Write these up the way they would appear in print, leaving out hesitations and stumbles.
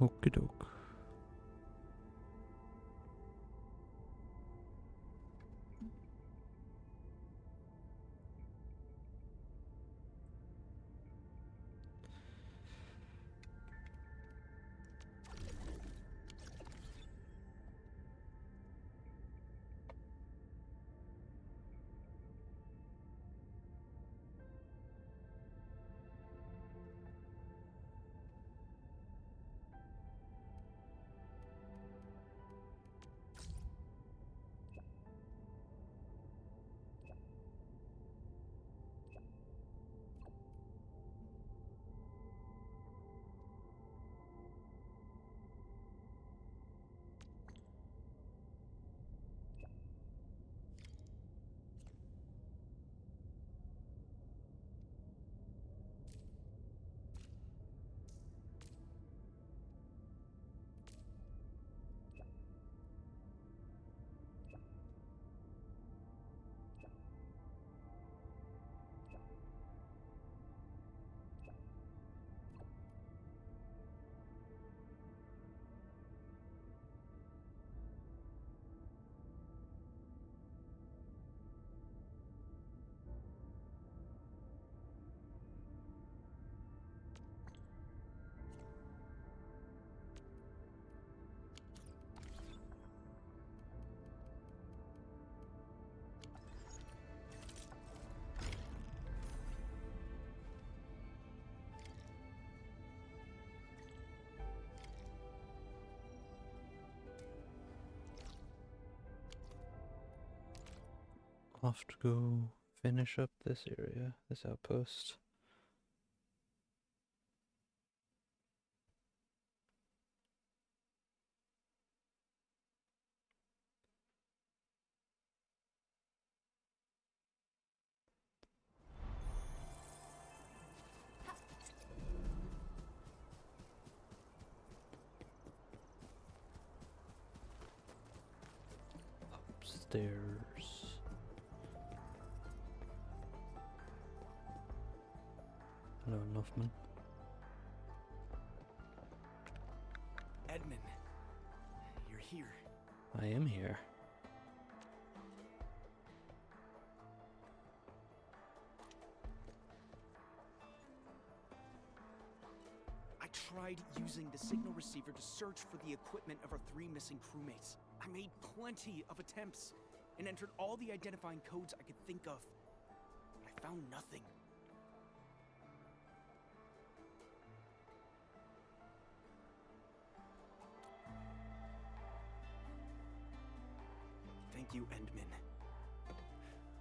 Okie doke. Off to go finish up this area, this outpost. Upstairs. Hello, Nuffman. Edmund, you're here. I am here. I tried using the signal receiver to search for the equipment of our 3 missing crewmates. I made plenty of attempts and entered all the identifying codes I could think of. But I found nothing. Thank you, Endman.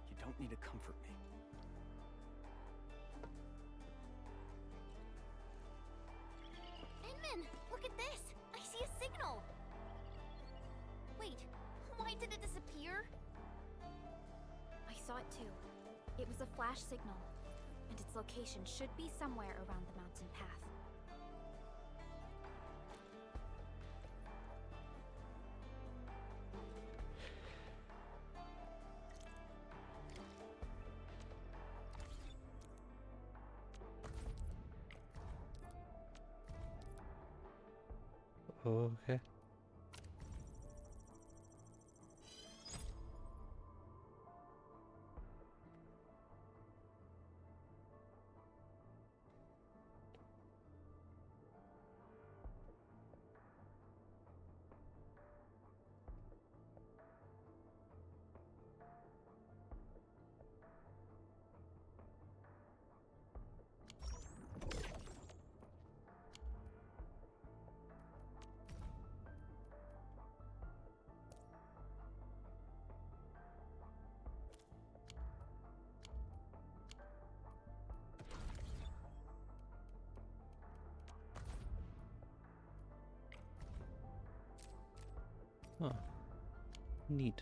You don't need to comfort me. Endman, look at this! I see a signal! Wait, why did it disappear? I saw it too. It was a flash signal, and its location should be somewhere around the mountain path. Okay. Oh, neat.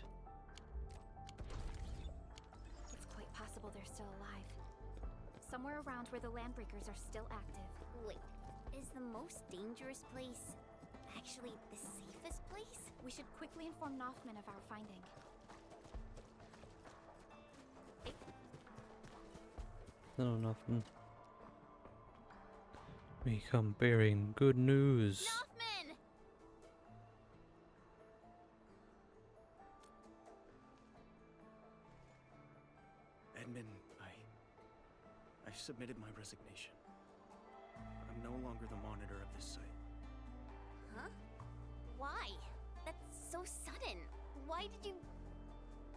It's quite possible they're still alive. Somewhere around where the Landbreakers are still active. Wait, is the most dangerous place actually the safest place? We should quickly inform Noffman of our finding. Hello, Nuffman. We come bearing good news. Noffman! I've submitted my resignation. I'm no longer the monitor of this site. Huh? Why? That's so sudden. Why did you...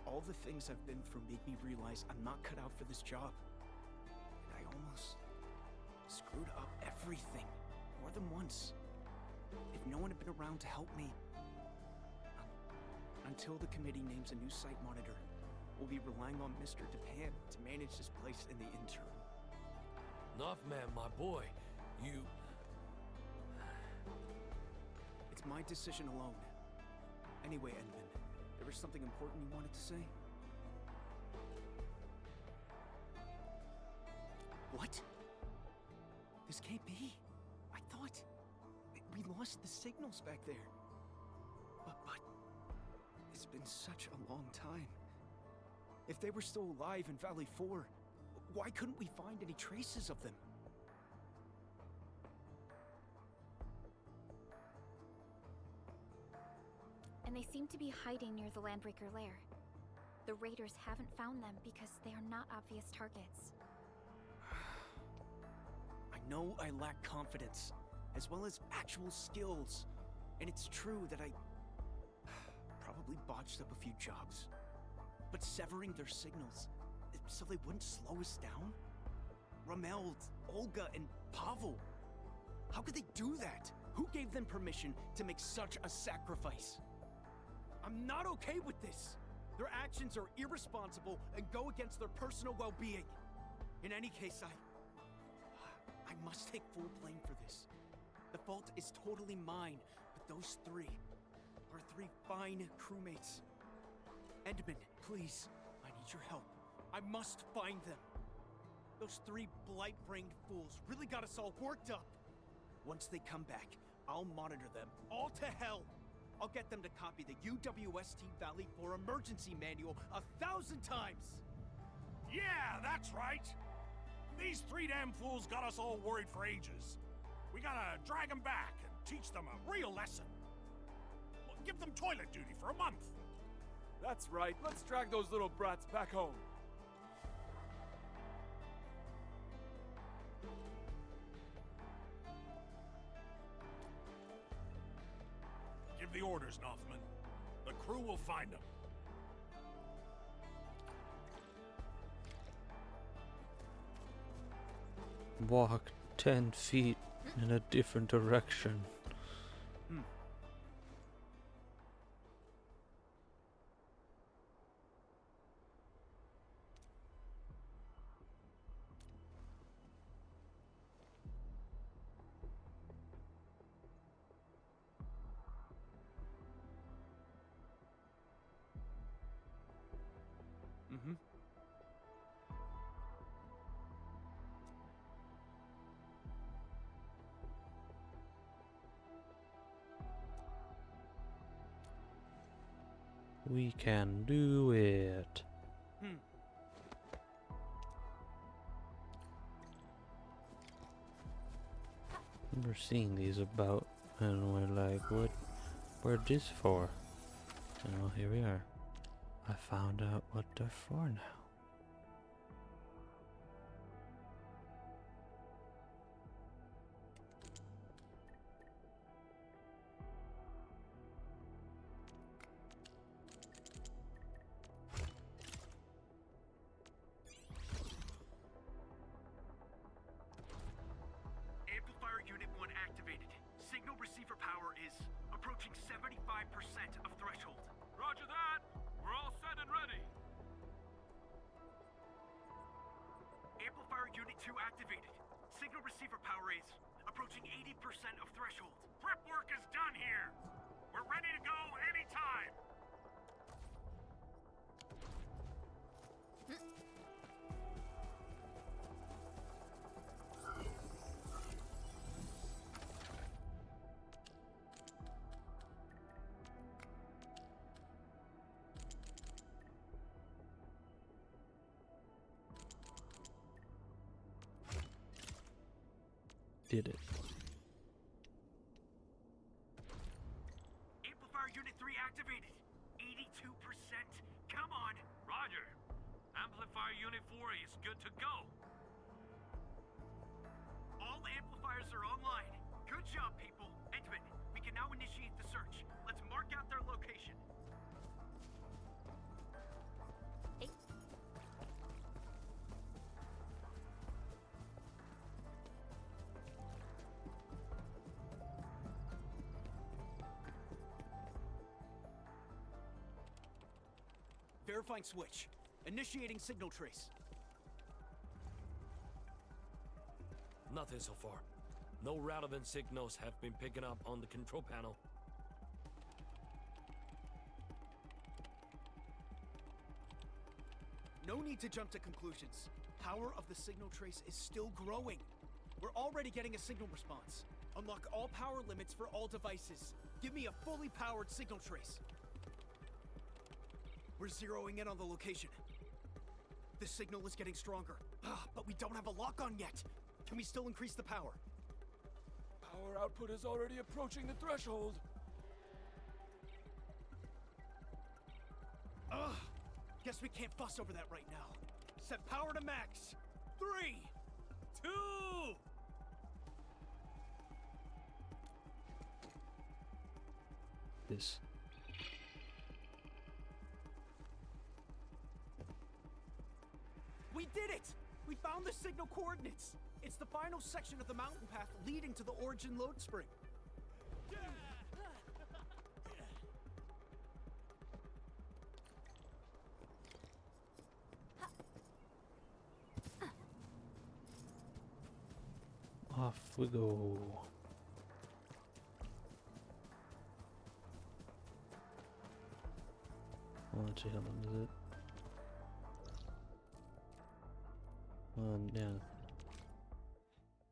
All the things I've been through make me realize I'm not cut out for this job. And I almost screwed up everything more than once. If no one had been around to help me, until the committee names a new site monitor, we'll be relying on Mr. Japan to manage this place in the interim. Man, my boy, you... It's my decision alone. Anyway, Endman, there was something important you wanted to say? What? This can't be. I thought... we lost the signals back there. But... it's been such a long time. If they were still alive in Valley 4, why couldn't we find any traces of them? And they seem to be hiding near the Landbreaker lair. The raiders haven't found them because they are not obvious targets. I know I lack confidence, as well as actual skills. And it's true that I probably botched up a few jobs. But severing their signals, so they wouldn't slow us down? Ramel, Olga, and Pavel. How could they do that? Who gave them permission to make such a sacrifice? I'm not okay with this. Their actions are irresponsible and go against their personal well-being. In any case, I must take full blame for this. The fault is totally mine, but those three are three fine crewmates. Endman, please, I need your help. I must find them. Those three blight-brained fools really got us all worked up. Once they come back, I'll monitor them all to hell. I'll get them to copy the UWST Valley 4 emergency manual 1,000 times. Yeah, that's right. These three damn fools got us all worried for ages. We gotta drag them back and teach them a real lesson. Well, give them toilet duty for a month. That's right. Let's drag those little brats back home. Give the orders, Nothman. The crew will find them. Walk 10 feet in a different direction. We can do it. We're seeing these about, and we're like, where's this for? And well, here we are. I found out what they're for now. Amplifier Unit 1 activated. Signal receiver power is approaching 75% of threshold. Roger that. We're all set and ready. Amplifier Unit 2 activated. Signal receiver power is approaching 80% of threshold. Prep work is done here. We're ready to go anytime. Did it. Amplifier Unit 3 activated. 82%. Come on. Roger. Amplifier Unit 4 is good to go. amplifiers are online. Good job, people. Edmund, we can now initiate the search. Let's mark out their location. Hey. Verifying switch. Initiating signal trace. Nothing so far. No relevant signals have been picking up on the control panel. No need to jump to conclusions. Power of the signal trace is still growing. We're already getting a signal response. Unlock all power limits for all devices. Give me a fully powered signal trace. We're zeroing in on the location. The signal is getting stronger. But we don't have a lock-on yet. Can we still increase the power? Power output is already approaching the threshold. Guess we can't fuss over that right now. Set power to max. 3, 2... This. We did it! We found the signal coordinates! It's the final section of the mountain path leading to the origin load spring. Off we go. Well, actually, how long is it? Yeah.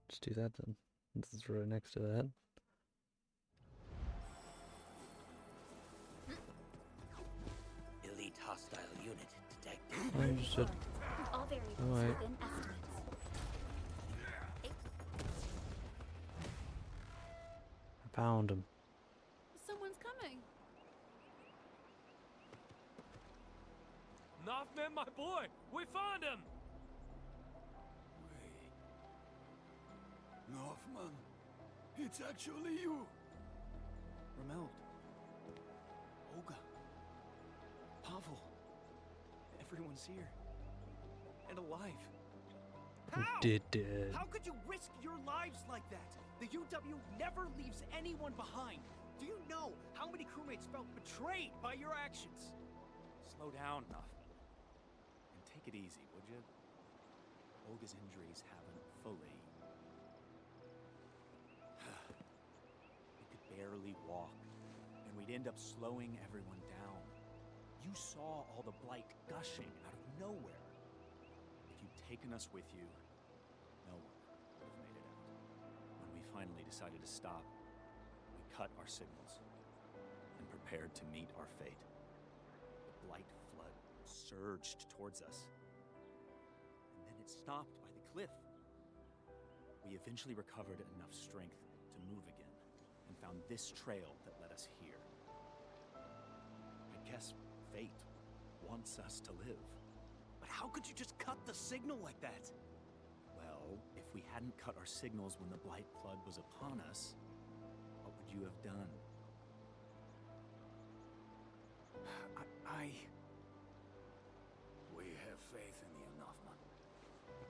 Let's do that then. This is right next to that. Elite hostile unit detected. Understood. All variables Alright. within estimates. Hey. I found him. Someone's coming. Nothman, my boy! We found him! Northman, it's actually you. Rameld. Olga. Pavel. Everyone's here. And alive. We How? did it. How could you risk your lives like that? The UW never leaves anyone behind. Do you know how many crewmates felt betrayed by your actions? Slow down, Nothman. And take it easy, would you? Olga's injuries haven't fully... We could barely walk, and we'd end up slowing everyone down. You saw all the blight gushing out of nowhere. If you'd taken us with you, no one would have made it out. When we finally decided to stop, we cut our signals and prepared to meet our fate. The blight flood surged towards us, and then it stopped by the cliff. We eventually recovered enough strength to move again, and found this trail that led us here. I guess fate wants us to live. But how could you just cut the signal like that? Well, if we hadn't cut our signals when the blight flood was upon us, what would you have done? We have faith in you, Nothman.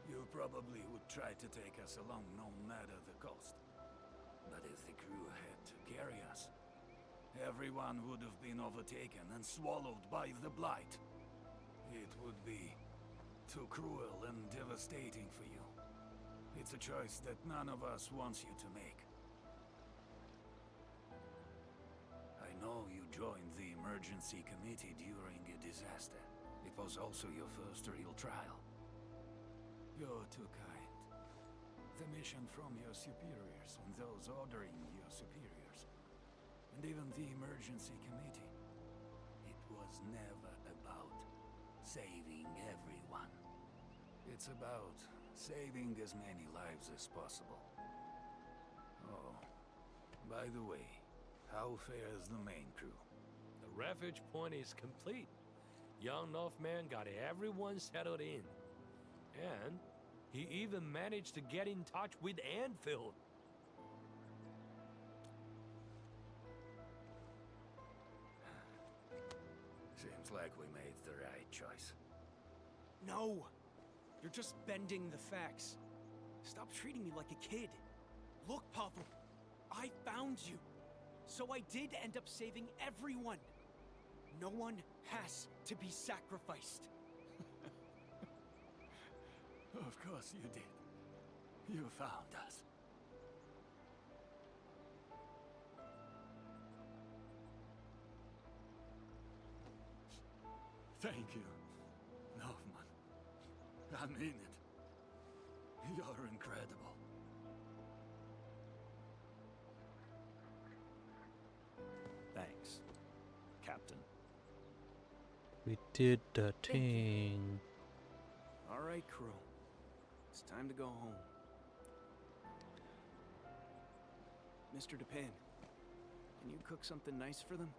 You probably would try to take us along no matter the cost. But if the crew had to carry us, everyone would have been overtaken and swallowed by the blight. It would be too cruel and devastating for you. It's a choice that none of us wants you to make. I know you joined the emergency committee during a disaster. It was also your first real trial. You're too kind. The mission from your superiors and those ordering your superiors, and even the emergency committee, it was never about saving everyone. It's about saving as many lives as possible. Oh, by the way, how fares the main crew? The refuge point is complete. Young Northman got everyone settled in. And He even managed to get in touch with Endfield. Seems like we made the right choice. No! You're just bending the facts. Stop treating me like a kid. Look, Pavel, I found you. So I did end up saving everyone. No one has to be sacrificed. Of course you did. You found us. Thank you, Hoffman. I mean it. You're incredible. Thanks, Captain. We did the Thank you. thing. All right, crew. It's time to go home. Mr. Dupin, can you cook something nice for them?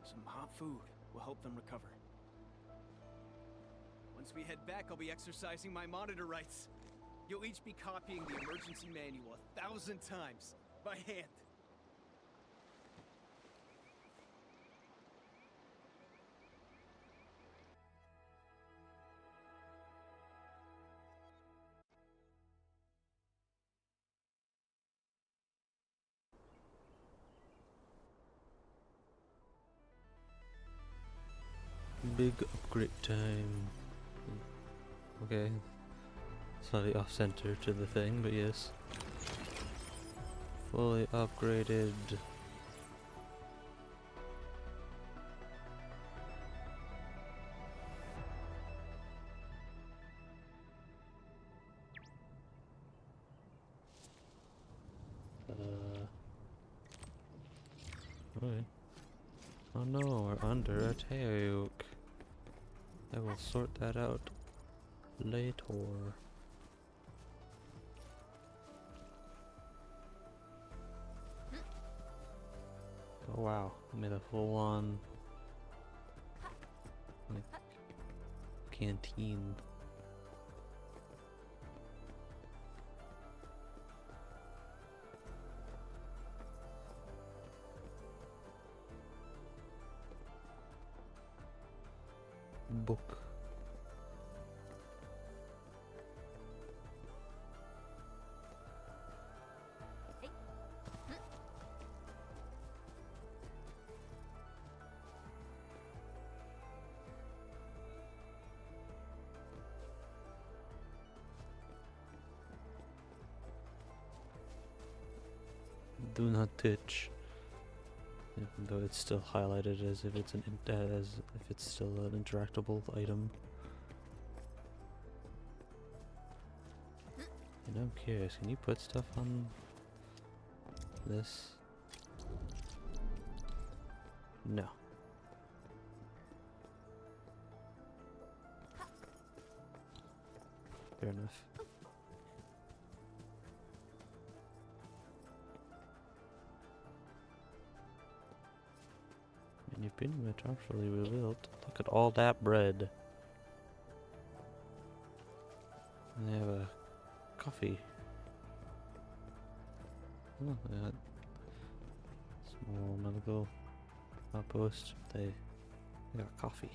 Some hot food will help them recover. Once we head back, I'll be exercising my monitor rights. You'll each be copying the emergency manual 1,000 times by hand. Big upgrade time. Okay. Slightly off center to the thing, but yes. Fully upgraded. Okay. Oh no, we're under attack. I will sort that out later. Oh wow, I made a full-on like canteen. Book. Do not touch. Even though it's still highlighted as if it's still an interactable item. And I'm curious, can you put stuff on this? No. Fair enough. And you've been partially rebuilt. Look at all that bread. And they have a coffee. Oh, they got small medical outpost. They got coffee.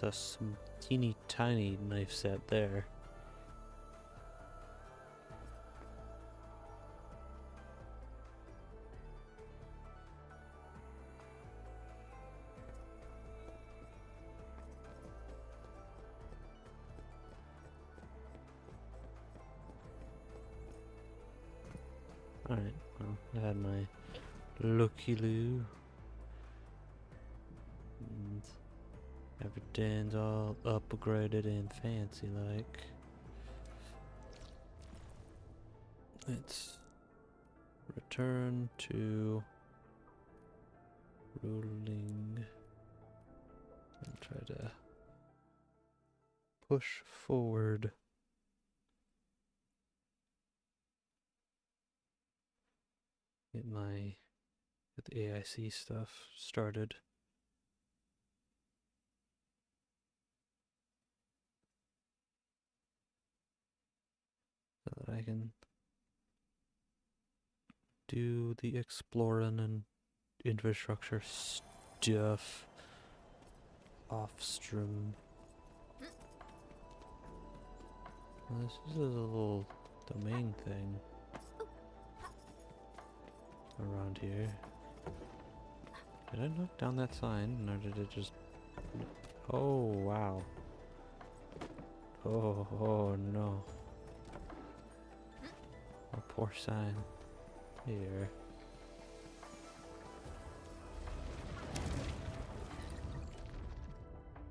That's a teeny tiny knife set there. Alright, well, I had my looky-loo. And everything's all upgraded and fancy like. Let's return to ruling and try to push forward. Get the AIC stuff started. So that I can do the exploring and infrastructure stuff off stream. Well, this is a little domain thing around here. Did I knock down that sign, or did it just... Oh, wow. Oh no. Oh, poor sign. Here.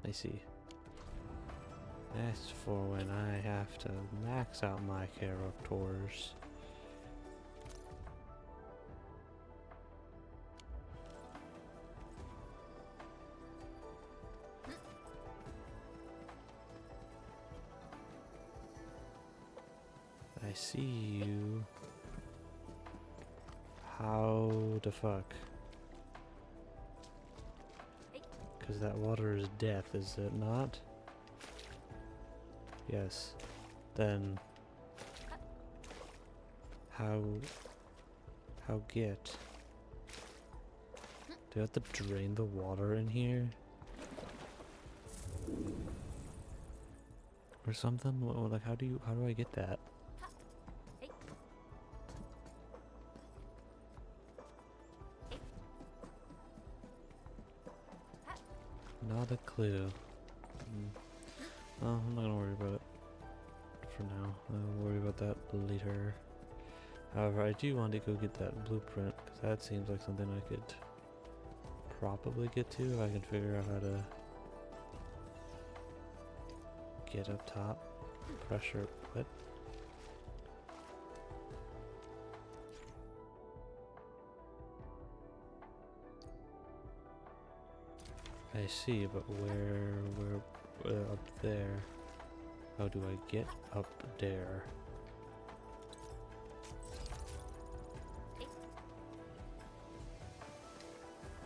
I see. That's for when I have to max out my characters. I see you. How the fuck? Because that water is death, is it not? Yes. Then how get? Do I have to drain the water in here? Or something? Like how do I get that? Not a clue. Oh, I'm not gonna worry about it for now. I'll worry about that later. However, I do want to go get that blueprint, because that seems like something I could probably get to if I can figure out how to get up top. Pressure, what? I see, but where up there? How do I get up there?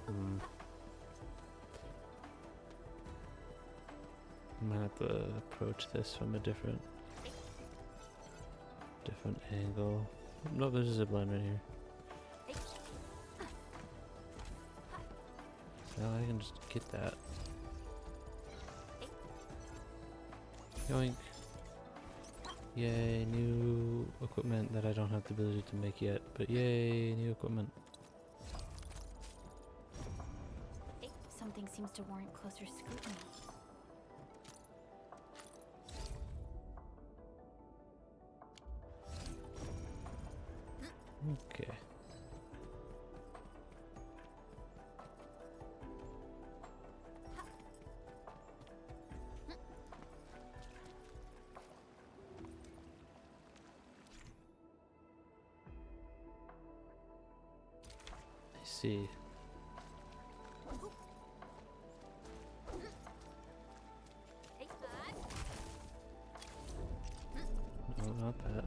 I might have to approach this from a different angle. No, there's a zipline right here. Now I can just get that. Yoink. Yay, new equipment that I don't have the ability to make yet, but yay, new equipment. Something seems to warrant closer scrutiny. Okay. I see. No, not that.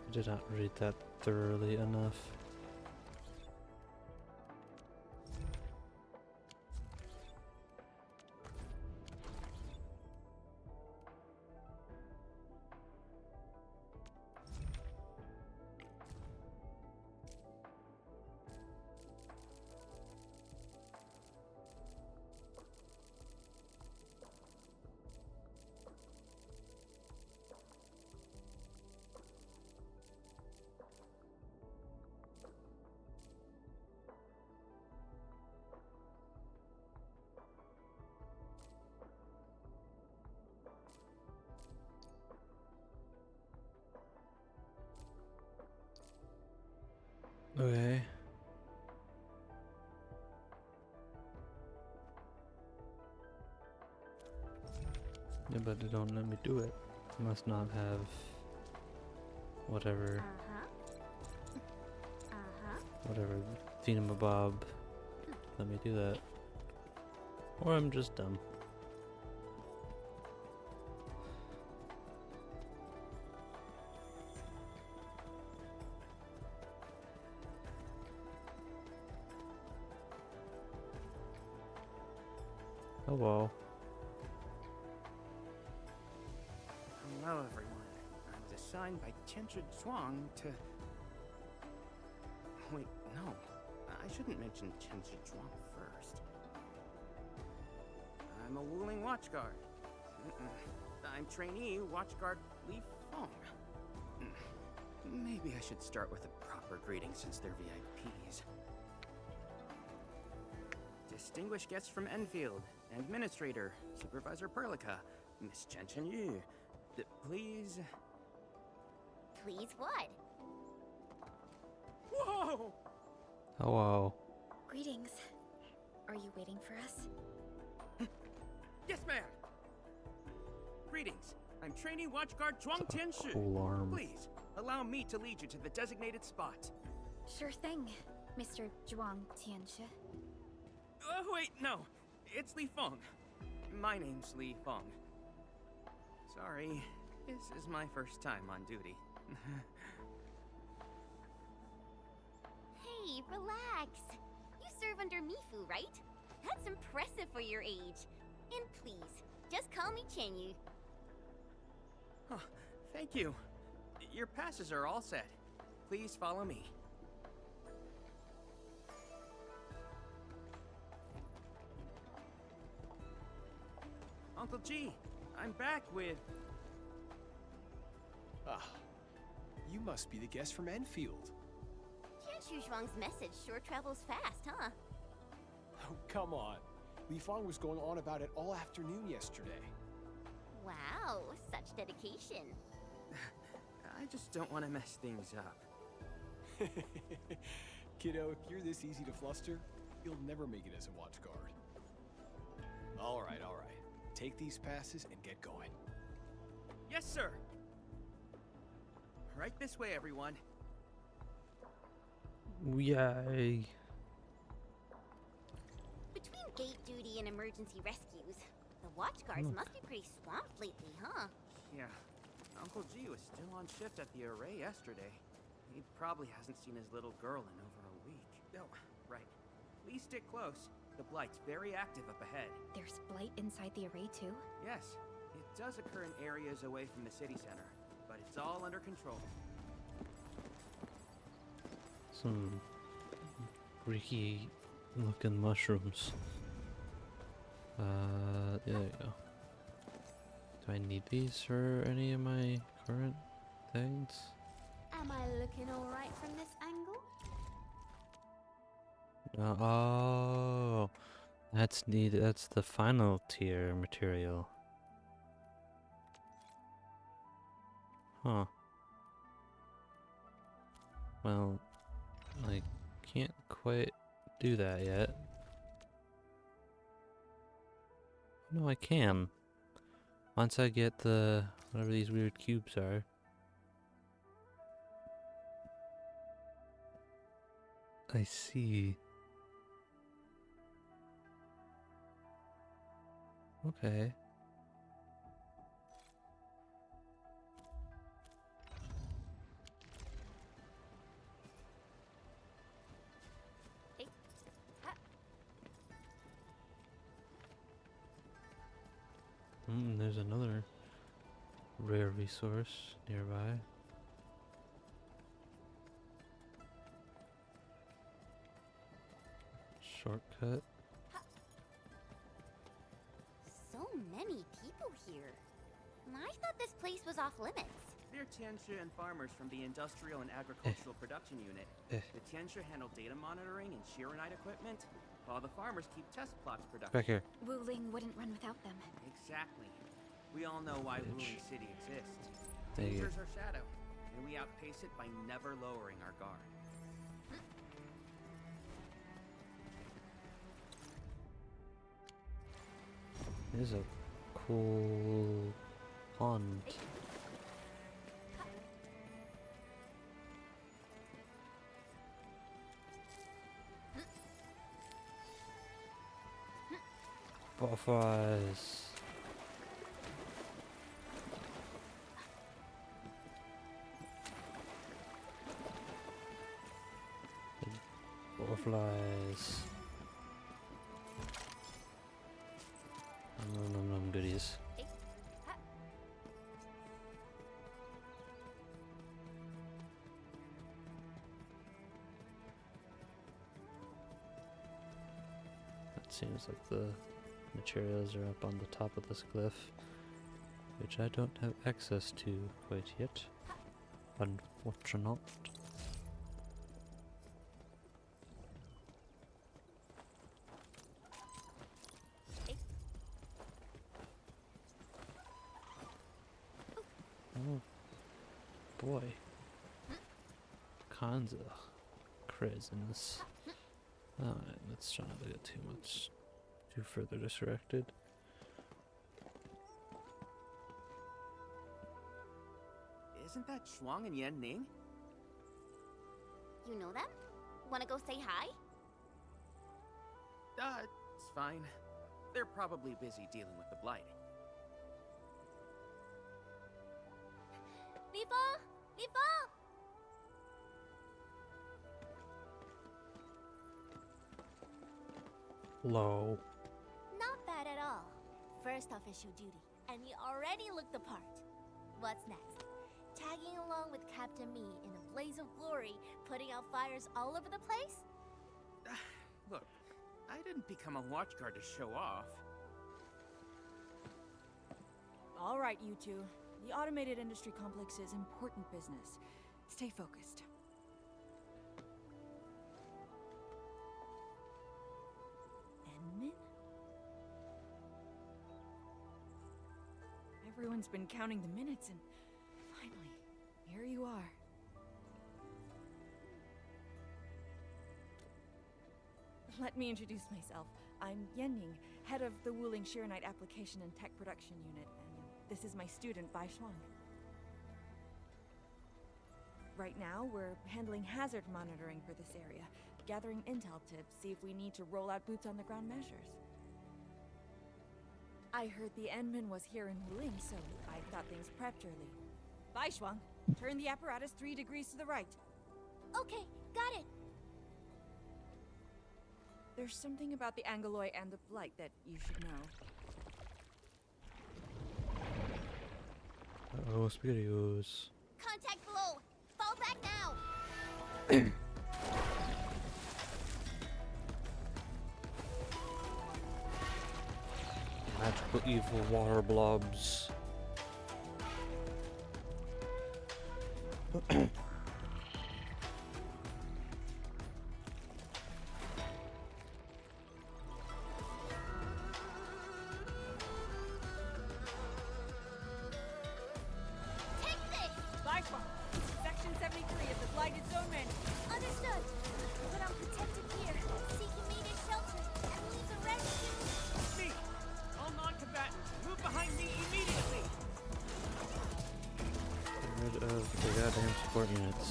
I did not read that thoroughly enough. Yeah, but they don't let me do it. Must not have whatever whatever thingamabob let me do that. Or I'm just dumb. Oh well. Hello, everyone. I was assigned by Tianchi Zhuang to... Wait, no. I shouldn't mention Tianchi Zhuang first. I'm a Wuling Watchguard. I'm trainee Watchguard Li Feng. Maybe I should start with a proper greeting since they're VIPs. Distinguished guests from Endfield, Administrator, Supervisor Perlica, Miss Chen Yu. Please... Please what? Whoa! Hello. Greetings. Are you waiting for us? Yes, ma'am! Greetings. I'm trainee Watchguard Zhuang Tianshi. Cool arm. Please, allow me to lead you to the designated spot. Sure thing, Mr. Zhuang Tianshi. Oh, wait, no. It's Li Feng. My name's Li Feng. Sorry, this is my first time on duty. Hey, relax. You serve under Mifu, right? That's impressive for your age. And please, just call me Chenyu. Oh, thank you. Your passes are all set. Please follow me. Uncle G, I'm back with... Ah, you must be the guest from Endfield. Tianchu Zhuang's message sure travels fast, huh? Oh, come on. Li Feng was going on about it all afternoon yesterday. Wow, such dedication. I just don't want to mess things up. Kiddo, if you're this easy to fluster, you'll never make it as a watch guard. All right. Take these passes and get going. Yes, sir. Right this way, everyone. Yay. Between gate duty and emergency rescues, the watch guards must be pretty swamped lately, huh? Yeah. Uncle G was still on shift at the array yesterday. He probably hasn't seen his little girl in over a week. Oh, right. Please stick close. The Blight's very active up ahead. There's blight inside the array too? Yes. It does occur in areas away from the city center, but it's all under control. Some freaky looking mushrooms. There you go. Do I need these for any of my current things? Am I looking alright from this angle? Oh, that's needed. That's the final tier material. Huh. Well, I can't quite do that yet. No, I can. Once I get the whatever these weird cubes are. I see. Okay. Hey. There's another rare resource nearby. Shortcut. So many people here. I thought this place was off limits. They're Tianshi and farmers from the Industrial and Agricultural Production Unit. The Tianshi handle data monitoring and shearonite equipment, while the farmers keep test plots production. Back here. Wuling wouldn't run without them. Exactly. We all know why Wuling City exists. There you go. Dangers our shadow, and we outpace it by never lowering our guard. There's a cool pond. Butterflies. Butterflies. Nom nom nom goodies. It seems like the materials are up on the top of this glyph, which I don't have access to quite yet. Unfortunate. Oh boy. Kinds of craziness in this. Alright, let's try not to get too further distracted. Isn't that Shuang and Yan Ning? You know them? Wanna go say hi? It's fine. They're probably busy dealing with the blight. Lifa! Lifa! Low. Not bad at all. First official duty, and you already look the part. What's next? Tagging along with Captain Me in a blaze of glory, putting out fires all over the place? Look, I didn't become a watchguard to show off. All right, you two. The automated industry complex is important business. Stay focused. Enmin? Everyone's been counting the minutes, and finally, here you are. Let me introduce myself. I'm Yenning, head of the Wuling Sheernite Application and Tech Production Unit, and this is my student, Bai Shuang. Right now, we're handling hazard monitoring for this area, gathering intel to see if we need to roll out boots-on-the-ground measures. I heard the Endman was here in Wuling, so I got things prepped early. Bai Shuang, turn the apparatus 3 degrees to the right. Okay, got it. There's something about the Angoloi and the Blight that you should know. Uh-oh, SpaghettiOs. Contact below. Fall back now. Magical evil water blobs. Section 73 of the Blighted Zone Manual. Understood. Put on protective gear, seek immediate shelter, and leave the rest to... Me! All non-combatants, move behind me immediately! Get rid of the goddamn support units.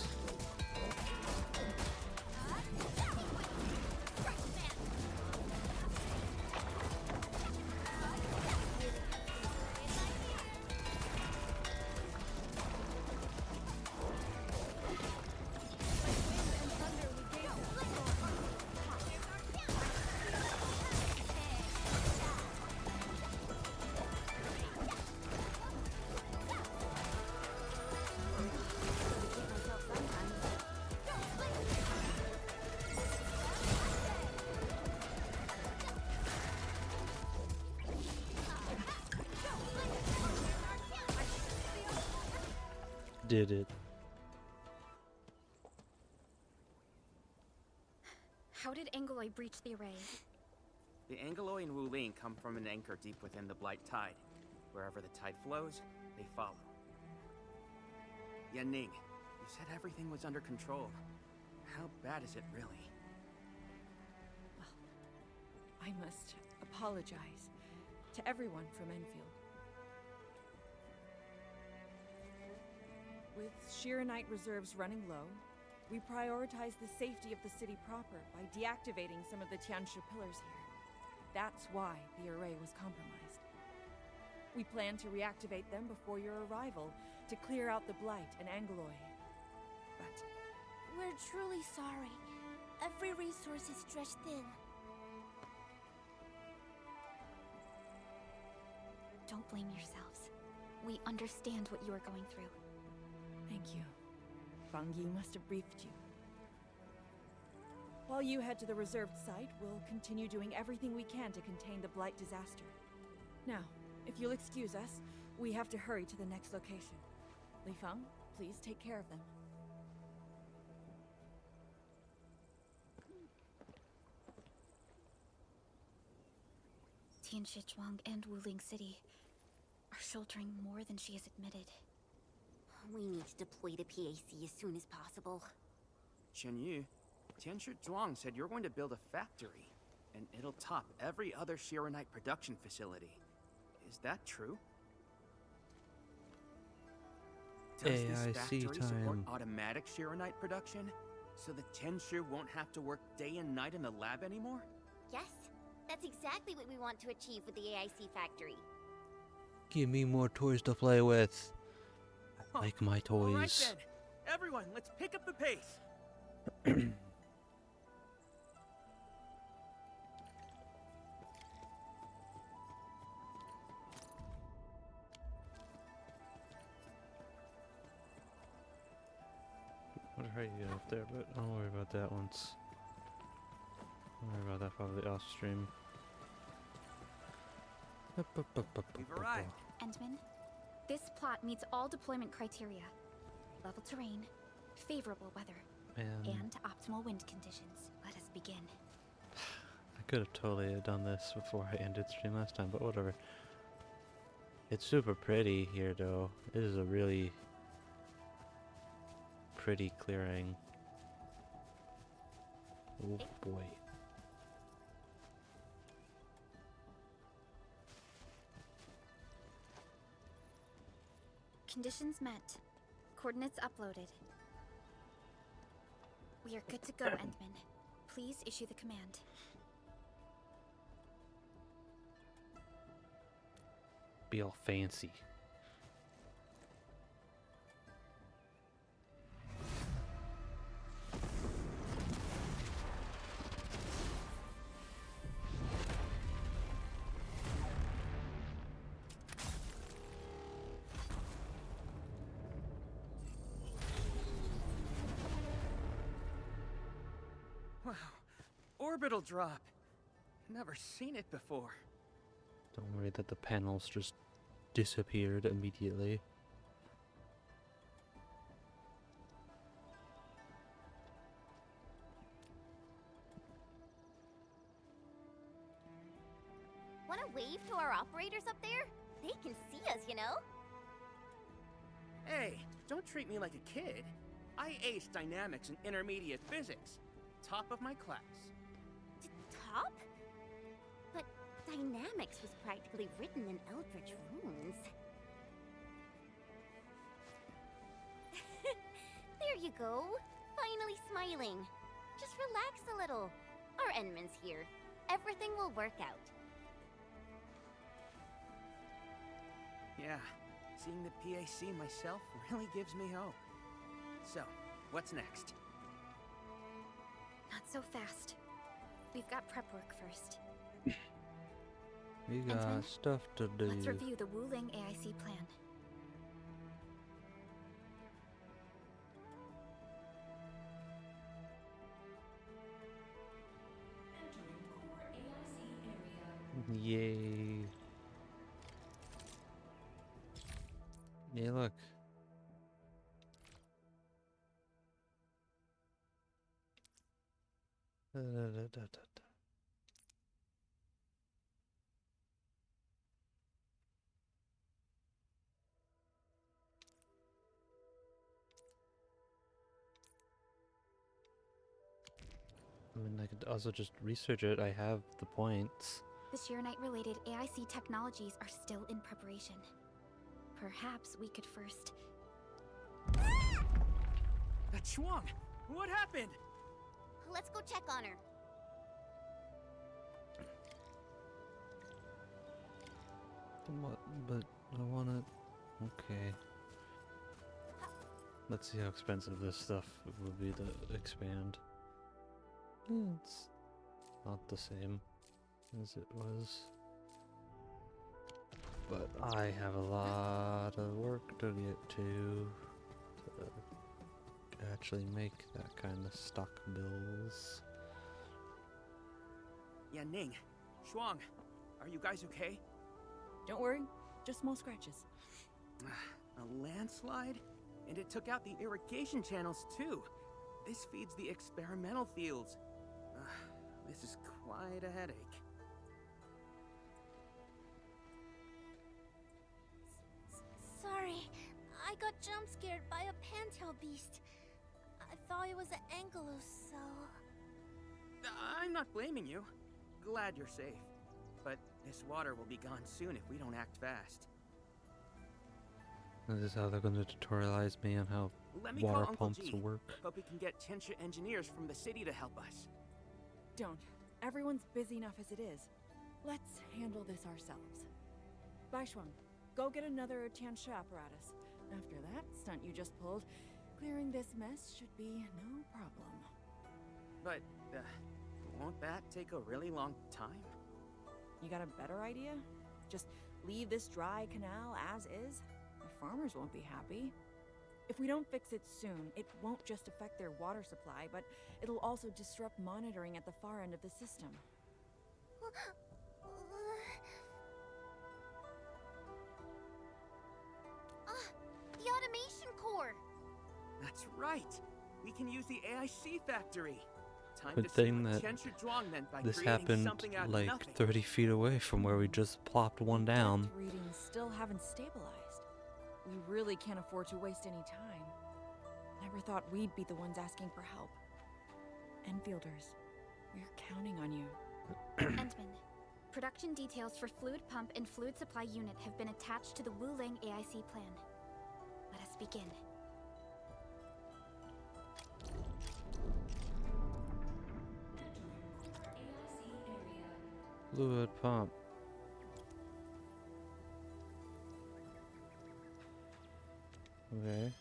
Did it. How did Angoloi breach the array? The Angoloi and Wuling come from an anchor deep within the Blight Tide. Wherever the tide flows, they follow. Yan Ning, you said everything was under control. How bad is it really? I must apologize to everyone from Enfield. With Shiranite reserves running low, we prioritize the safety of the city proper by deactivating some of the Tianshu pillars here. That's why the array was compromised. We plan to reactivate them before your arrival to clear out the Blight and Angloy. But We're truly sorry. Every resource is stretched thin. Don't blame yourselves. We understand what you are going through. thank you. Fang Yi must have briefed you. While you head to the reserved site, we'll continue doing everything we can to contain the Blight disaster. Now, if you'll excuse us, we have to hurry to the next location. Li Feng, please take care of them. Tianshichuang and Wuling City are sheltering more than she has admitted. We need to deploy the PAC as soon as possible. Chen Yu, Tianshu Zhuang said you're going to build a factory, and it'll top every other Shiranite production facility. Is that true? Does this AIC factory support time. automatic Shiranite production? So the Tianshu won't have to work day and night in the lab anymore? Yes, that's exactly what we want to achieve with the AIC factory. Give me more toys to play with. I Huh. like my All right toys. then. Everyone, let's pick up the pace. I'll try to get up there, but I'll worry about that once. I'll worry about that probably off stream. We've arrived. Endman, this plot meets all deployment criteria. Level terrain, favorable weather, and optimal wind conditions. Let us begin. I could have totally done this before I ended stream last time, but whatever. It's super pretty here, though. It is a really pretty clearing. Oh boy. Conditions met. Coordinates uploaded. We are good to go, Endman. Please issue the command. Be all fancy. Wow. Orbital drop. Never seen it before. Don't worry that the panels just disappeared immediately. Want to wave to our operators up there? They can see us, you know? Hey, don't treat me like a kid. I aced dynamics and intermediate physics. Top of my class. Top? But dynamics was practically written in Eldritch runes. There you go. Finally smiling. Just relax a little. Our Endman's here. Everything will work out. Yeah, seeing the PAC myself really gives me hope. So, what's next? Not so fast. We've got prep work first. We got Endman, stuff to do. Let's review the Wuling AIC plan. Yay. Yeah, look. Da, da, da, da, da, da. I mean, I could also just research it. I have the points. The Shiranite-related AIC technologies are still in preparation. Perhaps we could first... Chuang, what happened? Let's go check on her. But I wanna... Okay. Let's see how expensive this stuff will be to expand. It's not the same as it was. But I have a lot of work to get to actually make that kind of stock bills. Yeah, Ning, Shuang, are you guys okay? Don't worry, just small scratches. A landslide? And it took out the irrigation channels too. This feeds the experimental fields. This is quite a headache. Sorry, I got jump scared by a pantail beast. I thought it was an ankylos, so... I'm not blaming you. Glad you're safe. But this water will be gone soon if we don't act fast. This is how they're going to tutorialize me on how Let me water call Uncle pumps G. work. Hope we can get Tianxia engineers from the city to help us. Don't. Everyone's busy enough as it is. Let's handle this ourselves. Baishuang, go get another Tianxia apparatus. After that stunt you just pulled, clearing this mess should be no problem. But, won't that take a really long time? You got a better idea? Just leave this dry canal as is? The farmers won't be happy. If we don't fix it soon, it won't just affect their water supply, but it'll also disrupt monitoring at the far end of the system. The automation core! That's right. We can use the AIC factory. Time Good to see thing what that Tianxia Zhuang meant by this creating happened something out of like nothing. 30 feet away from where we just plopped one down. Depth readings still haven't stabilized. We really can't afford to waste any time. Never thought we'd be the ones asking for help. Enfielders, we're counting on you. Entman, production details for fluid pump and fluid supply unit have been attached to the Wuling AIC plan. Let us begin. Fluid pump. Okay.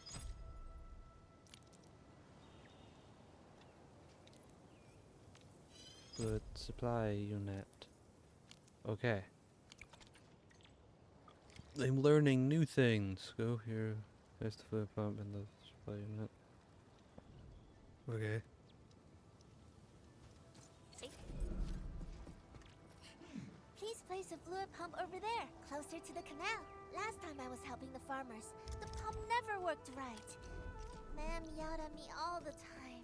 Fluid supply unit. Okay. I'm learning new things. Go here. There's the fluid pump and the supply unit. Okay. Please place a fluid pump over there, closer to the canal. Last time I was helping the farmers, the pump never worked right. Ma'am yelled at me all the time.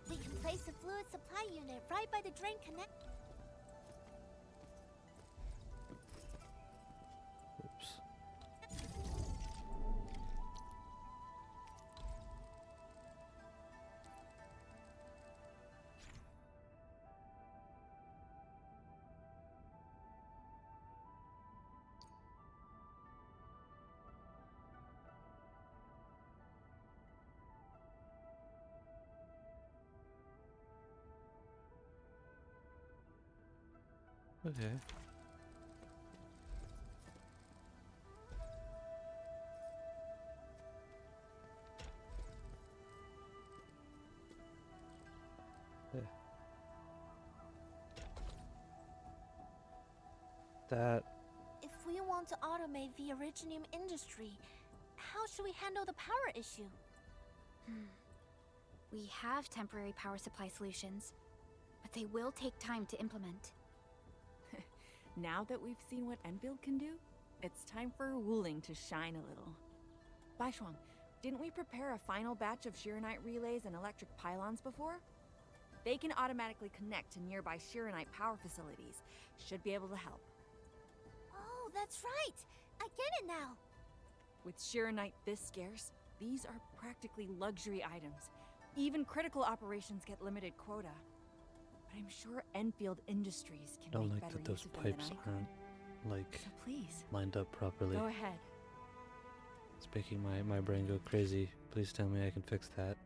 We can place a fluid supply unit right by the drain connect. Oops. Okay. Yeah. That If we want to automate the originium industry, how should we handle the power issue? We have temporary power supply solutions, but they will take time to implement. Now that we've seen what Endfield can do, it's time for Wuling to shine a little. Baishuang, didn't we prepare a final batch of Shiranite relays and electric pylons before? They can automatically connect to nearby Shiranite power facilities. Should be able to help. Oh, that's right! I get it now! With Shiranite this scarce, these are practically luxury items. Even critical operations get limited quota. But I'm sure Endfield Industries can don't make like better that those use of them than pipes I could. aren't like So please, lined up properly. go ahead. It's making my brain go crazy. Please tell me I can fix that.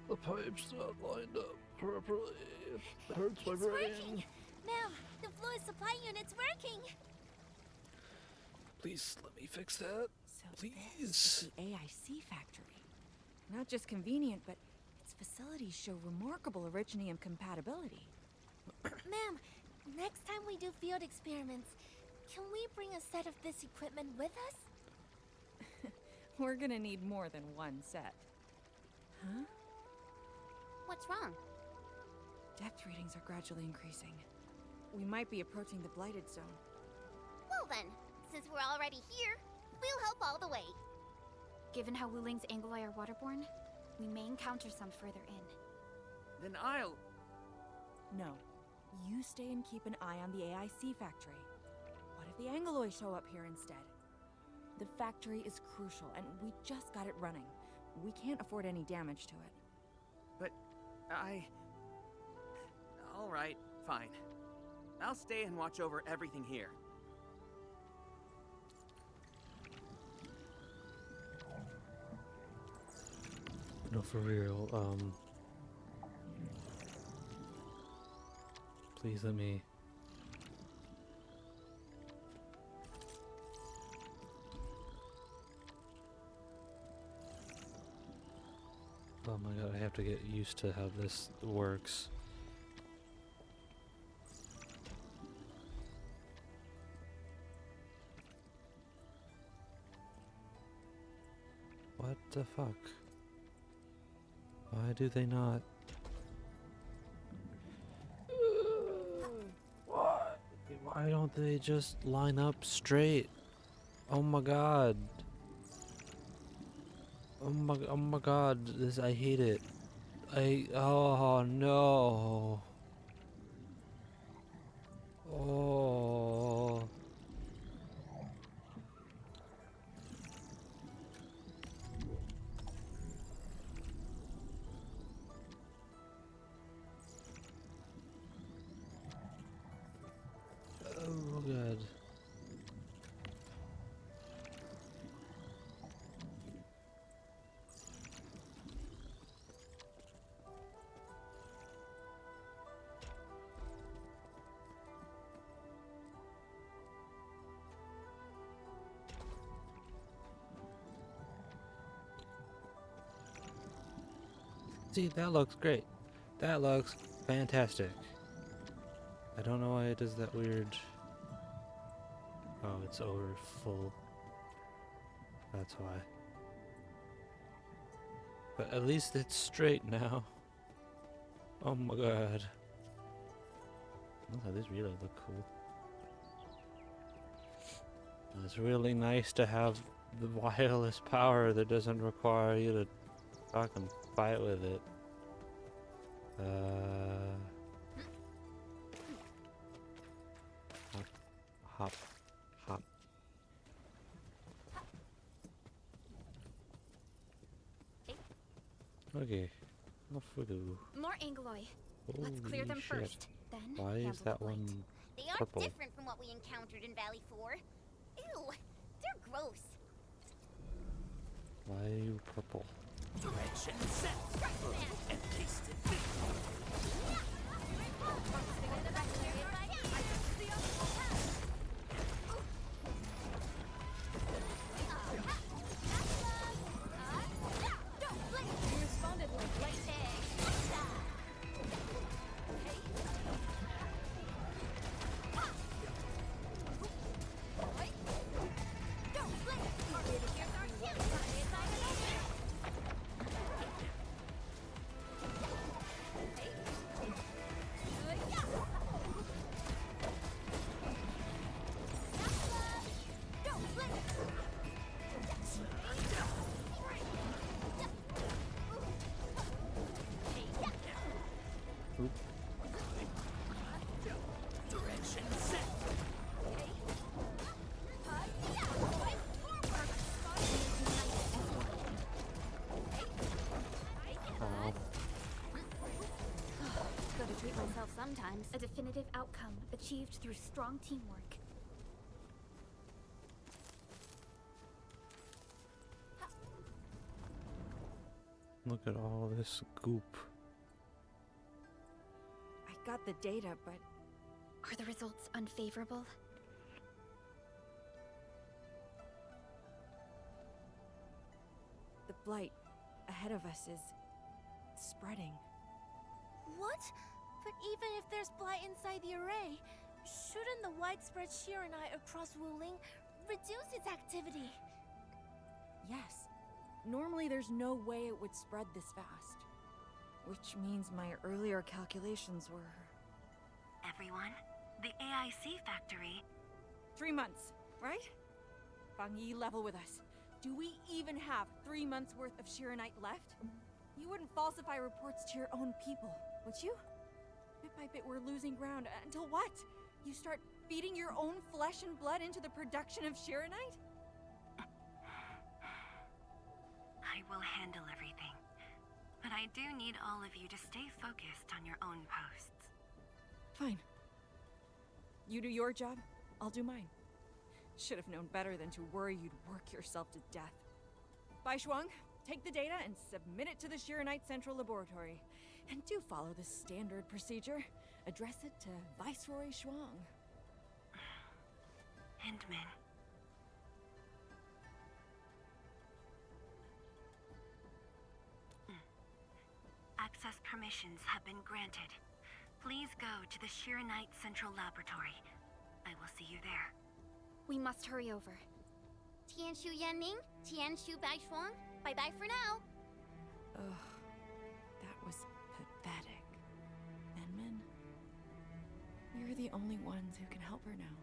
The pipe's not lined up properly. It hurts my It's brain. working! Ma'am, the fluid supply unit's working! Please let me fix that. So Please. this is the AIC factory. Not just convenient, but its facilities show remarkable originium compatibility. Ma'am, next time we do field experiments, can we bring a set of this equipment with us? We're gonna need more than one set. Huh? What's wrong? Depth readings are gradually increasing. We might be approaching the blighted zone. Well then, since we're already here, we'll help all the way. Given how Wuling's Angloi are waterborne, we may encounter some further in. Then I'll... No. You stay and keep an eye on the AIC factory. What if the Angloi show up here instead? The factory is crucial, and we just got it running. We can't afford any damage to it. But all right, fine. I'll stay and watch over everything here. No, for real. Please let me. Oh my god, I have to get used to how this works. What the fuck? Why do they not? What? Why don't they just line up straight? Oh my god. Oh my god, this, I hate it. Oh no. Oh. Oh god. See, that looks great. That looks fantastic. I don't know why it does that weird... Oh, it's over full. That's why. But at least it's straight now. Oh my god. Oh, these really look cool. It's really nice to have the wireless power that doesn't require you to fucking fight with it. Hop, hop. Okay, off we go. More Angloi. Let's clear them Holy shit. first. Then Why is handle that the blight. one They are purple? different from what we encountered in Valley 4. Ew, they're gross. Why are you purple? Direction set. And tasted. You responded like light tag. Sometimes a definitive outcome achieved through strong teamwork. Look at all this goop. I got the data, but Are the results unfavorable? the blight ahead of us is spreading. What? But even if there's blight inside the array, shouldn't the widespread Shiranite across Wuling reduce its activity? Yes. Normally there's no way it would spread this fast. Which means my earlier calculations were... Everyone, the AIC factory... 3 months, right? Fang Yi, level with us. Do we even have 3 months worth of Shiranite left? You wouldn't falsify reports to your own people, would you? Bit by bit we're losing ground, until what? You start feeding your own flesh and blood into the production of Shiranite? I will handle everything. But I do need all of you to stay focused on your own posts. Fine. You do your job, I'll do mine. Should have known better than to worry you'd work yourself to death. Bai Shuang, take the data and submit it to the Shiranite Central Laboratory. And do follow the standard procedure. Address it to Viceroy Shuang. Hindman. Access permissions have been granted. Please go to the Shiranite Central Laboratory. I will see you there. We must hurry over. Tianshu Yanning, Tianshu Baishuang, bye-bye for now. Ugh, that was pathetic. Enman, you're the only ones who can help her now.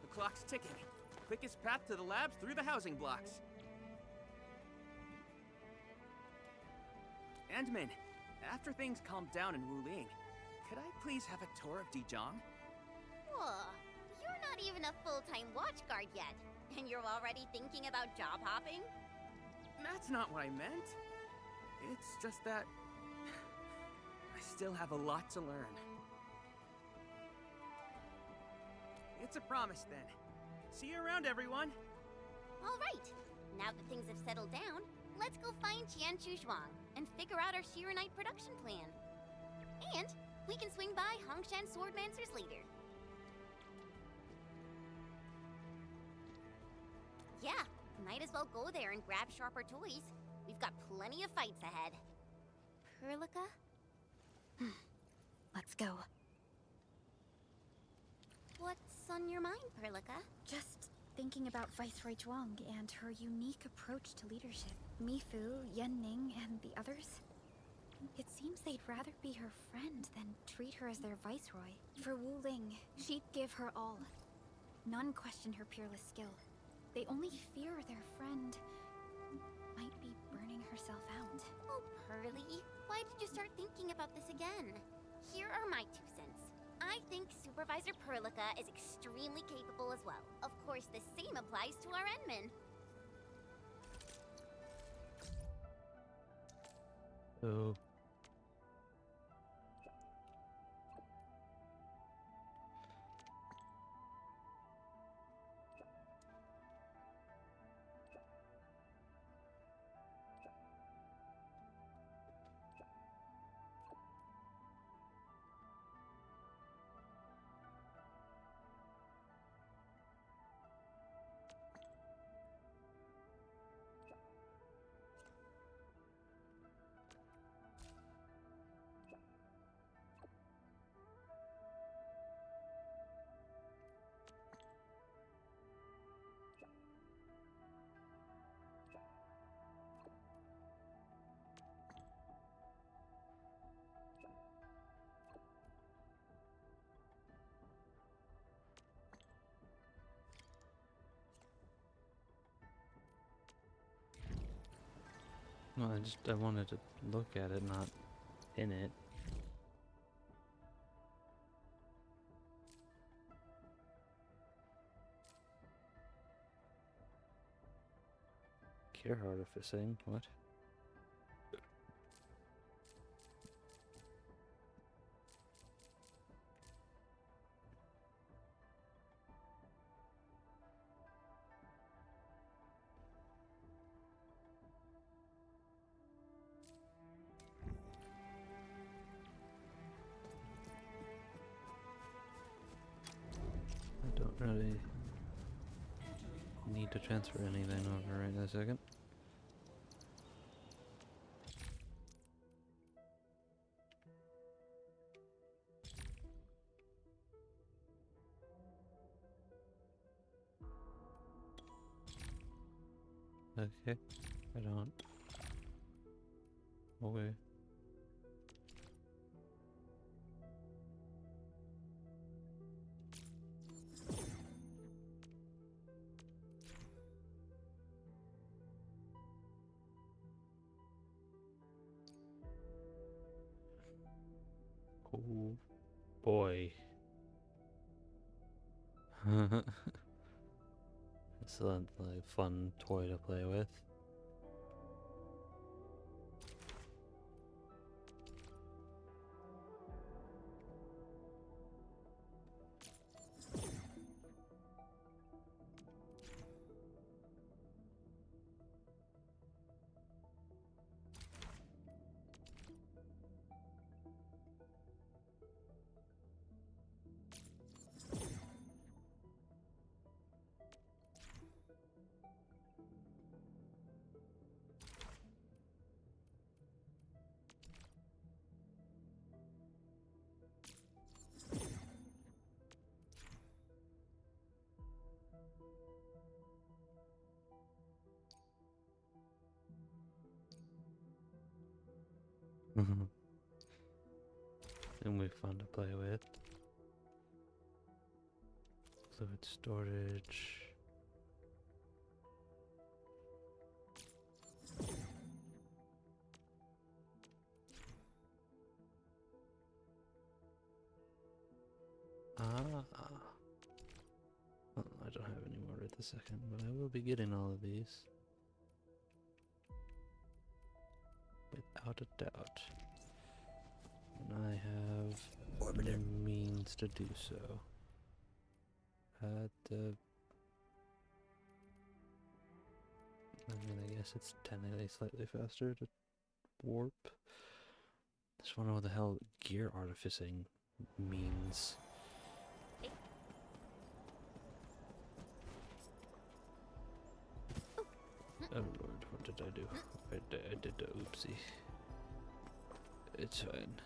The clock's ticking. Quickest path to the labs through the housing blocks. Endman, after things calm down in Wuling, could I please have a tour of Dijong? Whoa, you're not even a full-time watchguard yet, and you're already thinking about job hopping? That's not what I meant. It's just that... I still have a lot to learn. It's a promise, then. See you around, everyone! All right, now that things have settled down, let's go find Tianshu Zhuang and figure out our Shiranite production plan. And we can swing by Hongshan Swordmancers later. Yeah, might as well go there and grab sharper toys. We've got plenty of fights ahead. Perlica? Let's go. What's on your mind, Perlica? Just thinking about Viceroy Zhuang and her unique approach to leadership. Mifu, Yanning, and the others. It seems they'd rather be her friend than treat her as their viceroy. For Wu Ling, she'd give her all. None question her peerless skill. They only fear their friend might be burning herself out. Oh, Pearly, why did you start thinking about this again? Here are my 2 cents. I think Supervisor Perlica is extremely capable as well. Of course, the same applies to our Enman. So... No, I wanted to look at it, not in it. Care artificing? What? really need to transfer anything over right this second. Okay, I don't. Okay. Oh boy. It's a like, fun toy to play with. And we fun to play with. Fluid storage. Well, I don't have any more at the second, but I will be getting all of these. Without a doubt. And I have the means to do so. I mean, I guess it's technically slightly faster to warp. Just wonder what the hell gear artificing means. Oh lord, what did I do? I did a oopsie. It's fine.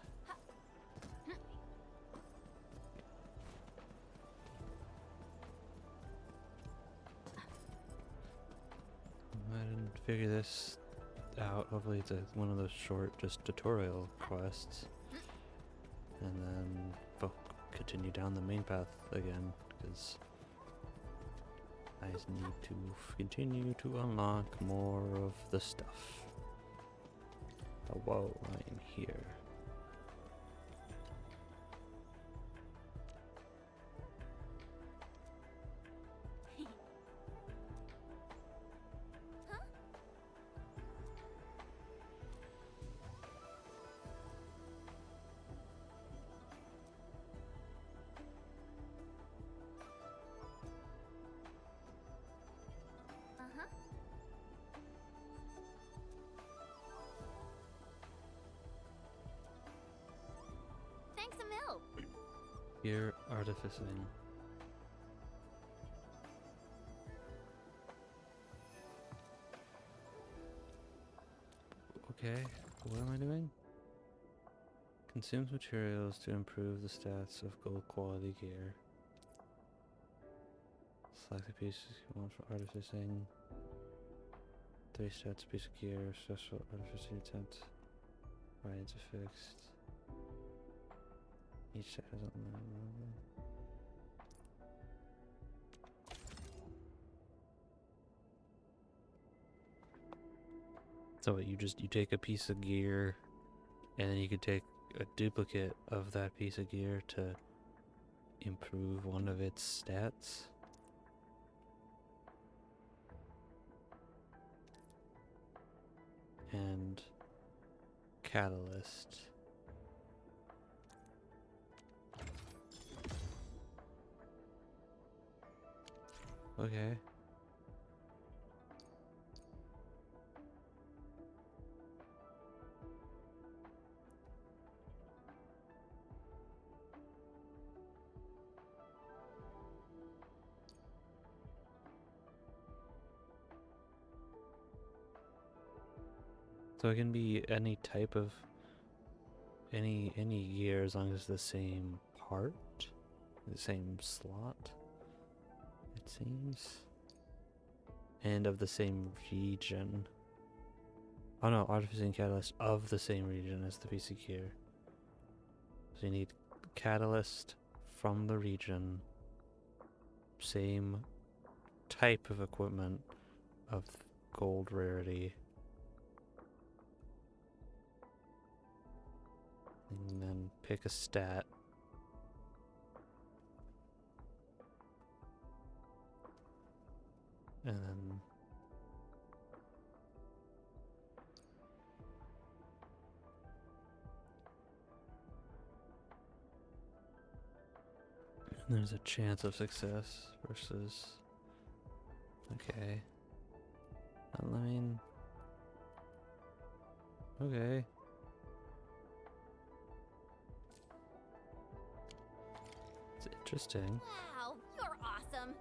I didn't figure this out. Hopefully it's one of those short, just tutorial quests. And then continue down the main path again, because I just need to continue to unlock more of the stuff. Oh, whoa, I am here. Thanks a mill. Gear artificing. Okay, what am I doing? Consumes materials to improve the stats of gold quality gear. Select the pieces you want for artificing. 3 stats piece of gear, special artificing attempt. Variants are fixed. Each set has a So you take a piece of gear, and then you could take a duplicate of that piece of gear to improve one of its stats. And catalyst. Okay. So it can be any type of any gear as long as the same part, the same slot, it seems, and of the same region. Oh no, artificer and catalyst of the same region as the piece of gear. So you need catalyst from the region, same type of equipment of gold rarity. And then pick a stat. And then there's a chance of success versus. Okay. I mean. Okay. It's interesting. Wow, you're awesome.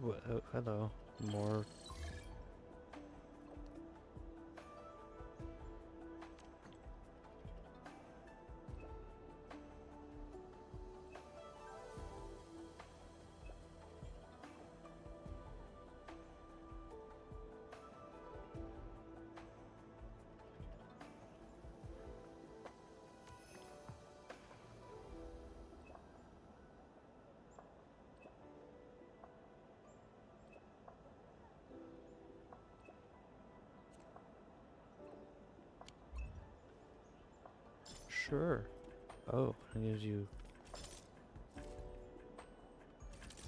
Oh, hello. More. Sure. Oh, it gives you.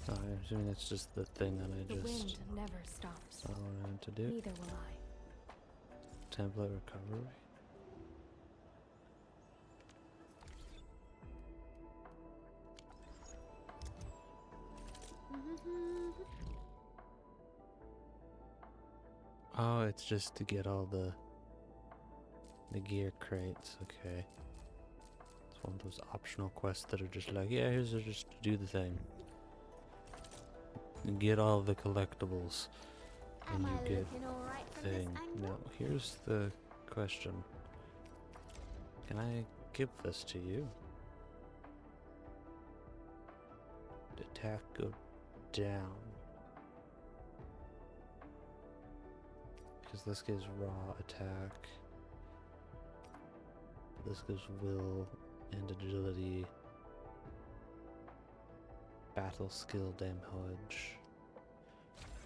Oh, I'm assuming that's just the thing that I The just. wind never stops. Wanted to do. Neither will I. Template recovery. Oh, it's just to get all the gear crates. Okay. It's one of those optional quests that are just like, yeah, here's just to do the thing. And get all the collectibles. And Am you I get looking all right from this thing. angle? Now, here's the question. Can I give this to you? Did attack go down? Because this gives raw attack. This gives will and agility. Battle skill damage.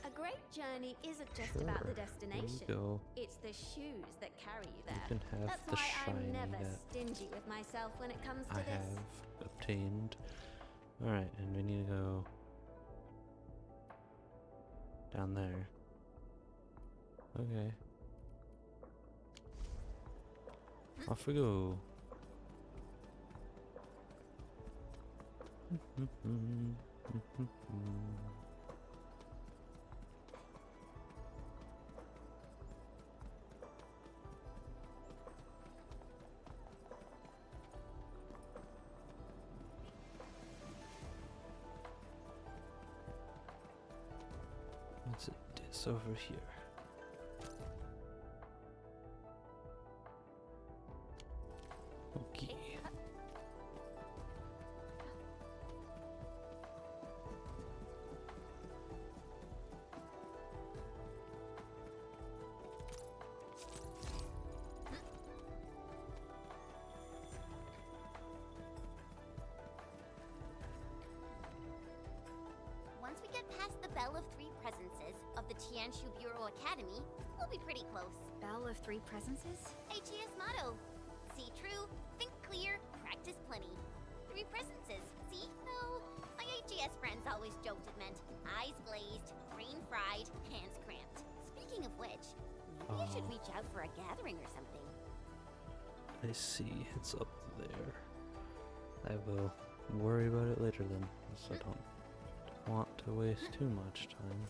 A great journey isn't just about the Sure, destination. there you go. It's the shoes that carry you there. You can have That's the why shiny I'm never that stingy with myself when it comes to I this. have obtained. Alright, and we need to go down there. Okay. Off we go. What's it? It's over here. Okay. Once we get past the Bell of Three Presences of the Tianshu Bureau Academy, we'll be pretty close. Bell of Three Presences? AGS motto. See true, think clear, practice plenty. Three presences, see? No, my AGS friends always joked it meant eyes glazed, brain fried, hands cramped. Speaking of which, maybe you should reach out for a gathering or something. I see. It's up there. I will worry about it later then, so I don't want to waste too much time.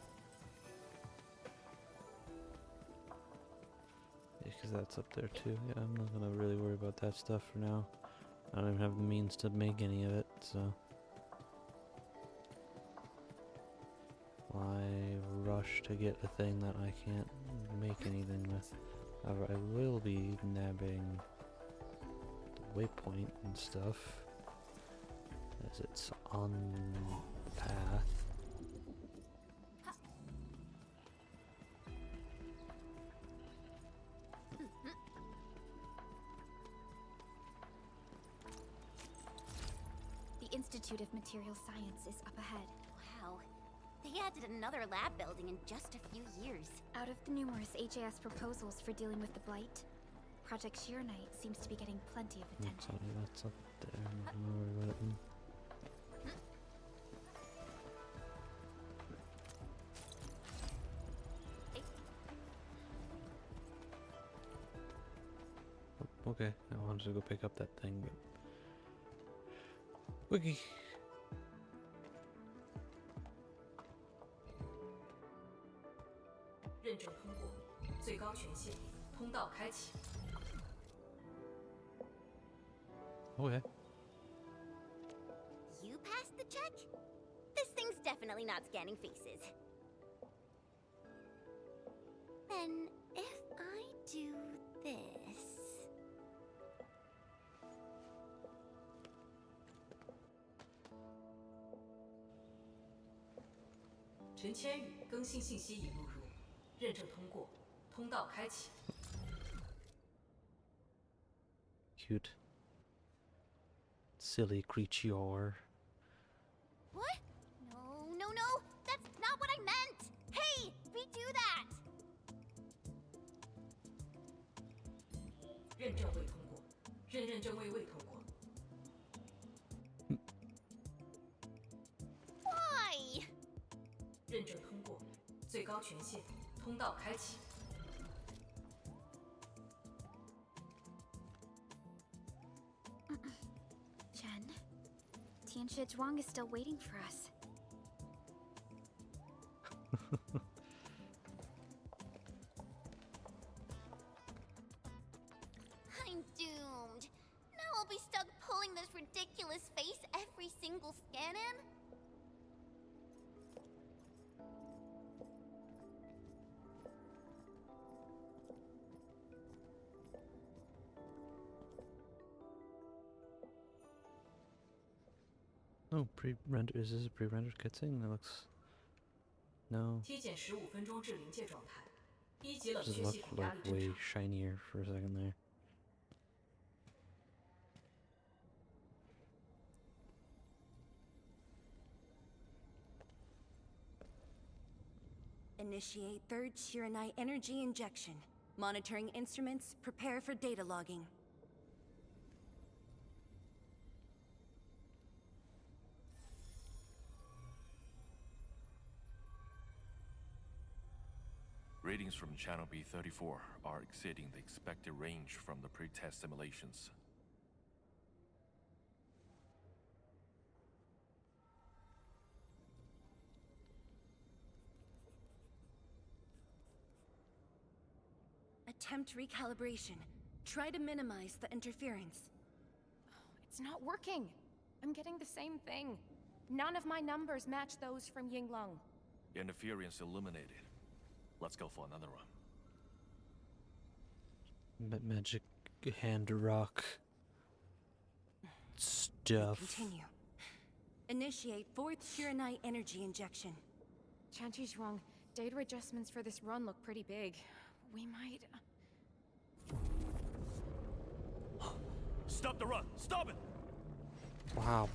because that's up there too. Yeah, I'm not gonna really worry about that stuff for now. I don't even have the means to make any of it, so why rush to get a thing that I can't make anything with? However, I will be nabbing the waypoint and stuff as it's on the path. The Institute of Material Science is up ahead. Wow. They added another lab building in just a few years. Out of the numerous HAS proposals for dealing with the Blight, Project Sheernite seems to be getting plenty of attention. That's up there. I'm not gonna worry about it. Okay, I wanted to go pick up that thing, but Wiki. 认证通过，最高权限，通道开启。 Okay. You passed the check? This thing's definitely not scanning faces. Then, if I do this... 陈千羽更新信息已录入，认证通过，通道开启。 Cute. Silly creature. What? No, no, no! That's not what I meant! Hey! Redo that! 认证未通过，认证未通过。 Why? 认证通过，最高权限，通道开启。 Chen, Tianxie Zhuang is still waiting for us. I'm doomed. Now I'll be stuck pulling this ridiculous face every single scan-in? Oh, pre-render. Is this a pre-rendered cutscene? It looks. No. 体检15分钟至临界状态，一级冷 This 却系 looked 统压力 like 正 way 常。 shinier for a second there. Initiate third Shiranite energy injection. Monitoring instruments, prepare for data logging. Readings from Channel B34 are exceeding the expected range from the pre-test simulations. Attempt recalibration. Try to minimize the interference. It's not working. I'm getting the same thing. None of my numbers match those from Yinglong. Interference eliminated. Let's go for another run. Magic hand rock stuff. Continue. Initiate fourth Shiranite energy injection. Tianxie Zhuang, data adjustments for this run look pretty big. We might... Stop the run! Stop it! Wow.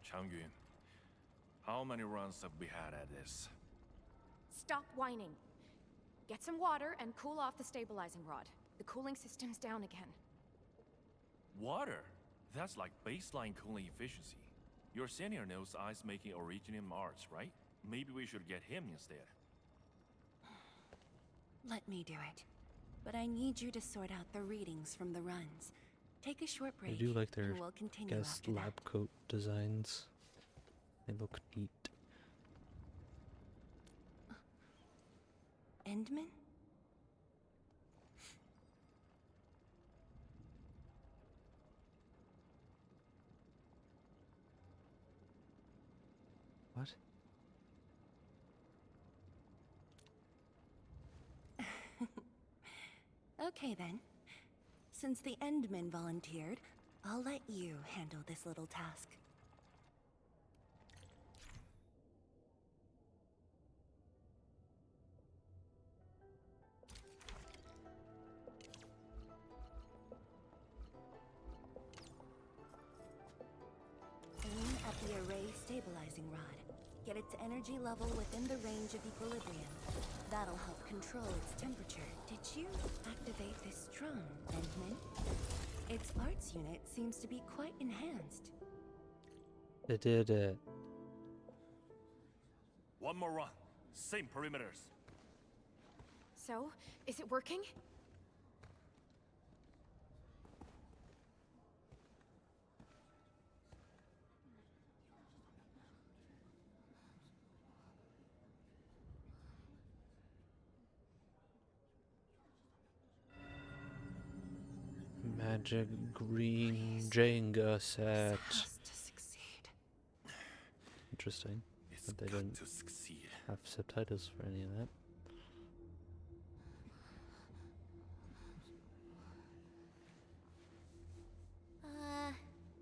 Changyun, how many runs have we had at this? Stop whining. Get some water and cool off the stabilizing rod. The cooling system's down again. Water? That's like baseline cooling efficiency. Your senior knows ice-making originated in Mars, right? Maybe we should get him instead. Let me do it. But I need you to sort out the readings from the runs. Take a short break, I do like their and we'll continue guest after that. lab coat designs. They look neat. Endman? What? Okay then. Since the Endman volunteered, I'll let you handle this little task. Aim at the array stabilizing rod. Get its energy level within the range of equilibrium. That'll help control its temperature. Did you activate this drone, Endman? Its parts unit seems to be quite enhanced. It did it. One more run. Same perimeters. So, is it working? Magic green Jenga set. Has to succeed. Interesting. It's But they got didn't to succeed. have subtitles for any of that.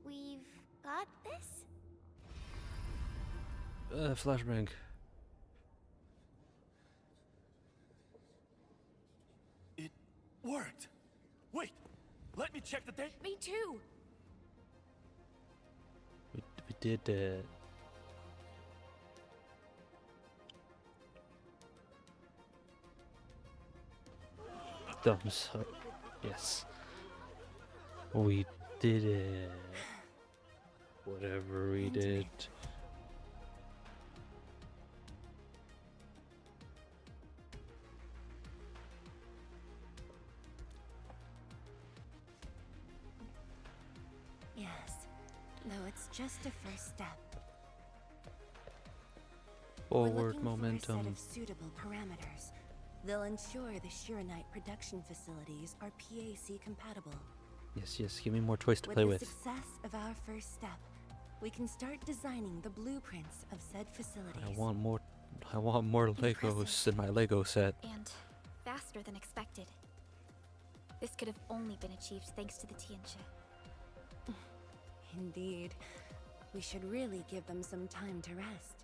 We've got this? Flashbang. It worked. Wait, let me check the date. Me too! We did it. Thumbs up. Yes. We did it. Whatever we did. Yes, though it's just a first step. We're Forward looking momentum. for a set of suitable parameters. They'll ensure the Shiranite production facilities are PAC compatible. Yes, yes. Give me more toys to With play the with. success of our first step, we can start designing the blueprints of said facilities. I want more Legos in my Lego set. And faster than expected. This could have only been achieved thanks to the Tianxia. Indeed. We should really give them some time to rest.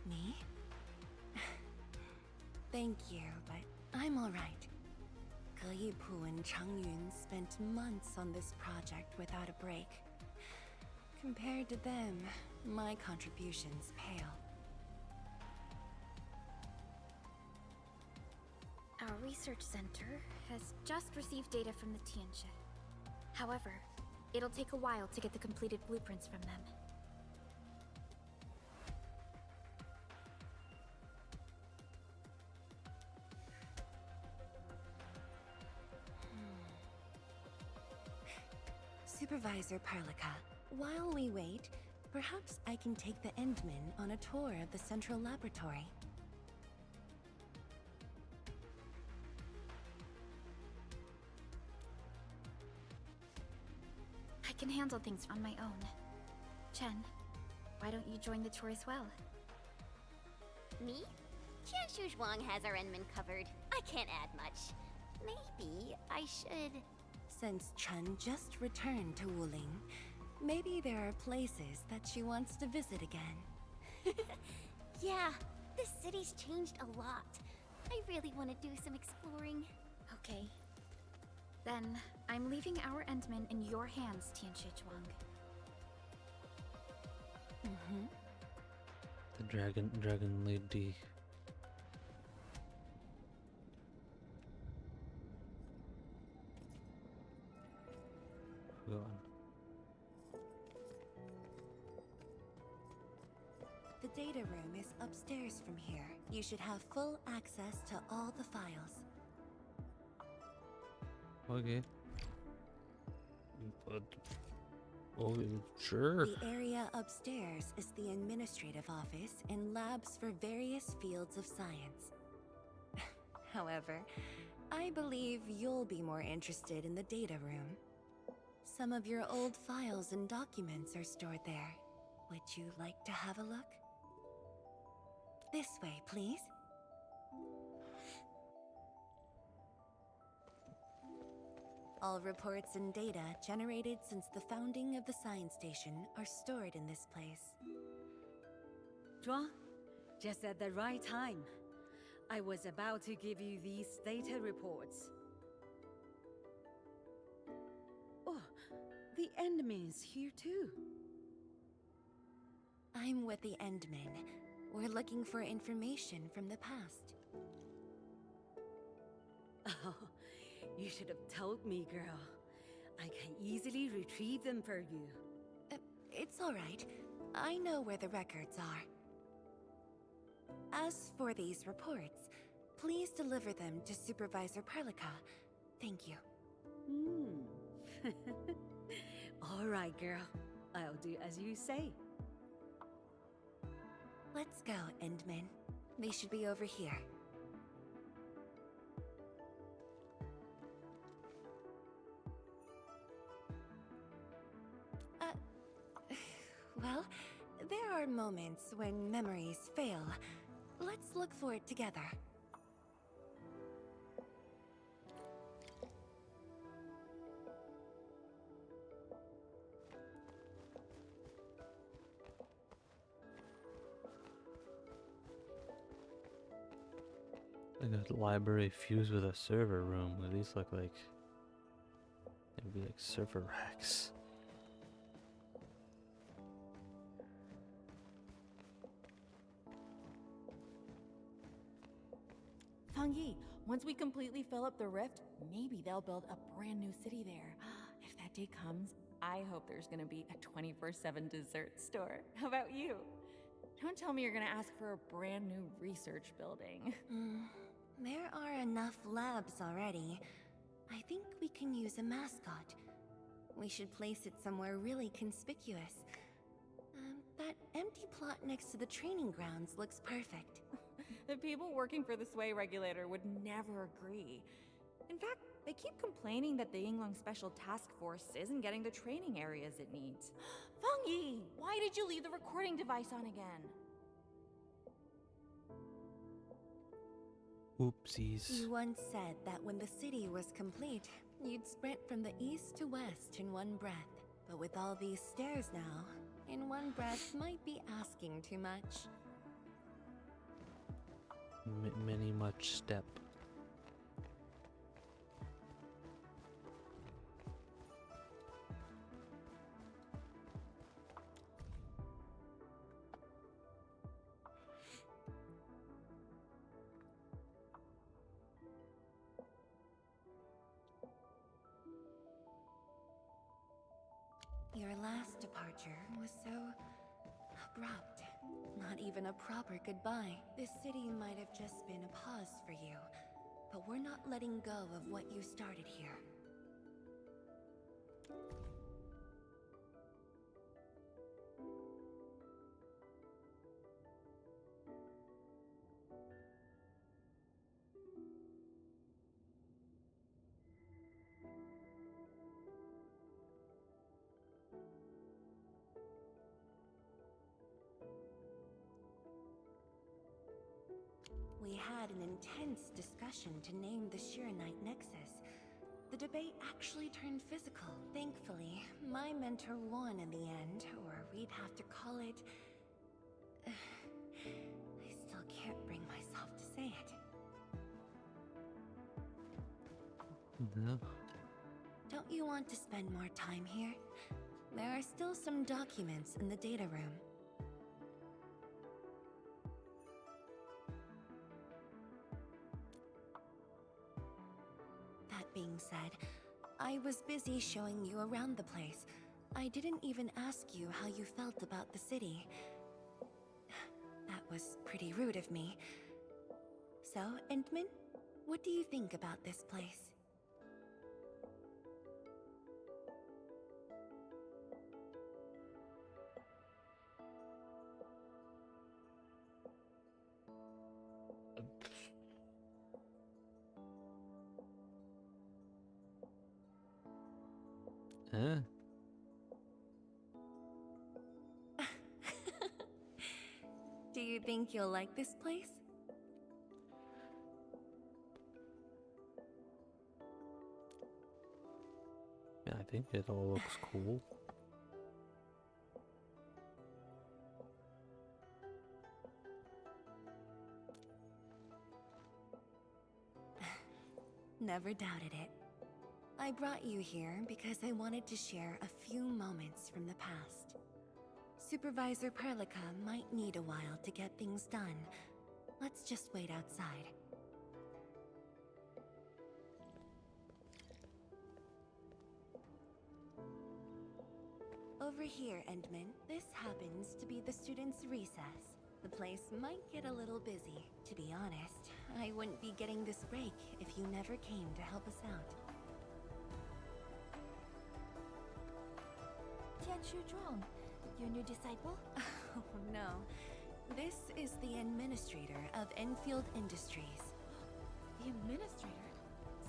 Me? Thank you, but I'm all right. Ge Yipu and Changyun spent months on this project without a break. Compared to them, my contributions pale. Our research center has just received data from the Tianxia. However, it'll take a while to get the completed blueprints from them. Supervisor Parlica, while we wait, perhaps I can take the Endman on a tour of the central laboratory. I can handle things on my own. Chen, why don't you join the tour as well? Me? Qianshu Zhuang has our Enman covered. I can't add much. Maybe I should... Since Chen just returned to Wuling, maybe there are places that she wants to visit again. Yeah, this city's changed a lot. I really want to do some exploring. Okay. Then, I'm leaving our Endman in your hands, Tianxia Zhuang. Mm-hmm. The dragon lady. Go on. The data room is upstairs from here. You should have full access to all the files. Okay. But Oh, sure. The area upstairs is the administrative office and labs for various fields of science. However, I believe you'll be more interested in the data room. Some of your old files and documents are stored there. Would you like to have a look? This way, please. All reports and data generated since the founding of the science station are stored in this place. Zhuang, just at the right time. I was about to give you these data reports. Oh, the Endman's here too. I'm with the Endmen. We're looking for information from the past. Oh, you should have told me, girl. I can easily retrieve them for you. It's all right. I know where the records are. As for these reports, please deliver them to Supervisor Perlica. Thank you. All right, girl. I'll do as you say. Let's go, Endman. They should be over here. Well, there are moments when memories fail. Let's look for it together. Like a library fused with a server room. These look like it'd be like server racks. Fangyi, once we completely fill up the rift, maybe they'll build a brand new city there. If that day comes, I hope there's gonna be a 24/7 dessert store. How about you? Don't tell me you're gonna ask for a brand new research building. There are enough labs already. I think we can use a mascot. We should place it somewhere really conspicuous. That empty plot next to the training grounds looks perfect. The people working for the Sway Regulator would never agree. In fact, they keep complaining that the Yinglong Special Task Force isn't getting the training areas it needs. Fangyi, why did you leave the recording device on again? Oopsies. You once said that when the city was complete, you'd sprint from the east to west in one breath. But with all these stairs now, in one breath might be asking too much. Many much step. Your last departure was so abrupt. Not even a proper goodbye. This city might have just been a pause for you, but we're not letting go of what you started here. We had an intense discussion to name the Shiranite Nexus. The debate actually turned physical. Thankfully, my mentor won in the end, or we'd have to call it... I still can't bring myself to say it. No. Don't you want to spend more time here? There are still some documents in the data room. That being said, I was busy showing you around the place. I didn't even ask you how you felt about the city. That was pretty rude of me. So, Endman, what do you think about this place? Huh? Do you think you'll like this place? Yeah, I think it all looks cool. Never doubted it. I brought you here because I wanted to share a few moments from the past. Supervisor Perlica might need a while to get things done. Let's just wait outside. Over here, Endman. This happens to be the students' recess. The place might get a little busy. To be honest, I wouldn't be getting this break if you never came to help us out. Tianshu Zhuang, your new disciple? Oh no. This is the administrator of Endfield Industries. The administrator?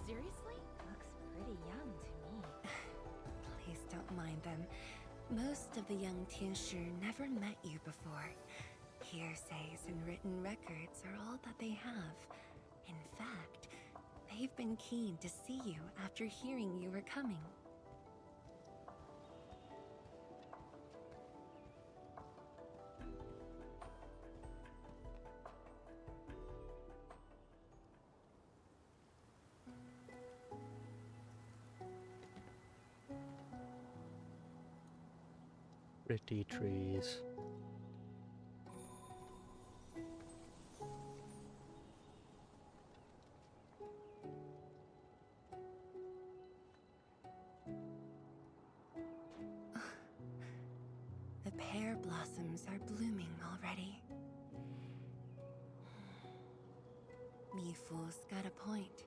Seriously? Looks pretty young to me. Please don't mind them. Most of the young Tianshu never met you before. Hearsays and written records are all that they have. In fact, they've been keen to see you after hearing you were coming. Pretty trees. The pear blossoms are blooming already. Mifu's got a point.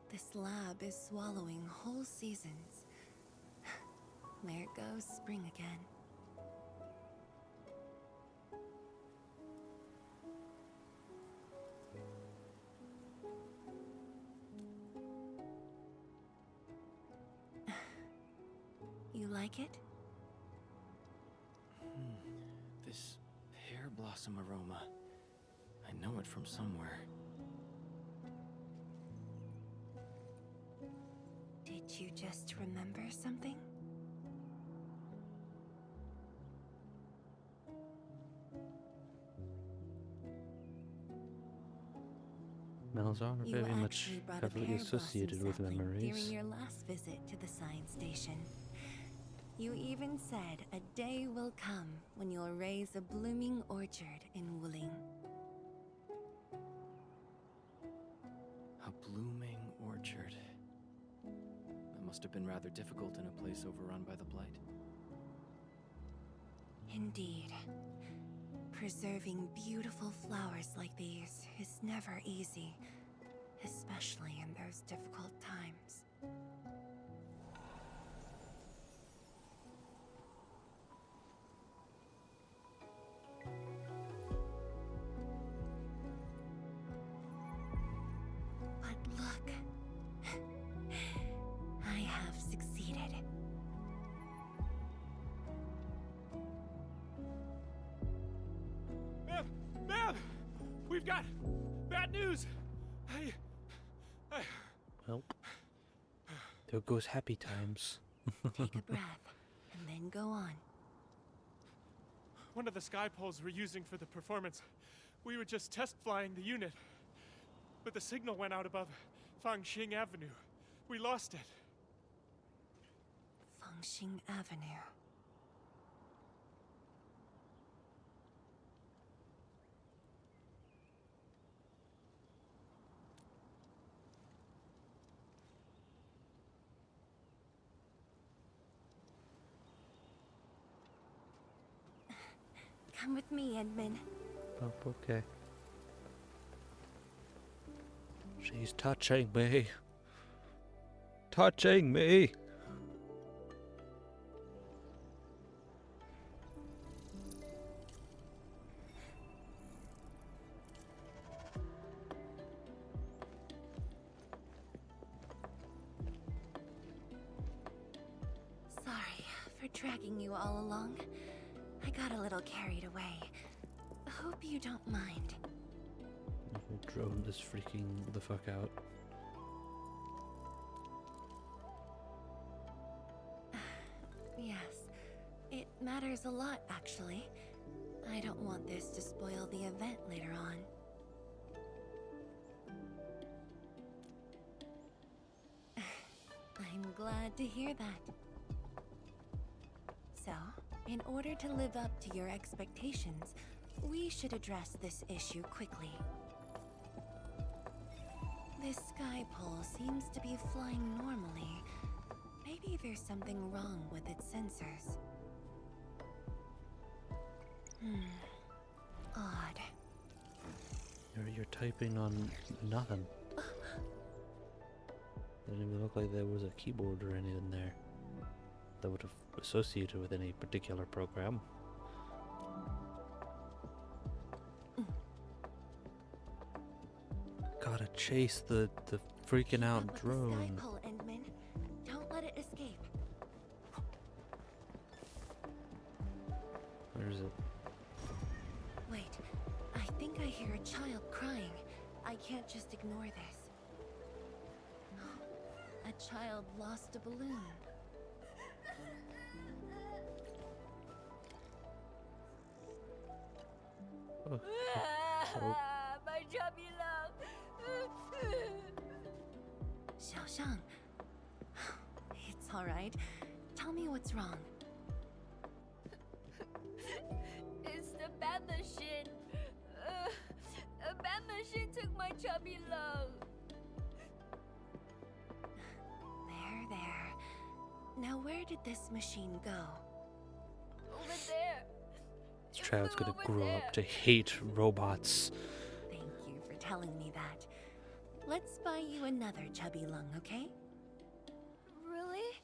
This lab is swallowing whole seasons. There goes spring again. You like it? This pear blossom aroma. I know it from somewhere. Did you just remember something? Smells are You very much actually brought a heavily pear associated blossom with sapling memories. during your last visit to the science station. You even said a day will come when you'll raise a blooming orchard in Wuling. A blooming orchard. That must have been rather difficult in a place overrun by the Blight. Indeed. Preserving beautiful flowers like these is never easy, especially in those difficult times. But look, I have succeeded. Ma'am! We've got bad news! Well, there goes happy times. Take a breath, and then go on. One of the sky poles we're using for the performance. We were just test flying the unit. But the signal went out above Fangxing Avenue. We lost it. Fangxing Avenue. Come with me, Edmund. Oh, okay. She's touching me. Touching me. dragging you all along. I got a little carried away. Hope you don't mind. We'll drone this freaking the fuck out. Yes, it matters a lot, actually. I don't want this to spoil the event later on. I'm glad to hear that. So, in order to live up to your expectations, we should address this issue quickly. This sky pole seems to be flying normally. Maybe there's something wrong with its sensors. Odd. You're typing on nothing. Didn't even look like there was a keyboard or anything there that would have associated with any particular program. Gotta chase the freaking out drone. Sky pole, Endman. Don't let it escape. Where is it? Wait, I think I hear a child crying. I can't just ignore this. A child lost a balloon. Oh. My chubby love. Xiaoxiang. It's all right. Tell me what's wrong. It's the bad machine. A bad machine took my chubby love. There. Now where did this machine go? Over there. This child's gonna grow up to hate robots. Thank you for telling me that. Let's buy you another chubby lung, okay? Really?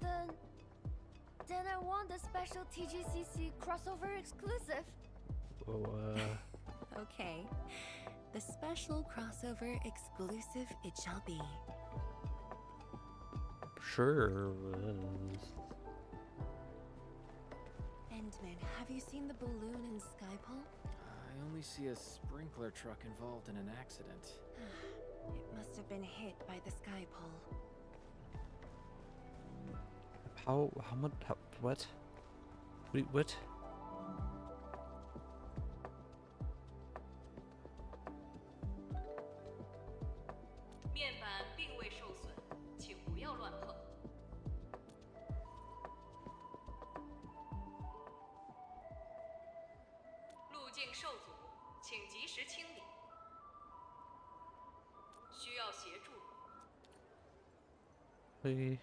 Then I want the special TGCC crossover exclusive. Oh, Okay. The special crossover exclusive it shall be. Sure. Endman, have you seen the balloon in Skypole? I only see a sprinkler truck involved in an accident. It must have been hit by the Skypole. How much? What? Wait, what?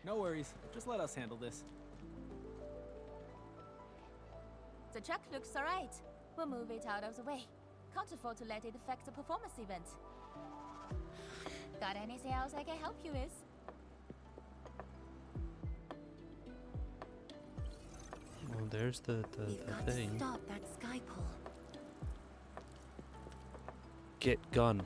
No worries. Just let us handle this. The truck looks alright. We'll move it out of the way. Can't afford to let it affect the performance event. Got anything else I can help you with? Well, there's the thing. To stop that Skypole. Get gun.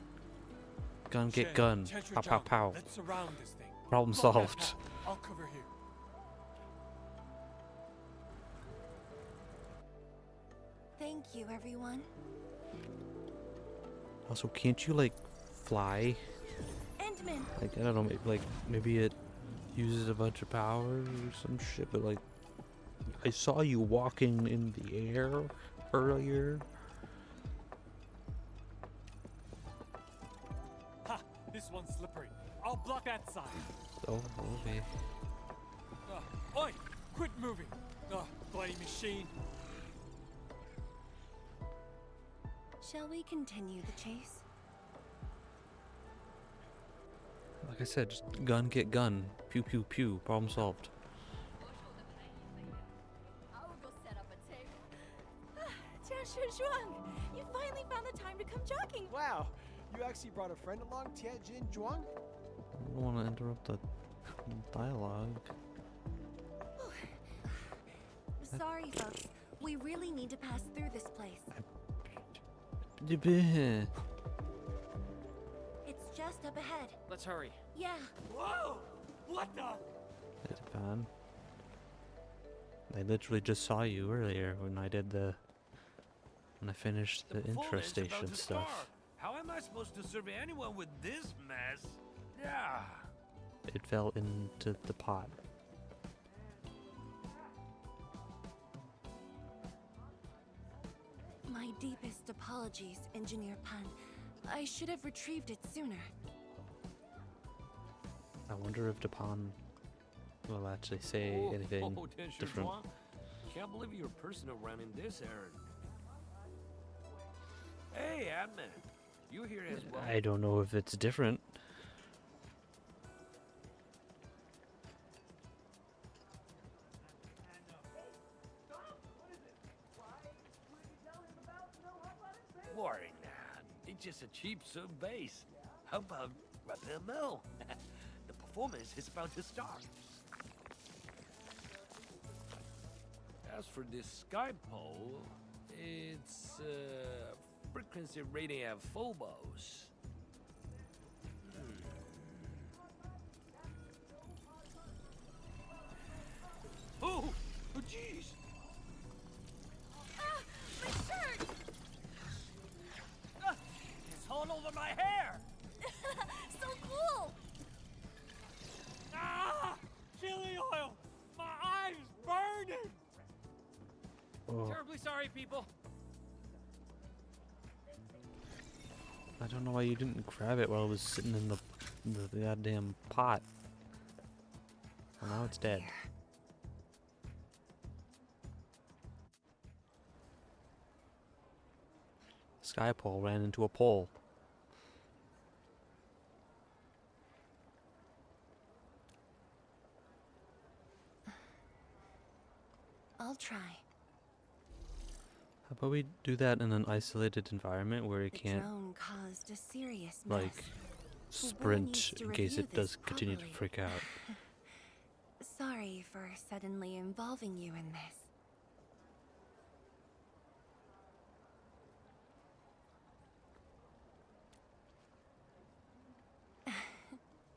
Gun, get gun. Pow, pow, pow. Let's surround this thing. Problem solved. I'll cover here. Thank you, everyone. Also, can't you like fly? Endman. Like I don't know, maybe it uses a bunch of power or some shit. But like, I saw you walking in the air earlier. Ha! This one's slippery. I'll block that side. Oh, okay. Oi! Quit moving! Bloody machine. Shall we continue the chase? Like I said, just gun, get gun. Pew, pew, pew. Problem solved. I will go set up a table. You finally found the time to come jogging. Wow, you actually brought a friend along, Tianjin Zhuang? I don't want to interrupt the dialogue. Sorry, folks. We really need to pass through this place. It's just up ahead. Let's hurry. Yeah. Whoa! What the? Con. I literally just saw you earlier when I finished the intro performance about station to stuff. start. How am I supposed to serve anyone with this mess? Yeah. It fell into the pot. My deepest apologies, Engineer Pan. I should have retrieved it sooner. I wonder if Dupont will actually say anything different. Can't believe your personnel ran in this errand. Hey, admin. You here as well? I don't know if it's different. Worry not. It's just a cheap sub base. How about Rapid Mill? The performance is about to start. As for this sky pole, it's frequency rating at phobos. Oh, jeez! Ah, my shirt! It's all over my hair! So cool! Ah! Chili oil! My eyes burning! Oh, Terribly sorry, people. I don't know why you didn't grab it while it was sitting in the goddamn pot. Well, now it's dead. Sky pole ran into a pole. I'll try. How about we do that in an isolated environment where it The can't, drone caused a serious mess. like, We'll sprint need to in case review it does this continue to properly. freak out? Sorry for suddenly involving you in this.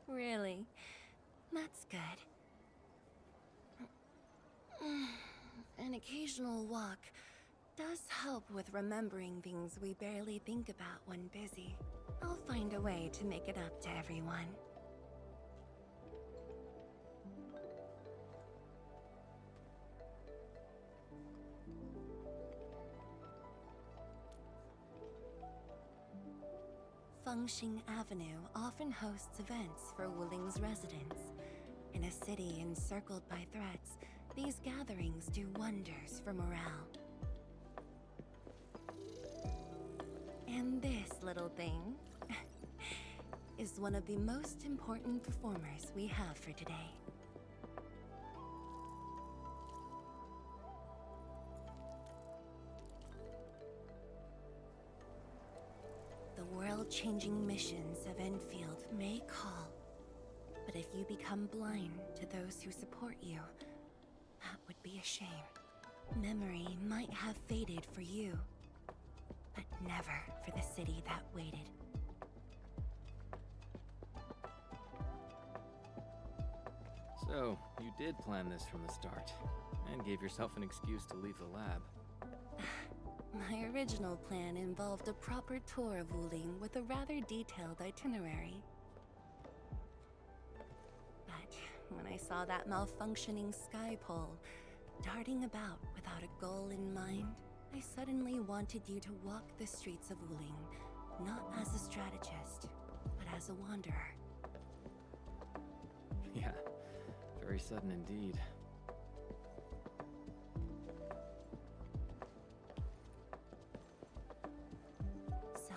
Really? That's good. An occasional walk does help with remembering things we barely think about when busy. I'll find a way to make it up to everyone. Fengxing Avenue often hosts events for Wuling's residents. In a city encircled by threats, these gatherings do wonders for morale. And this little thing is one of the most important performers we have for today. The world-changing missions of Endfield may call, but if you become blind to those who support you, that would be a shame. Memory might have faded for you, but never for the city that waited. So, you did plan this from the start, and gave yourself an excuse to leave the lab. My original plan involved a proper tour of Wuling with a rather detailed itinerary. But when I saw that malfunctioning sky pole darting about without a goal in mind, I suddenly wanted you to walk the streets of Wuling, not as a strategist, but as a wanderer. Yeah, very sudden indeed. So,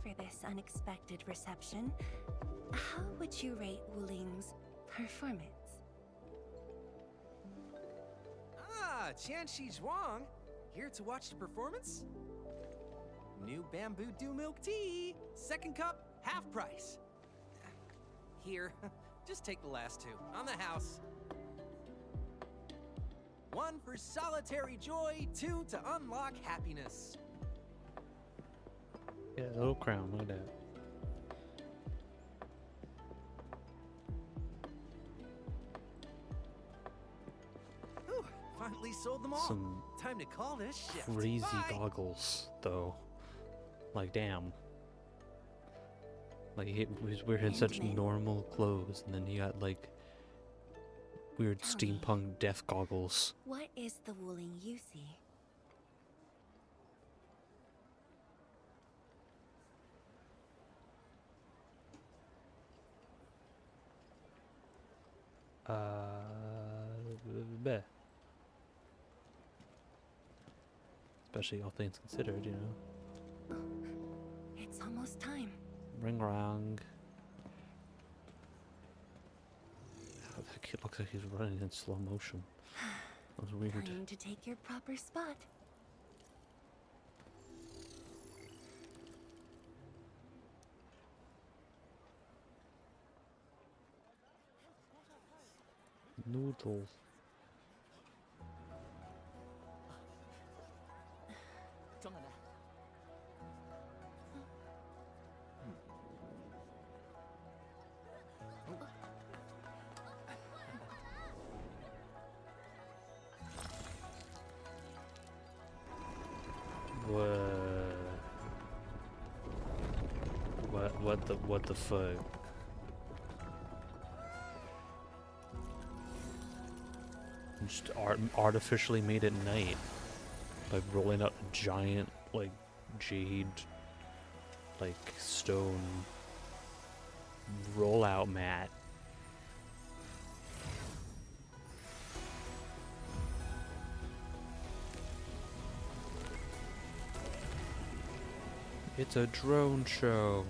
for this unexpected reception, how would you rate Wuling's performance? Ah, Qianxi Zhuang. Here to watch the performance? New bamboo dew milk tea. Second cup, half price. Here, just take the last two. On the house. One for solitary joy, two to unlock happiness. Yeah, the little crown, look at that. sold them all. Some Time to call this shift. crazy Bye. goggles, though. Like, damn. Like, he was wearing such normal clothes, and then he got, like, weird steampunk death goggles. What is the wooling you see? Bleh. Especially all things considered, you know. It's almost time. Ring rang. Oh, that kid looks like he's running in slow motion. That was weird. Time to take your proper spot. Noodles. What the fuck? Just artificially made it night by rolling out a giant, like, jade, like, stone rollout mat. It's a drone show.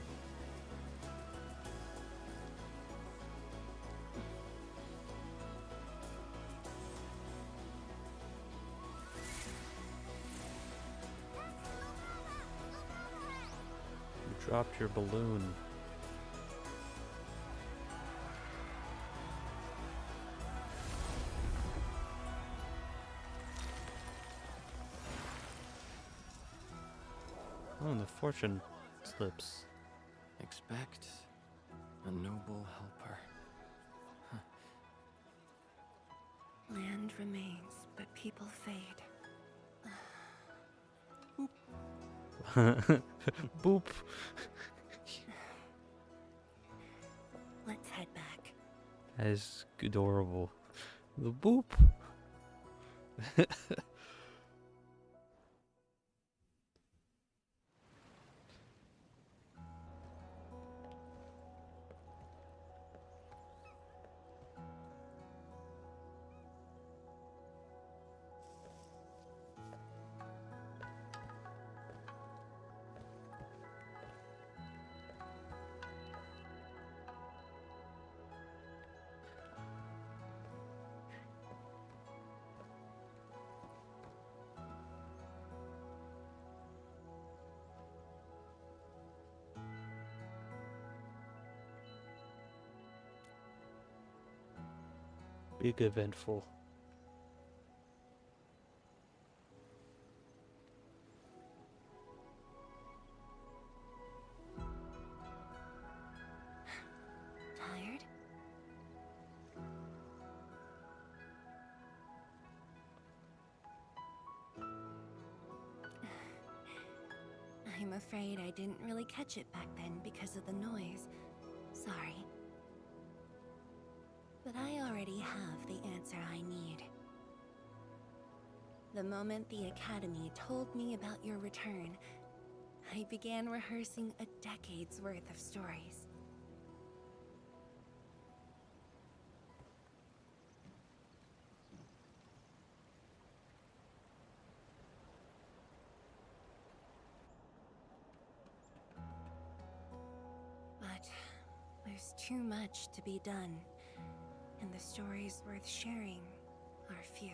You dropped your balloon. Oh, the fortune slips. Expect a noble helper. Land remains, but people fade. Boop. Let's head back. That is adorable. The boop. Big eventful. Tired? I'm afraid I didn't really catch it back then because of the noise. Sorry. But I already have the answer I need. The moment the Academy told me about your return, I began rehearsing a decade's worth of stories. But there's too much to be done, and the stories worth sharing are few.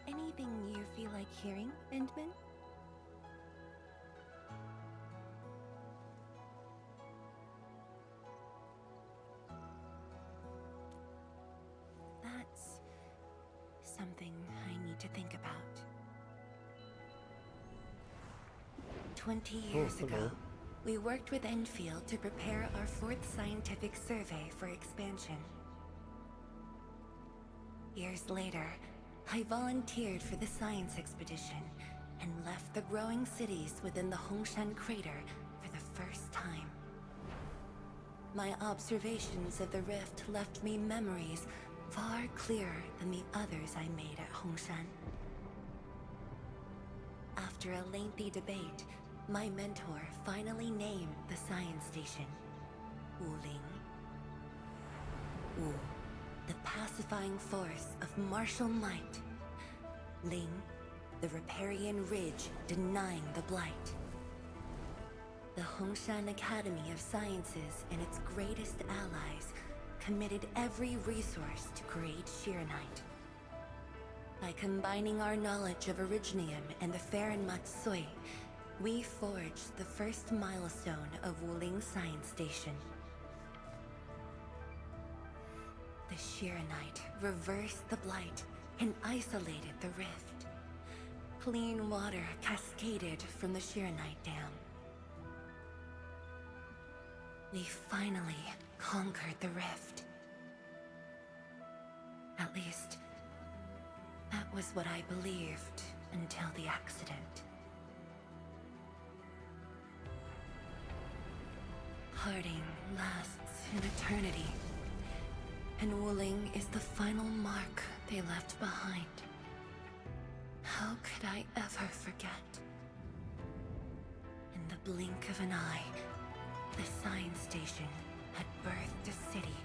Anything you feel like hearing, Endman? That's something I need to think about. 20 years ago, We worked with Endfield to prepare our 4th scientific survey for expansion. Years later, I volunteered for the science expedition and left the growing cities within the Hongshan crater for the first time. My observations of the rift left me memories far clearer than the others I made at Hongshan. After a lengthy debate, my mentor finally named the science station Wuling. Wu, the pacifying force of martial might. Ling, the riparian ridge denying the blight. The Hongshan Academy of Sciences and its greatest allies committed every resource to create Shiranite. By combining our knowledge of Originium and the Farron Matsui, we forged the first milestone of Wuling Science Station. The Shiranite reversed the blight and isolated the rift. Clean water cascaded from the Shiranite Dam. We finally conquered the rift. At least, that was what I believed until the accident. Parting lasts an eternity, and Wuling is the final mark they left behind. How could I ever forget? In the blink of an eye, the science station had birthed a city.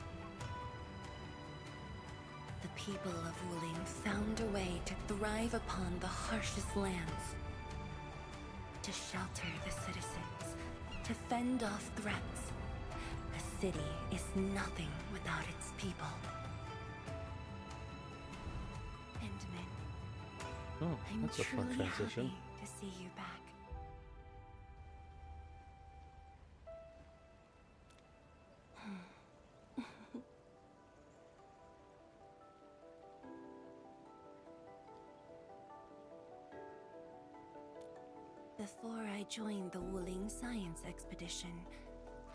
The people of Wuling found a way to thrive upon the harshest lands, to shelter the citizens, to fend off threats. A city is nothing without its people. Endman, Oh, I'm that's a fun truly transition. happy to see you back. Before I joined the Wuling Science Expedition,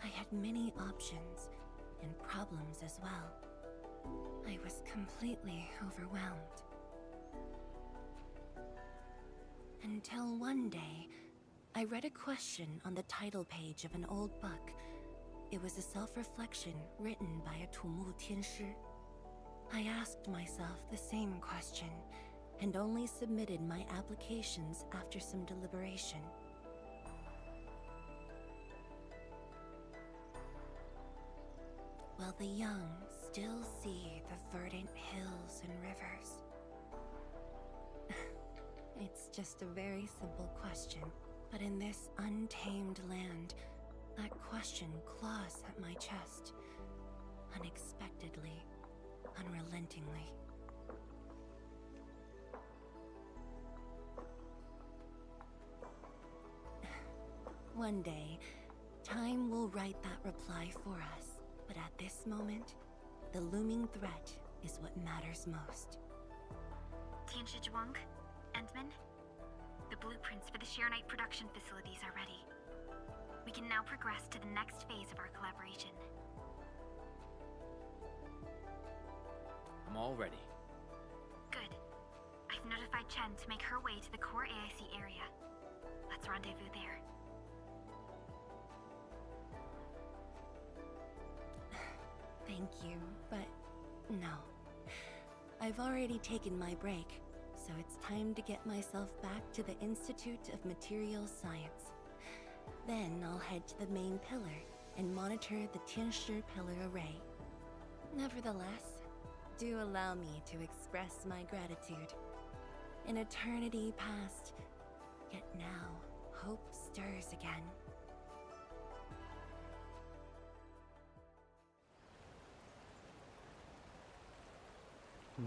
I had many options and problems as well. I was completely overwhelmed. Until one day, I read a question on the title page of an old book. It was a self-reflection written by a Tumu Tianshi. I asked myself the same question, and only submitted my applications after some deliberation. While the young still see the verdant hills and rivers. It's just a very simple question, but in this untamed land, that question claws at my chest, unexpectedly, unrelentingly. One day, time will write that reply for us, but at this moment, the looming threat is what matters most. Tianshi Zhuang, Endman, the blueprints for the Shiranite production facilities are ready. We can now progress to the next phase of our collaboration. I'm all ready. Good. I've notified Chen to make her way to the core AIC area. Let's rendezvous there. Thank you, but no. I've already taken my break, so it's time to get myself back to the Institute of Materials Science. Then I'll head to the main pillar and monitor the Tianshi pillar array. Nevertheless, do allow me to express my gratitude. An eternity past, yet now hope stirs again.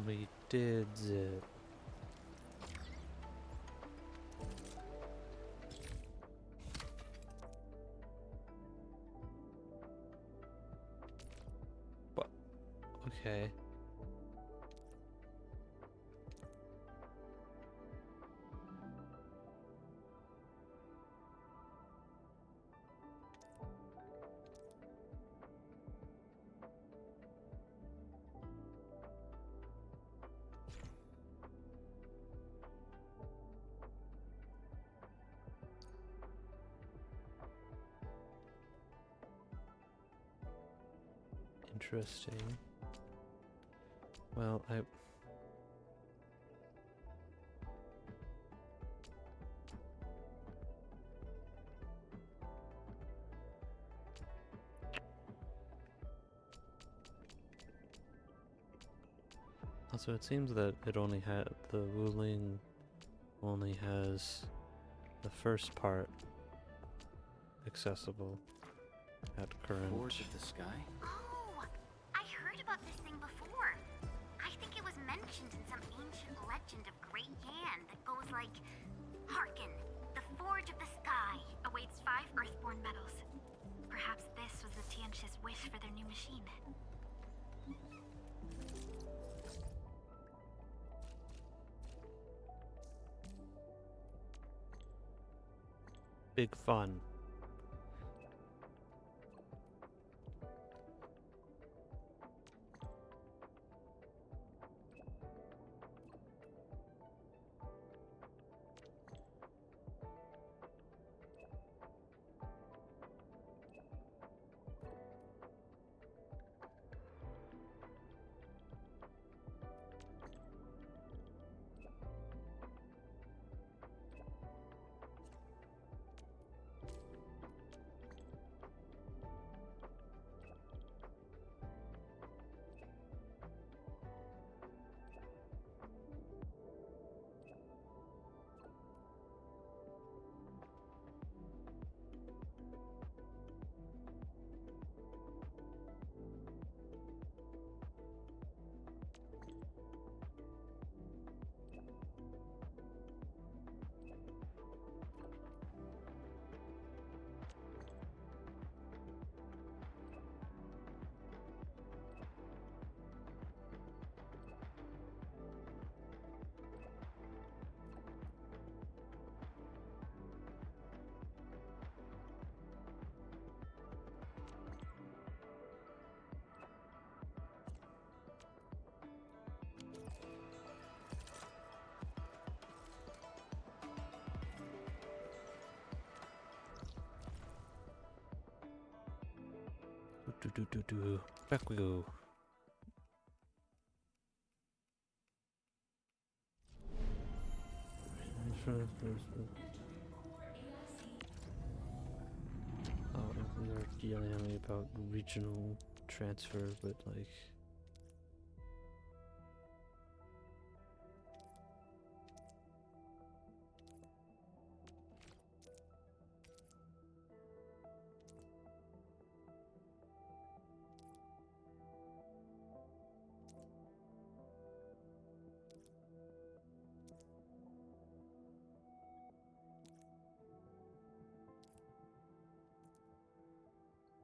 We did it. What? Okay. Interesting. Well, also, it seems that it only had the Wuling only has the first part accessible at current. Forge of the Sky? Oh, I heard about this thing before. I think it was mentioned in some ancient legend of Great Yan that goes like, Hearken, the Forge of the Sky awaits 5 Earthborn metals. Perhaps this was the Tianqi's wish for their new machine. Big fun. Back we go. Oh, they're yelling at me about regional transfer, but like...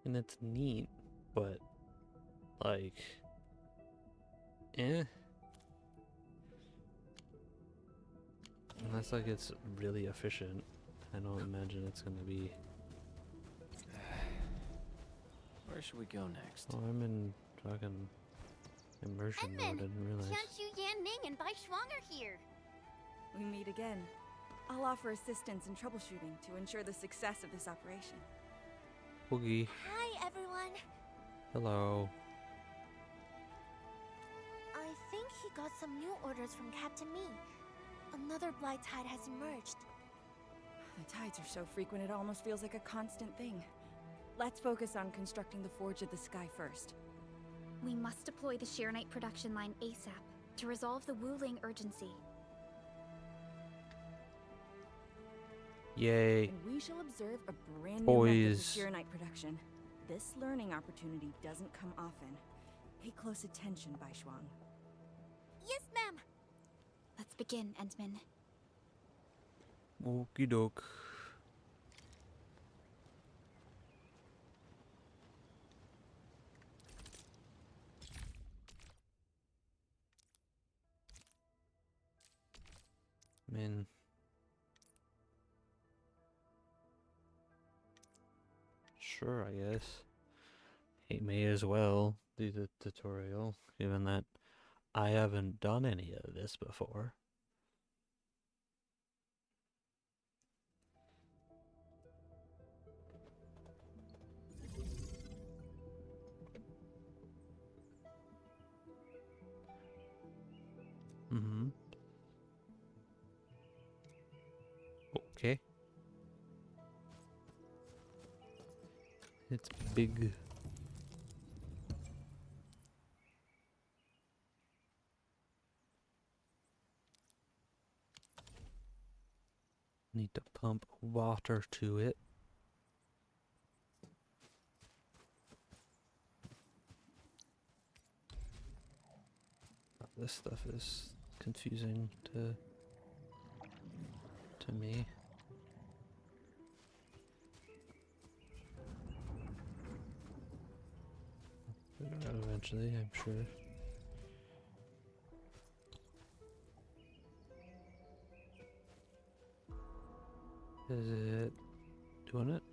And it's neat, but like, unless like it's really efficient, I don't imagine it's gonna be. Where should we go next? Oh, I'm in fucking immersion mode. I didn't realize. Tianqiu, Yan Ning, and Bai Shuang are here. We meet again. I'll offer assistance in troubleshooting to ensure the success of this operation. Boogie. Hi, everyone. Hello. I think he got some new orders from Captain Mi. Another blight tide has emerged. The tides are so frequent it almost feels like a constant thing. Let's focus on constructing the Forge of the Sky first. We must deploy the Sheernite production line ASAP to resolve the Wuling urgency. Yay. And we shall observe a brand new Boys. method of Sheernite production. This learning opportunity doesn't come often. Pay close attention, Bai Shuang. Yes, ma'am. Let's begin, Endman. Okie doke. Man. Sure, I guess. It may as well do the tutorial, given that I haven't done any of this before. Okay. It's big. Need to pump water to it. This stuff is confusing to me. Figure it out eventually, I'm sure. Is it doing it?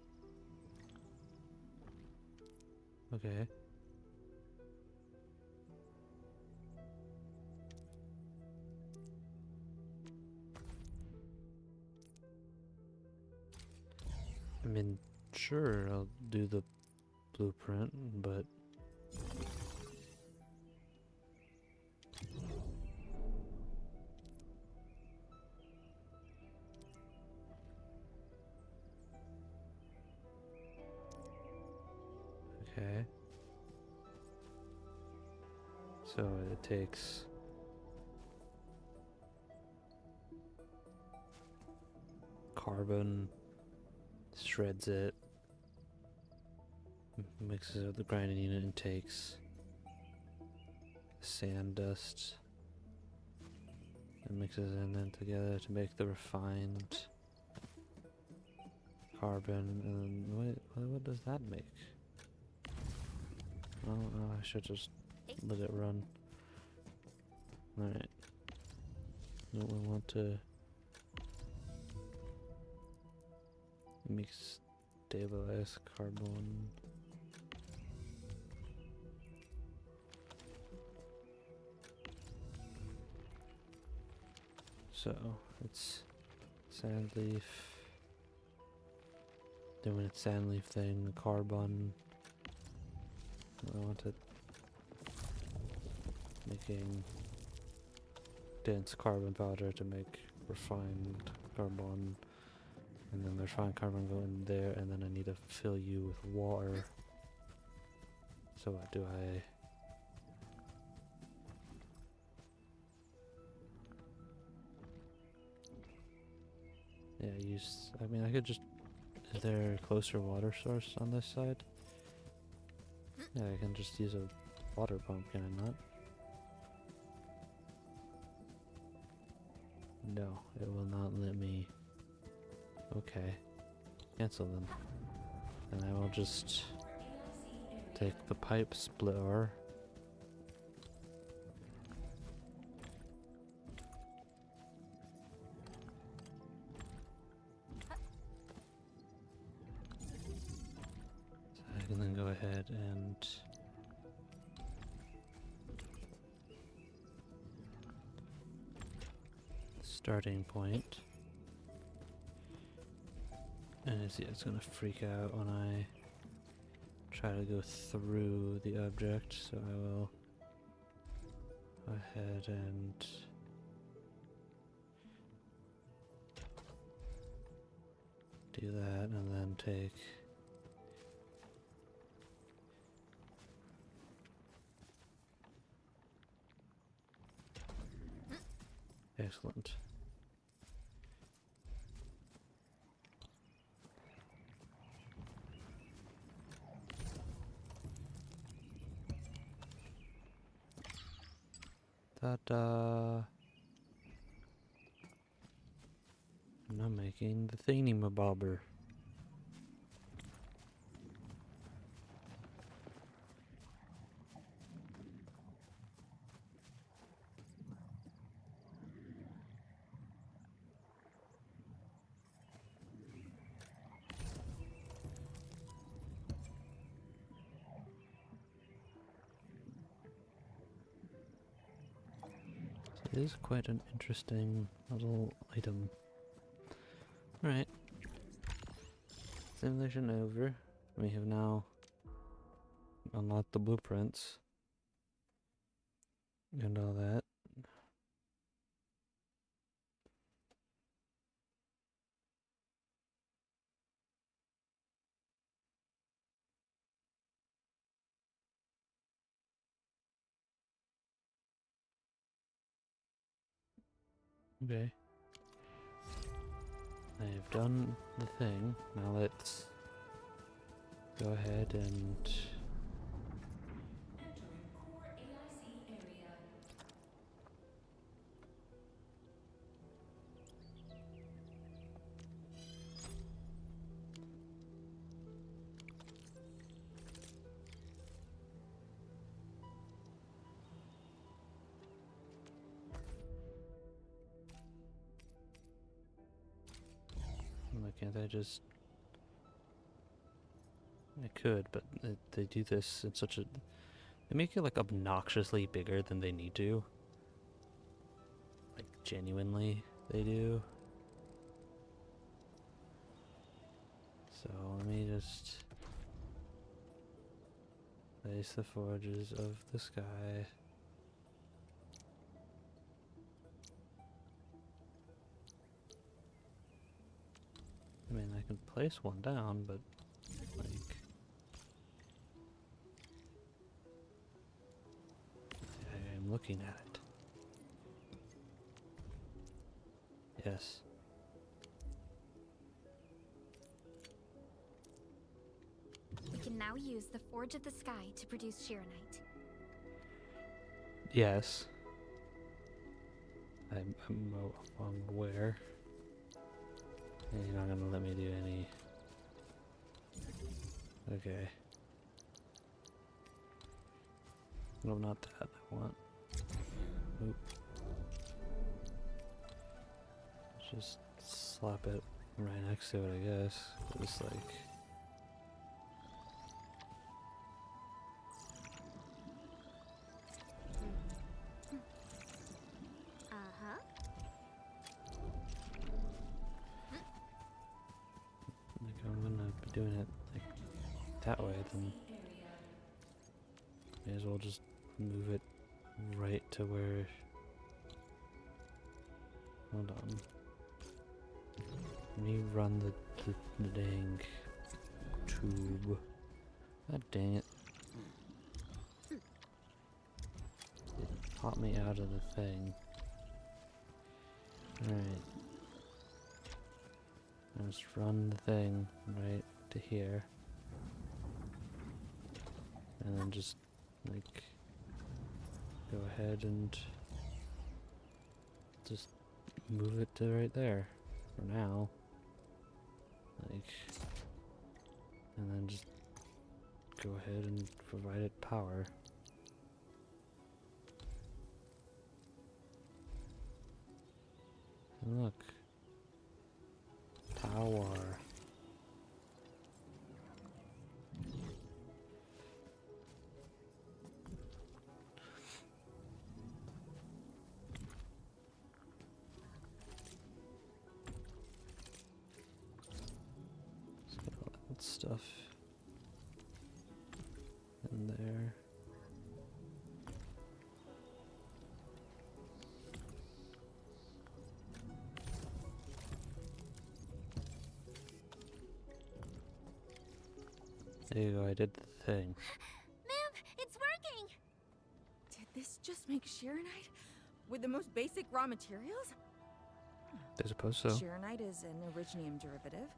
Okay. I mean, sure, I'll do the blueprint, but okay. So it takes carbon, shreds it, mixes it with the grinding unit, and takes sand dust and mixes in them together to make the refined carbon. And what does that make? Oh, I should just let it run. Alright. Don't we want to mix stabilize carbon? So it's sand leaf. Then when it's sand leaf thing, the carbon. I want it making dense carbon powder to make refined carbon, and then the refined carbon go in there, and then I need to fill you with water. So what do I? Yeah, use. I mean, I could just. Is there a closer water source on this side? Yeah, I can just use a water pump, can I not? No, it will not let me. Okay. Cancel them. And I will just take the pipe splitter. So I can then go ahead and starting point. And it's gonna freak out when I try to go through the object, so I will go ahead and do that, and then take excellent. Ta-da! And I'm making the thingy-mabobber. It is quite an interesting little item. Alright. Simulation over. We have now unlocked the blueprints and all that. Okay. I've done the thing. Now let's go ahead and Entering core AIC area. why can't I just... I could, but they do this in such a... They make it like obnoxiously bigger than they need to. Like genuinely, they do. So let me just place the forges of the sky. I mean, I can place one down, but like... I'm looking at it. Yes. We can now use the Forge of the Sky to produce Shironite. Yes. I'm aware. And you're not gonna let me do any... Okay. No, not that. I want... Oop. Just slap it right next to it, I guess. Just like... Uh-huh. Like, I'm gonna be doing it like that way, then may as well just move it right to where... Hold on. Let me run the dang tube. God dang it. It popped me out of the thing. Alright. I'll just run the thing right to here. And then just, like, go ahead and just move it to right there for now. Like, and then just go ahead and provide it power. And look. Power. Let's get all that stuff in there. There you go, I did the thing. Ma'am, it's working! Did this just make Shironite? With the most basic raw materials? I suppose so. Shironite is an originium derivative.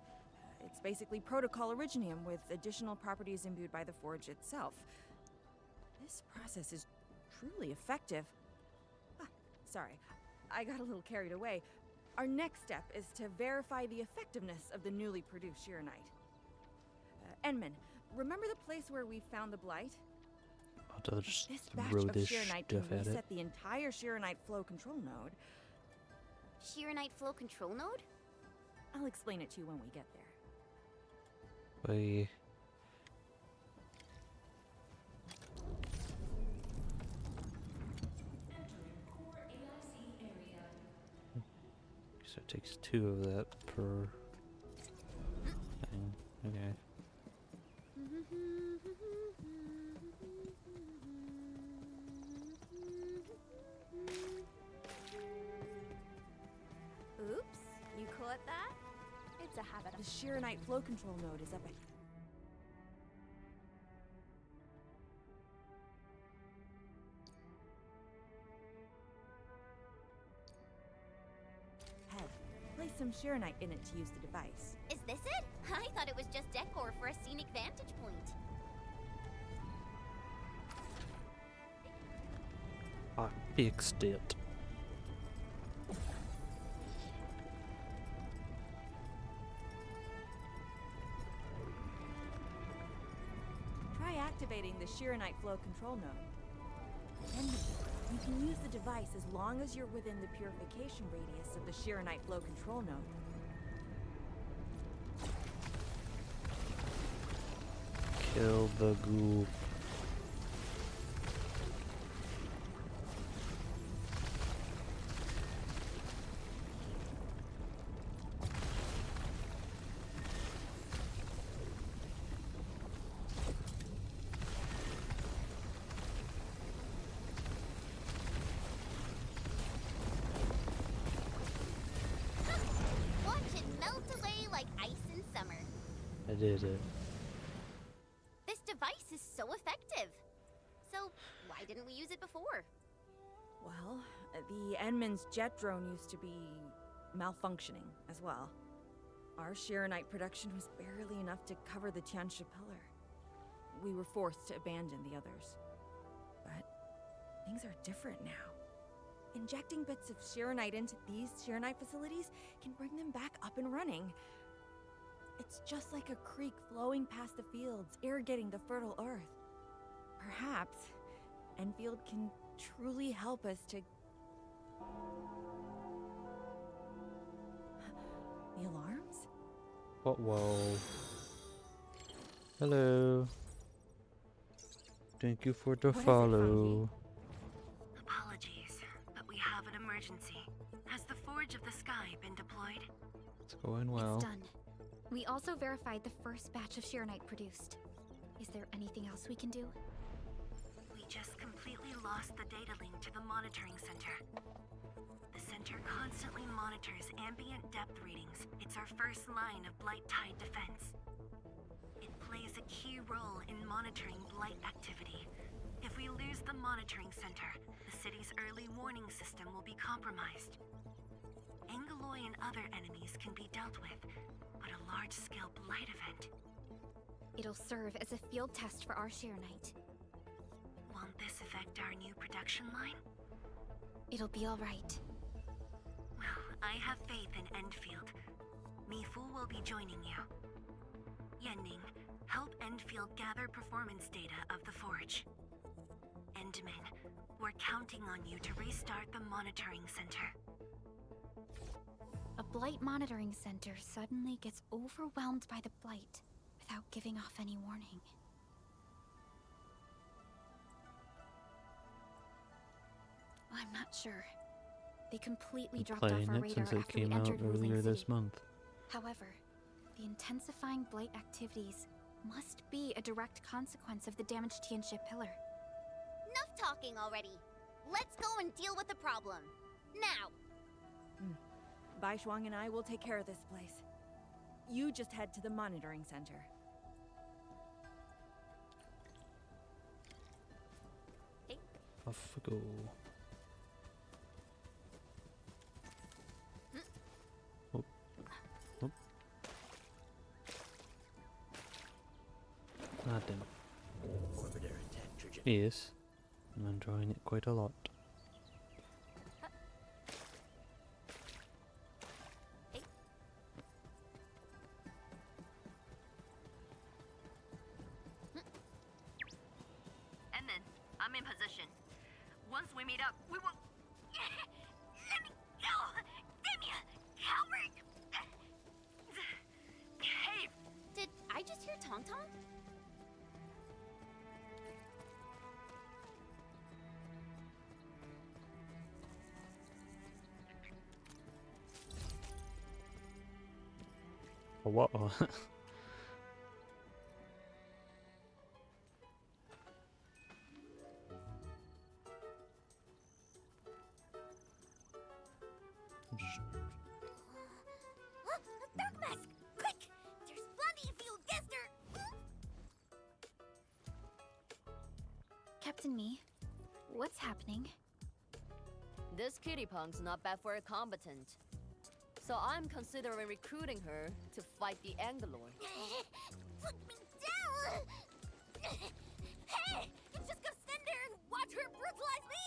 It's basically protocol originium with additional properties imbued by the forge itself. This process is truly effective. Ah, sorry, I got a little carried away. Our next step is to verify the effectiveness of the newly produced Shironite. Enman, remember the place where we found the blight? I'll just This batch throw of this Shironite stuff can at reset it. the entire Shironite flow control node. Shironite flow control node? I'll explain it to you when we get there. Bye. Entering core AIC area. So it takes 2 of that per thing. Okay. Oops, you caught that? It's a habit The of... Shironite flow control node is up ahead. Shiranite in it to use the device. Is this it? I thought it was just decor for a scenic vantage point. I fixed it. Try activating the Shiranite flow control node. And you can use the device as long as you're within the purification radius of the Shiranite flow control node. Kill the ghoul. Watch it melt away like ice in summer. I did it. This device is so effective. So, why didn't we use it before? Well, the Enman's jet drone used to be malfunctioning as well. Our Shiranite production was barely enough to cover the Tiansha pillar. We were forced to abandon the others. But things are different now. Injecting bits of Shiranite into these Shiranite facilities can bring them back up and running. It's just like a creek flowing past the fields, irrigating the fertile earth. Perhaps Endfield can truly help us to... The alarms? Whoa. Hello. Thank you for the follow. Apologies, but we have an emergency. Has the Forge of the Sky been deployed? It's going well. It's done. We also verified the first batch of Shiranite produced. Is there anything else we can do? We just completely lost the data link to the monitoring center. The center constantly monitors ambient depth readings. It's our first line of blight tide defense. It plays a key role in monitoring blight activity. If we lose the monitoring center, the city's early warning system will be compromised. Angeloy and other enemies can be dealt with, but a large-scale blight event... It'll serve as a field test for our Shiranite. Won't this affect our new production line? It'll be all right. Well, I have faith in Endfield. Mifu will be joining you. Yenning, help Endfield gather performance data of the Forge. Endman, we're counting on you to restart the monitoring center. A blight monitoring center suddenly gets overwhelmed by the blight without giving off any warning. I'm not sure. They completely dropped off Playing our it radar since it after we came out entered Wuling earlier this City. month. However, the intensifying blight activities must be a direct consequence of the damaged Tianxia pillar. Enough talking already. Let's go and deal with the problem. Now! Bai Shuang and I will take care of this place. You just head to the monitoring center. Off we go. Oh. Oh. Ah, damn. Yes, I'm enjoying it quite a lot. And then, I'm in position. Once we meet up, we will... Let me go! Damn you, coward! Behave! Did I just hear Tong Tong? What? Dark Mask! Quick! There's bloody field Gester! Captain Me, what's happening? This kitty punk's not bad for a combatant. So I'm considering recruiting her to fight the Angelor. Put me down! Hey! I'm just gonna stand there and watch her brutalize me?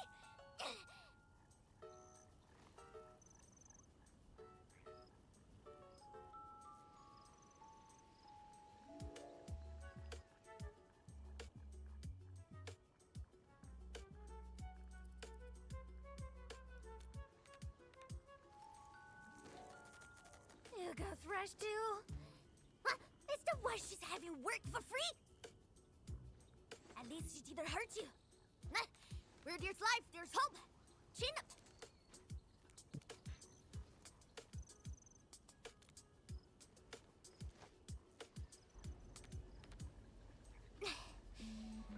You got Thrash too? What? Is that why she's having work for free? At least she didn't hurt you. Nah, where there's life, there's hope. Chin up.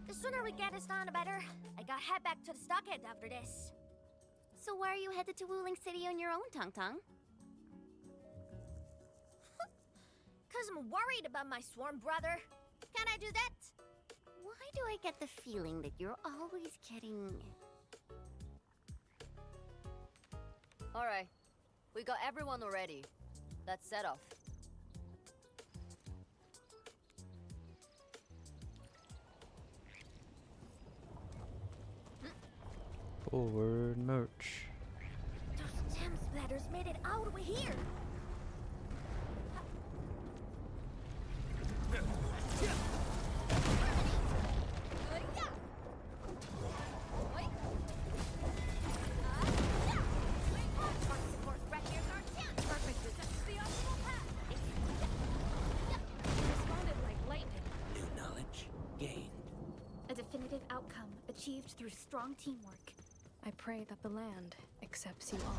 The sooner we get this done, the better. I gotta head back to the stockade after this. So why are you headed to Wuling City on your own, Tong Tong? Cause I'm worried about my swarm brother. Can I do that? Why do I get the feeling that you're always getting... Alright, we got everyone already. Let's set off. Forward march. Those gem splatters made it all the way here. Achieved through strong teamwork. I pray that the land accepts you all.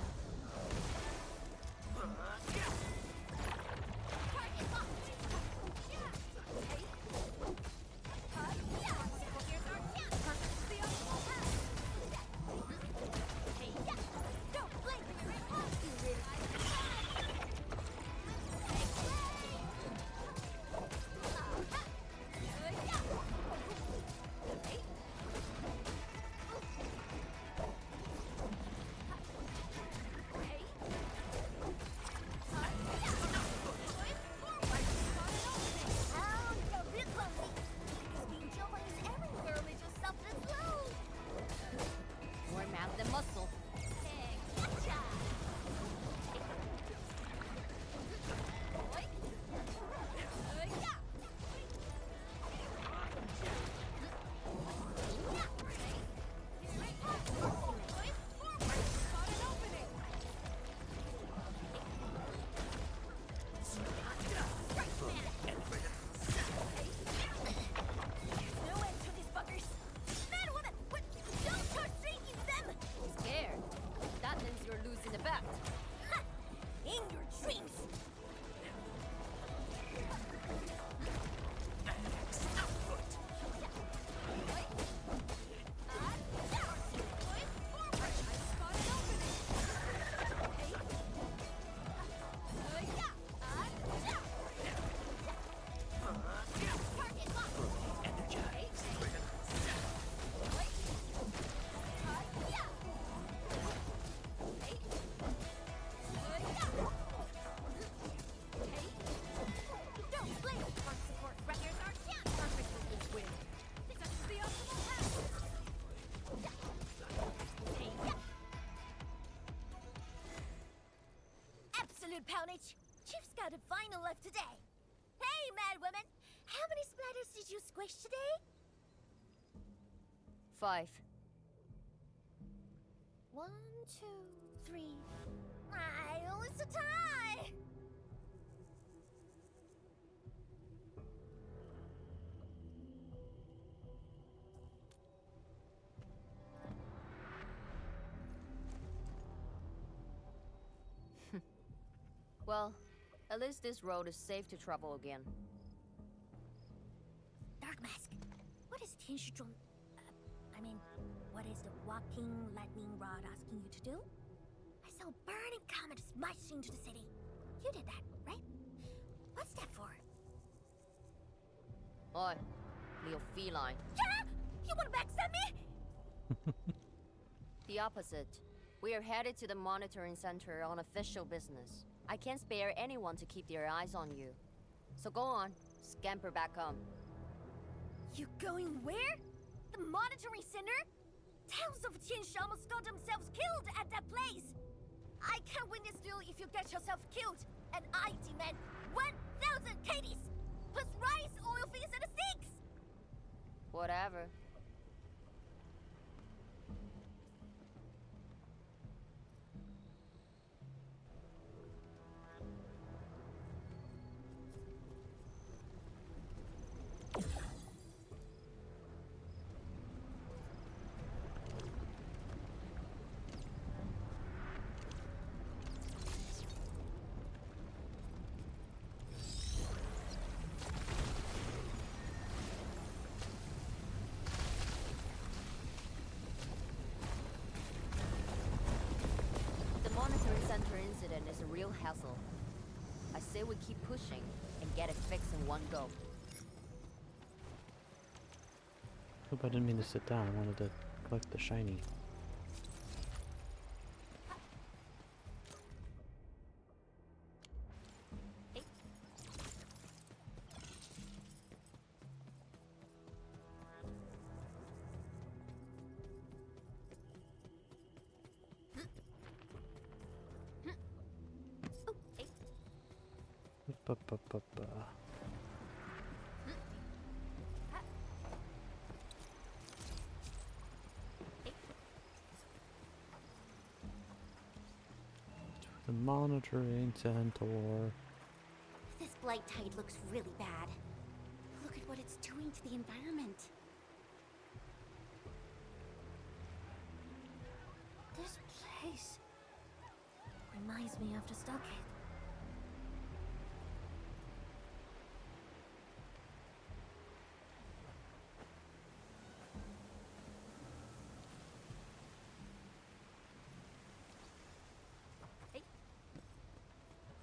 Poundage. Chief's got a final left today. Hey, mad women! How many splatters did you squish today? 5. 1, 2, 3. It's a tie! Well, at least this road is safe to travel again. Dark Mask, what is Tianshizhuang... what is the walking lightning rod asking you to do? I saw a burning comet smashing into the city. You did that, right? What's that for? Oi, Leo Feline. Yeah? You wanna backstab me? The opposite. We are headed to the monitoring center on official business. I can't spare anyone to keep their eyes on you. So go on, scamper back home. You going where? The monitoring center? Towns of Qianshi almost got themselves killed at that place. I can't win this duel if you get yourself killed. And I demand 1,000 Katie's plus rice, oil fees, and a six. Whatever. Incident is a real hassle. I say we keep pushing and get it fixed in one go. Hope I didn't mean to sit down. I wanted to collect the shiny. The monitoring center. This blight tide looks really bad. Look at what it's doing to the environment. This place reminds me of the stockade.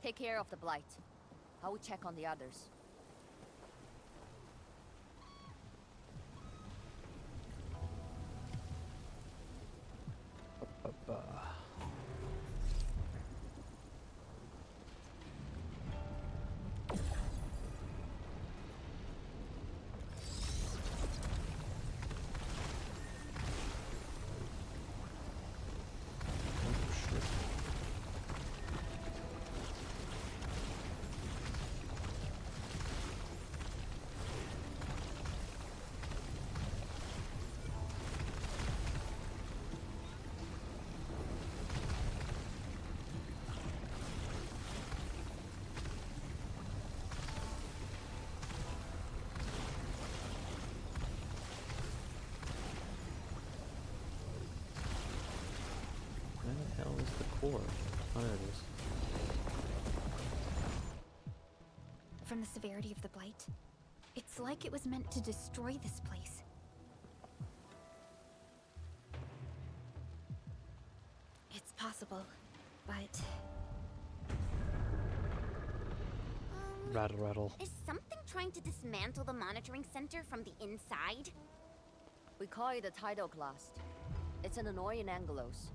Take care of the blight. I will check on the others. Where the hell is the core? Oh, there it is. From the severity of the blight, it's like it was meant to destroy this place. It's possible, but... Rattle, rattle. Is something trying to dismantle the monitoring center from the inside? We call it a tidal blast. It's an annoying angelos.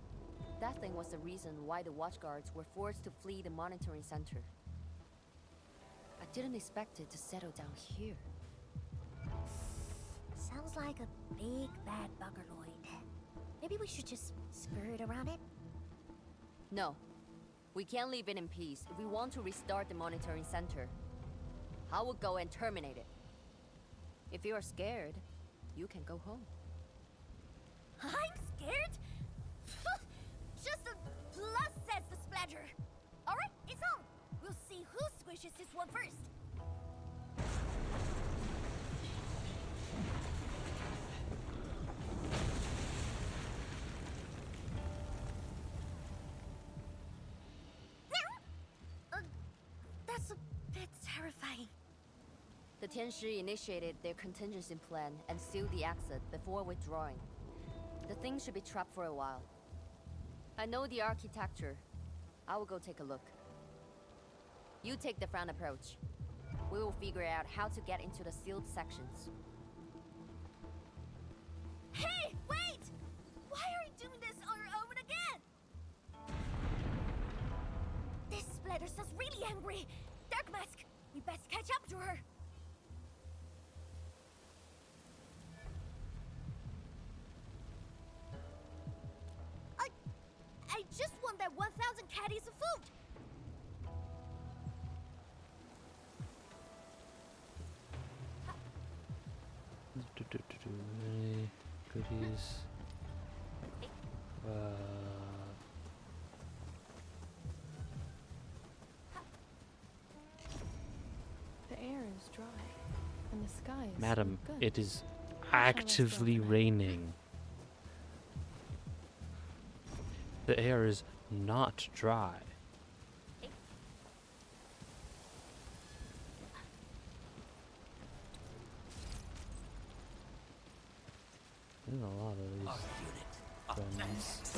That thing was the reason why the watchguards were forced to flee the monitoring center. I didn't expect it to settle down here. Sounds like a big bad buggerloid. Maybe we should just skirt around it? No. We can't leave it in peace if we want to restart the monitoring center. I will go and terminate it. If you are scared, you can go home. I'm scared? Just a plus, says the splatter. Alright, it's on. We'll see who squishes this one first. That's a bit terrifying. The Tianshi initiated their contingency plan and sealed the exit before withdrawing. The thing should be trapped for a while. I know the architecture. I will go take a look. You take the front approach. We will figure out how to get into the sealed sections. Hey, wait! Why are you doing this on your own again? This splatter sounds be angry. Dark Mask, we best catch up to her. I just want that 1,000 caddies of food. Any goodies? The air is dry, and the sky is Madam, good. it is shall I rest actively overnight? raining. The air is not dry. There's a lot of these guns.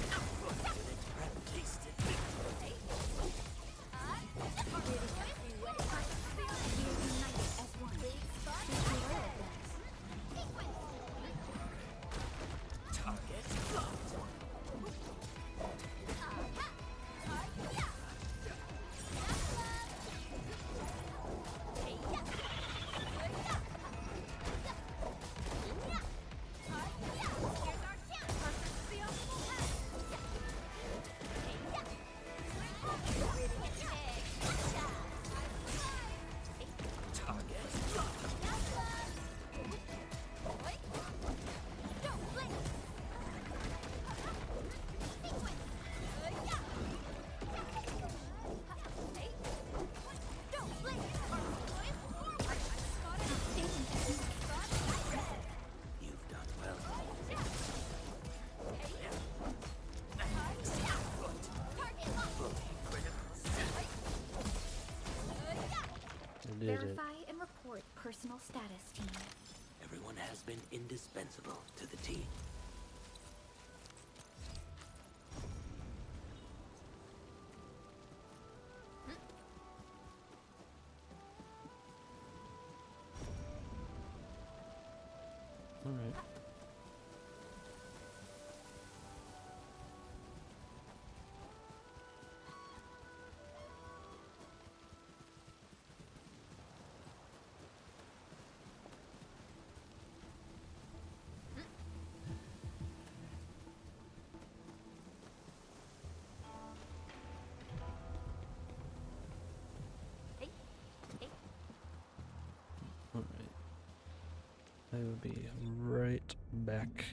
Verify and report personal status, team. Everyone has been indispensable to the team. All right. Alright. I will be right back.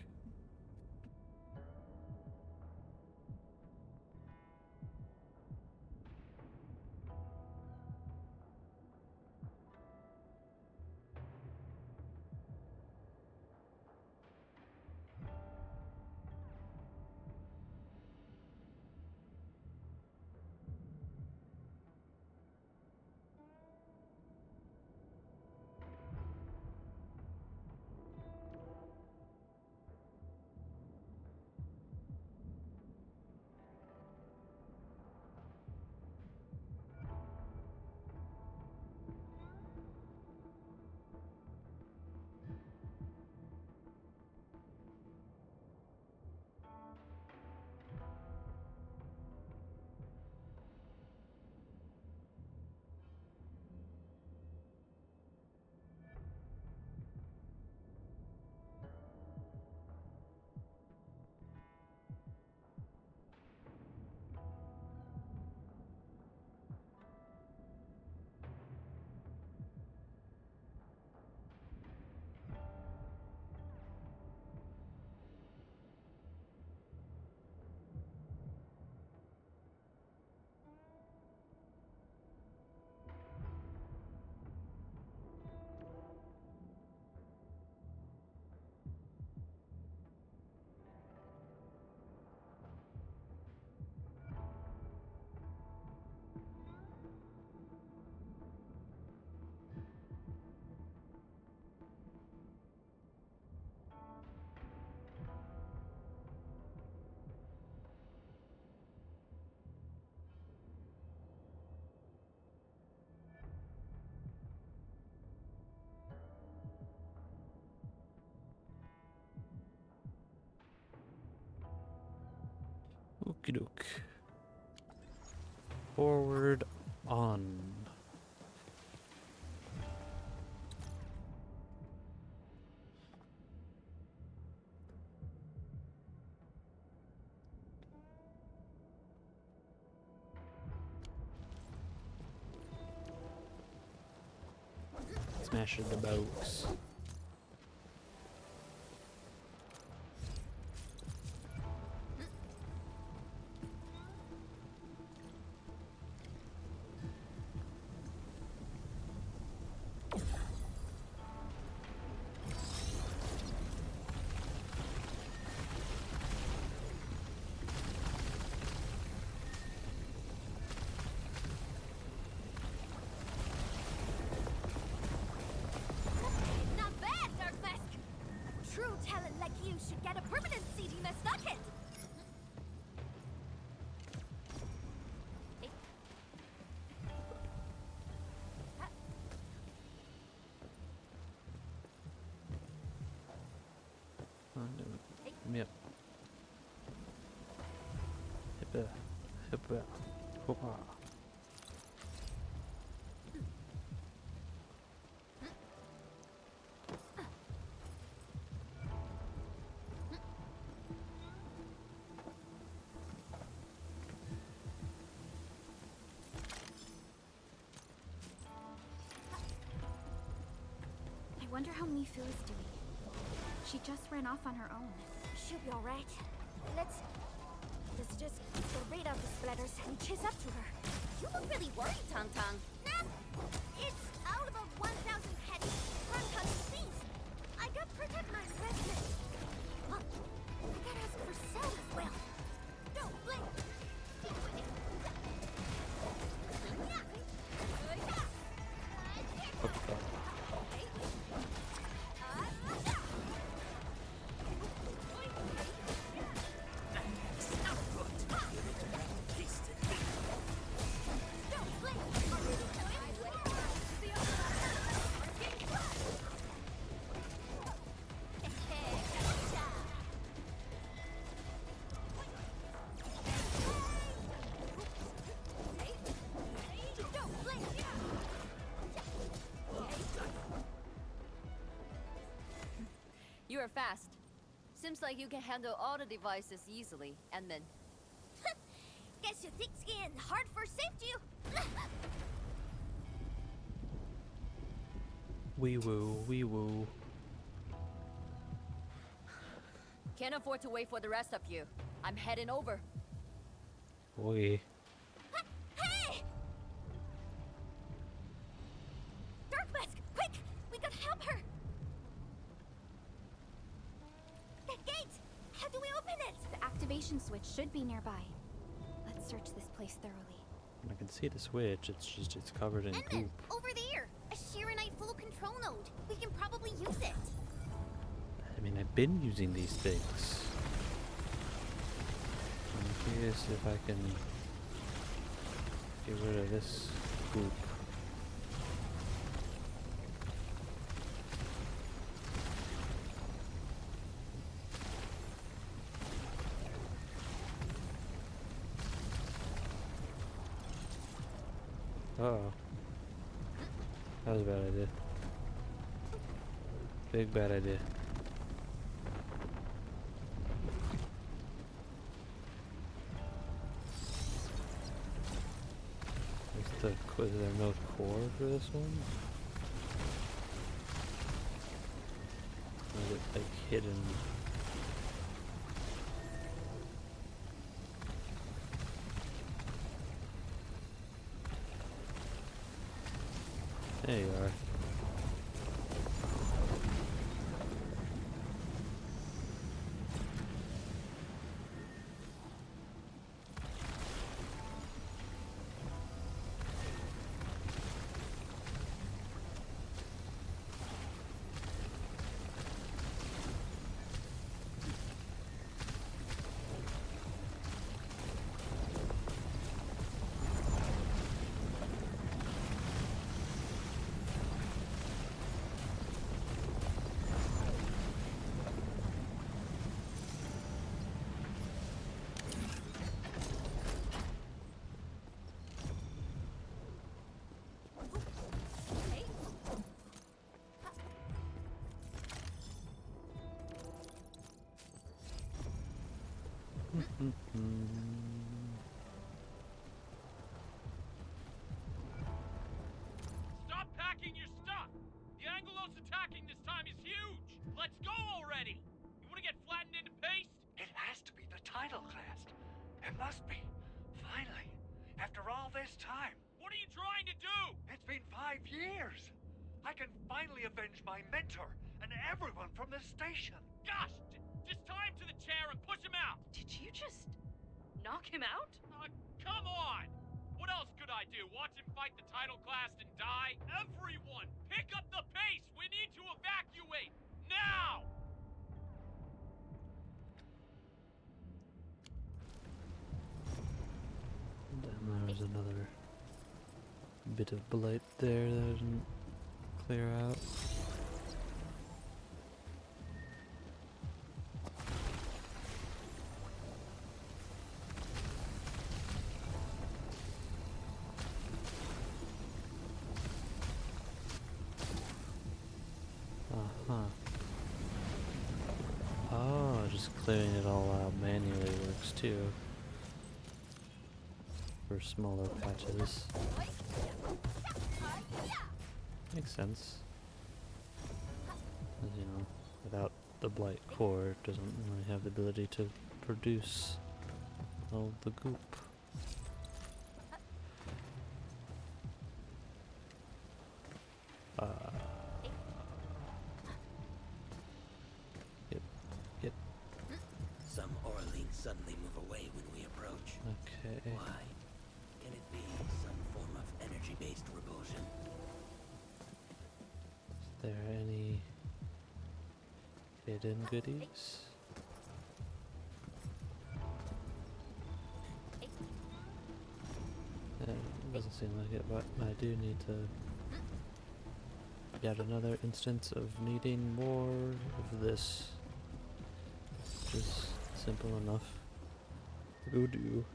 Okie doke. Forward on. Smash the box. Not bad, Dark Mask. True talent like you should get a permanent seat in a bucket. Yep. Hippa. Hippa. Hoppa. I wonder how Mifu is doing. She just ran off on her own. She'll be all right. Let's just go raid out the splatters and chase up to her. You look really worried, Tong Tong. Nah, it's all about 1,000 petty front-cutting things. I got protect my investment. Oh, I gotta ask for sale as well. Don't blink. You are fast. Seems like you can handle all the devices easily, Edmund. Guess your thick skin hard for safety. Wee woo, wee woo. Can't afford to wait for the rest of you. I'm heading over. Boy. Hey! Dark Mask, quick! We gotta help her. That gate! How do we open it? The activation switch should be nearby. Let's search this place thoroughly. I can see the switch. It's just it's covered in Edmund, goop. over there! A Shiranite full control node. We can probably use it. I mean, I've been using these things. I'm curious if I can get rid of this goop. Uh-oh. That was a bad idea. Big bad idea. Is there no core for this one? Or is it like hidden? There you are. Stop packing your stuff! The Angelos attacking this time is huge! Let's go already! You wanna get flattened into paste? It has to be the tidal class. It must be. Finally. After all this time. What are you trying to do? It's been 5 years. I can finally avenge my mentor and everyone from this station. Gosh! Just tie him to the chair and push him out! Did you just knock him out? Come on! What else could I do? Watch him fight the tidal class and die? Everyone, pick up the pace! We need to evacuate! Now! And there's another bit of blight there that I didn't clear out. Oh, just clearing it all out manually works too. For smaller patches. Makes sense. As you know, without the blight core, it doesn't really have the ability to produce all the goop. Yep. Some Orlings suddenly move away when we approach. Okay. Why? Can it be some form of energy-based repulsion? Is there any hidden goodies? Doesn't seem like it, but I do need to yet another instance of needing more of this, which is simple enough to go do.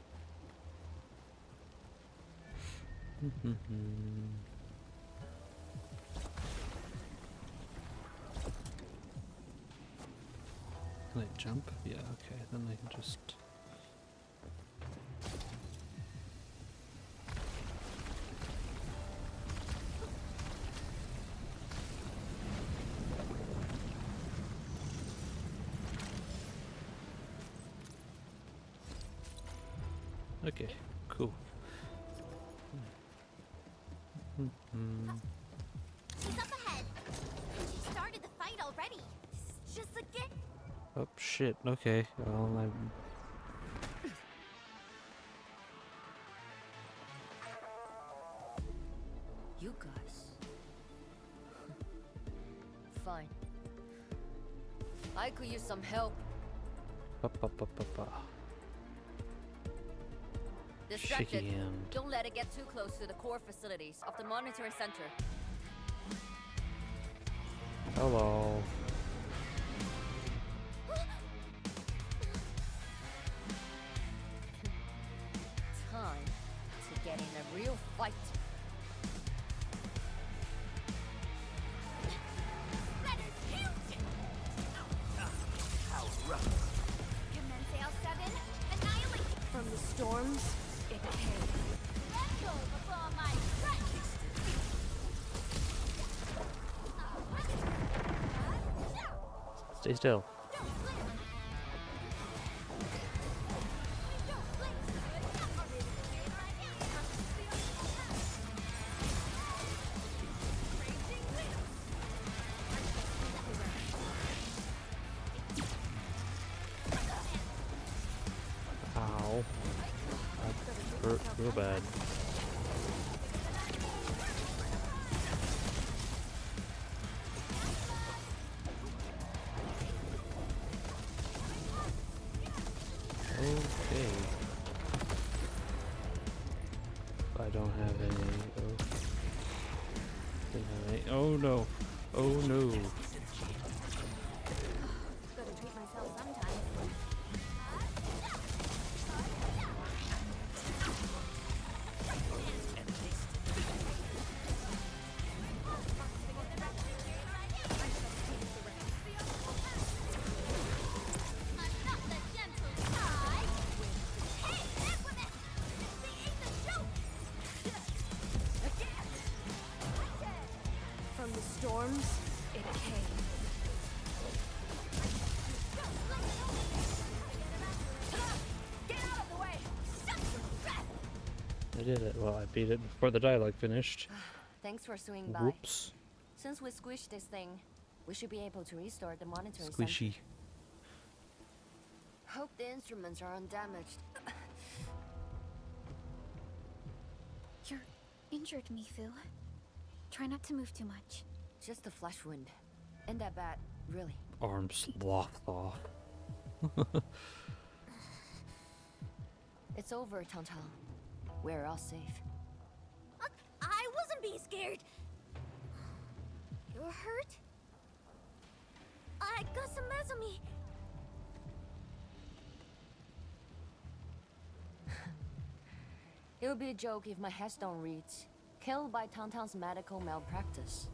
Can I jump? Yeah, okay, then I can just... Okay, cool. She's up ahead. She started the fight already. This is just a get. Oh shit, okay. Well, I'm... You guys. Fine. I could use some help. Distracted. Shaky hand. Don't let it get too close to the core facilities of the monitoring center. Hello. Time to get in a real fight. That is huge! How rough. Commence AL7, annihilate! From the storms, it came. Tremble before my strength! Stay still. Ow. That hurt real bad. Okay. I don't have any. Oh no. Oh no. Gotta treat myself sometimes. From the storms, it came. Get out of the way! Shut your breath! I did it. Well, I beat it before the dialogue finished. Thanks for swinging by. Whoops. Since we squished this thing, we should be able to restore the monitoring Squishy. center. Hope the instruments are undamaged. You're injured, Mifu. Try not to move too much. Just a flesh wound. Ain't that bad, really. Arm sloughed off. It's over, Tantan. We're all safe. I wasn't being scared. You're hurt? I got some mess on me. It would be a joke if my headstone reads, "Killed by Tantan's medical malpractice."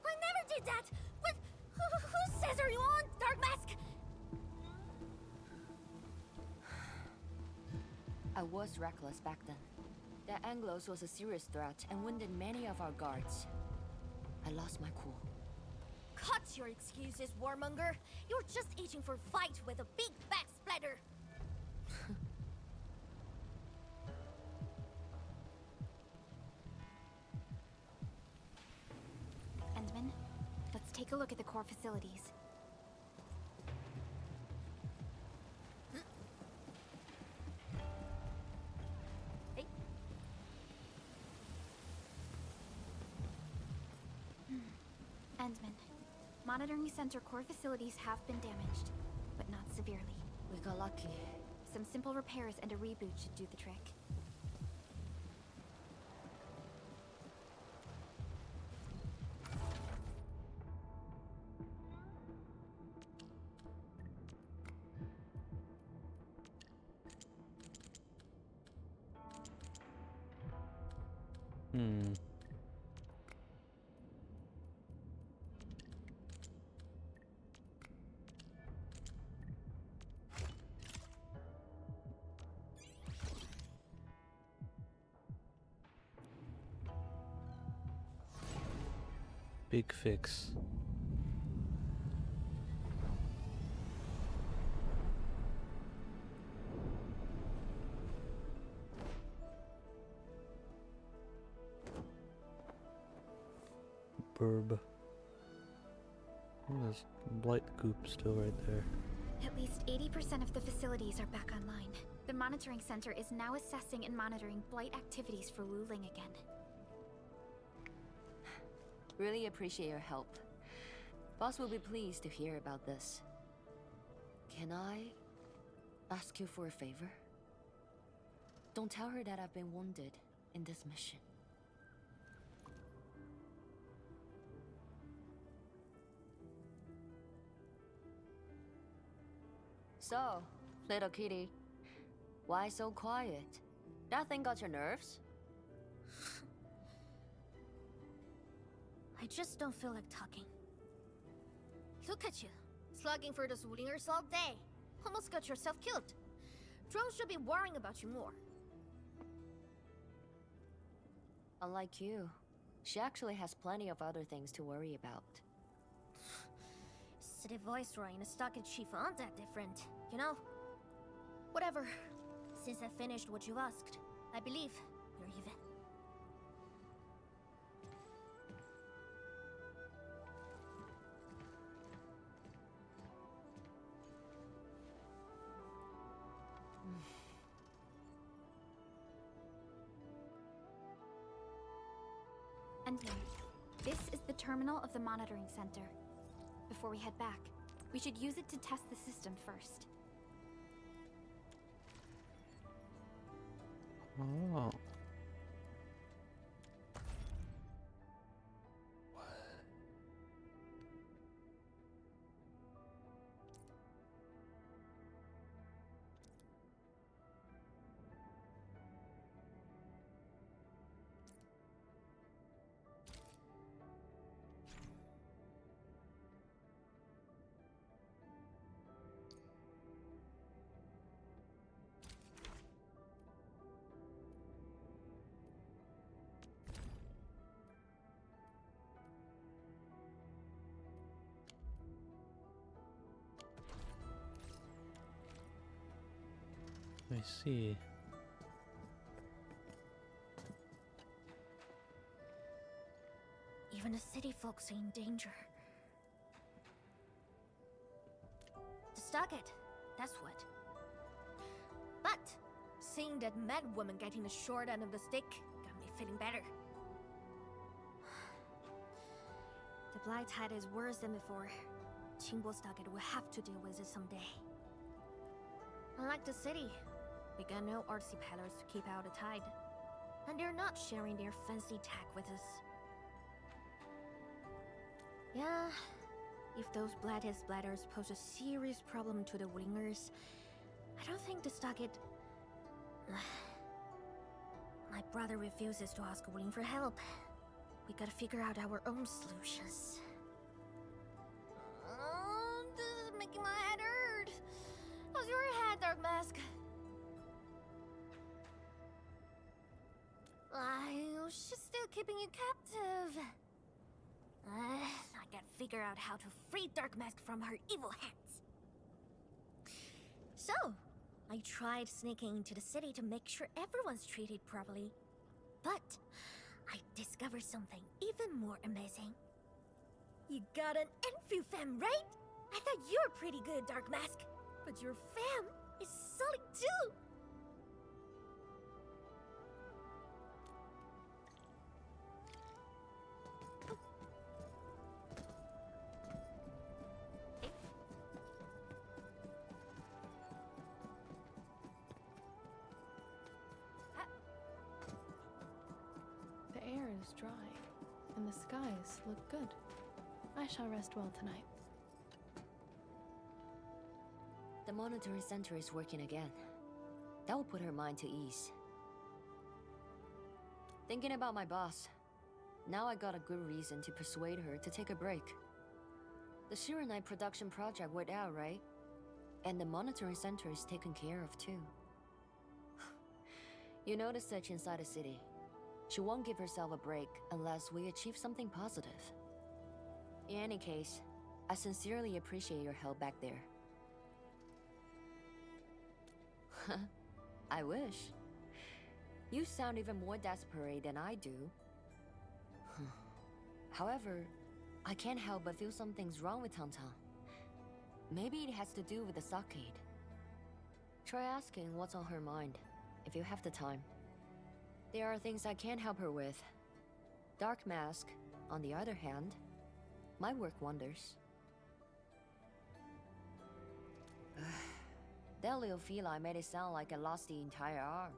I never did that! What? Who says are you on, Dark Mask? I was reckless back then. The Anglos was a serious threat and wounded many of our guards. I lost my cool. Cut your excuses, warmonger. You're just itching for a fight with a big back splatter. Endman, let's take a look at the core facilities. Hey. Endman, monitoring center core facilities have been damaged, but not severely. We got lucky. Some simple repairs and a reboot should do the trick. Big fix. Burb. Oh, there's blight goop still right there. At least 80% of the facilities are back online. The monitoring center is now assessing and monitoring blight activities for Wu Ling again. Really appreciate your help. Boss will be pleased to hear about this. Can I ask you for a favor? Don't tell her that I've been wounded in this mission. So, little kitty, why so quiet? That thing got your nerves? I just don't feel like talking. Look at you, slugging for those Wulingers all day. Almost got yourself killed. Drones should be worrying about you more. Unlike you, she actually has plenty of other things to worry about. City Viceroy and a stockade chief aren't that different, you know? Whatever. Since I finished what you asked, I believe we're even. Endman, this is the terminal of the monitoring center. Before we head back, we should use it to test the system first. Oh. I see. Even the city folks are in danger. To stock it, that's what. But seeing that mad woman getting the short end of the stick got me feeling better. The Blight Tide is worse than before. Qingbo Stockade will have to deal with it someday. Unlike the city, we got no artsy peddlers to keep out the tide. And they're not sharing their fancy tech with us. Yeah, if those Blighted splatters pose a serious problem to the Wingers, I don't think the Stockade... My brother refuses to ask Wling for help. We gotta figure out our own solutions. This is making my head hurt. How's your head, Dark Mask? She's still keeping you captive. I gotta figure out how to free Dark Mask from her evil hands. So, I tried sneaking into the city to make sure everyone's treated properly. But I discovered something even more amazing. You got an Endfield fam, right? I thought you were pretty good, Dark Mask. But your fam is solid too. The air is dry, and the skies look good. I shall rest well tonight. The monitoring center is working again. That will put her mind to ease. Thinking about my boss, now I got a good reason to persuade her to take a break. The Shiranite production project worked out, right? And the monitoring center is taken care of too. You know the search inside the city. She won't give herself a break unless we achieve something positive. In any case, I sincerely appreciate your help back there. I wish. You sound even more desperate than I do. However, I can't help but feel something's wrong with Tang-Tang. Maybe it has to do with the stockade. Try asking what's on her mind, if you have the time. There are things I can't help her with. Dark Mask, on the other hand, might work wonders. That little feline made it sound like I lost the entire arm.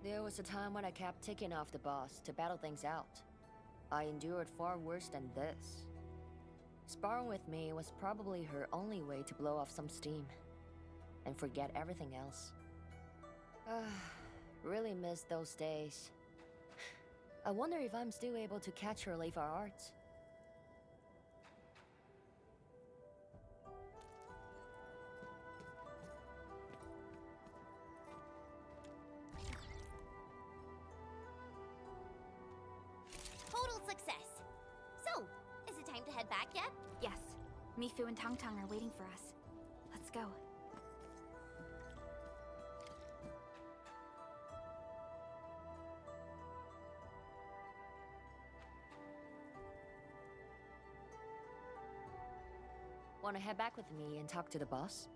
There was a time when I kept ticking off the boss to battle things out. I endured far worse than this. Sparring with me was probably her only way to blow off some steam and forget everything else. Really miss those days. I wonder if I'm still able to catch her leave our arts. Total success. So, is it time to head back yet? Yes. Mifu and Tang-Tang are waiting for us. Let's go. Want to head back with me and talk to the boss?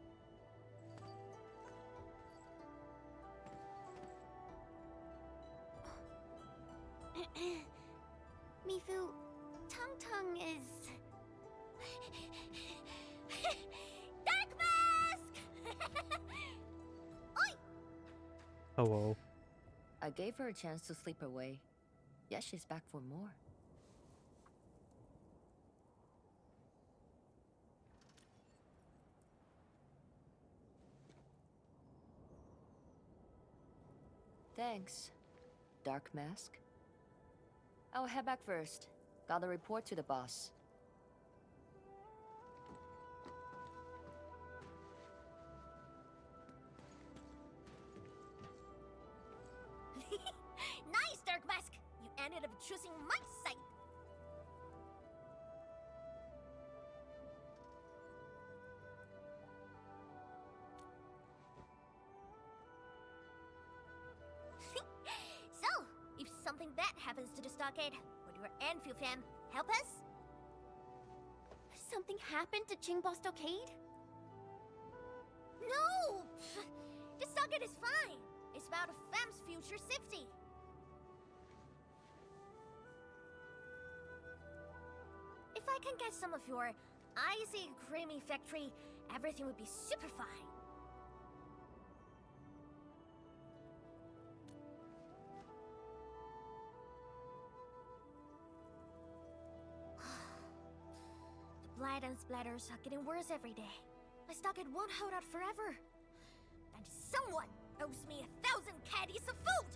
Mifu, Tang-Tang is... Dark Mask! Oi! Oh, whoa. I gave her a chance to sleep away. Yet she's back for more. Thanks, Dark Mask. I'll head back first. Gotta report to the boss. Nice, Dark Mask! You ended up choosing my side. happens to the stockade, would your Endfield fam help us? Something happened to Qingbo Stockade? No! The stockade is fine. It's about a fam's future safety. If I can get some of your icy, creamy factory, everything would be super fine. The blight and splatters are getting worse every day. My stockade won't hold out forever. And someone owes me 1,000 caddies of food!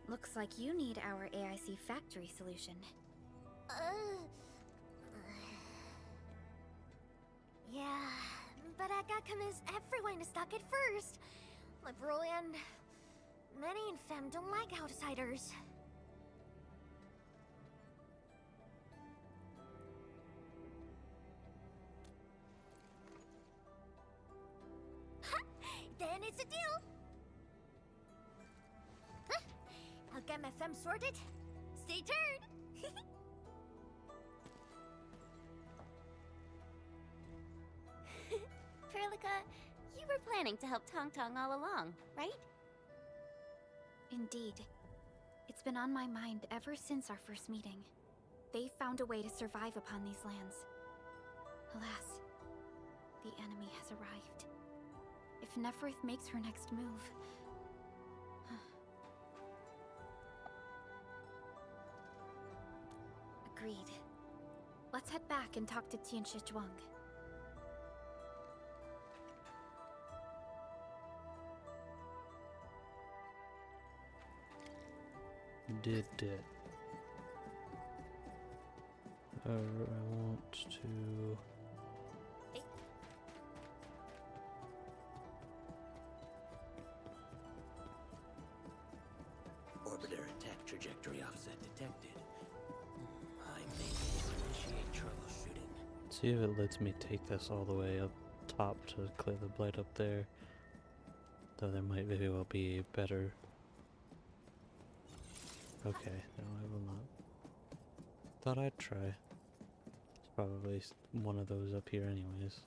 Looks like you need our AIC factory solution. Yeah, but I gotta convince everyone to stock it first. My bro and many in fam don't like outsiders. Then it's a deal. I'll get my fam sorted. Stay tuned. Perlica, you were planning to help Tong Tong all along, right? Indeed. It's been on my mind ever since our first meeting. They found a way to survive upon these lands. Alas, the enemy has arrived. If Neferth makes her next move... Agreed. Let's head back and talk to Tianshi Zhuang. Did it. I want to... Orbiter attack trajectory offset detected. I may need to initiate troubleshooting. See if it lets me take this all the way up top to clear the blight up there. Though there might very well be better. Okay, no, I will not. Thought I'd try. It's probably one of those up here anyways.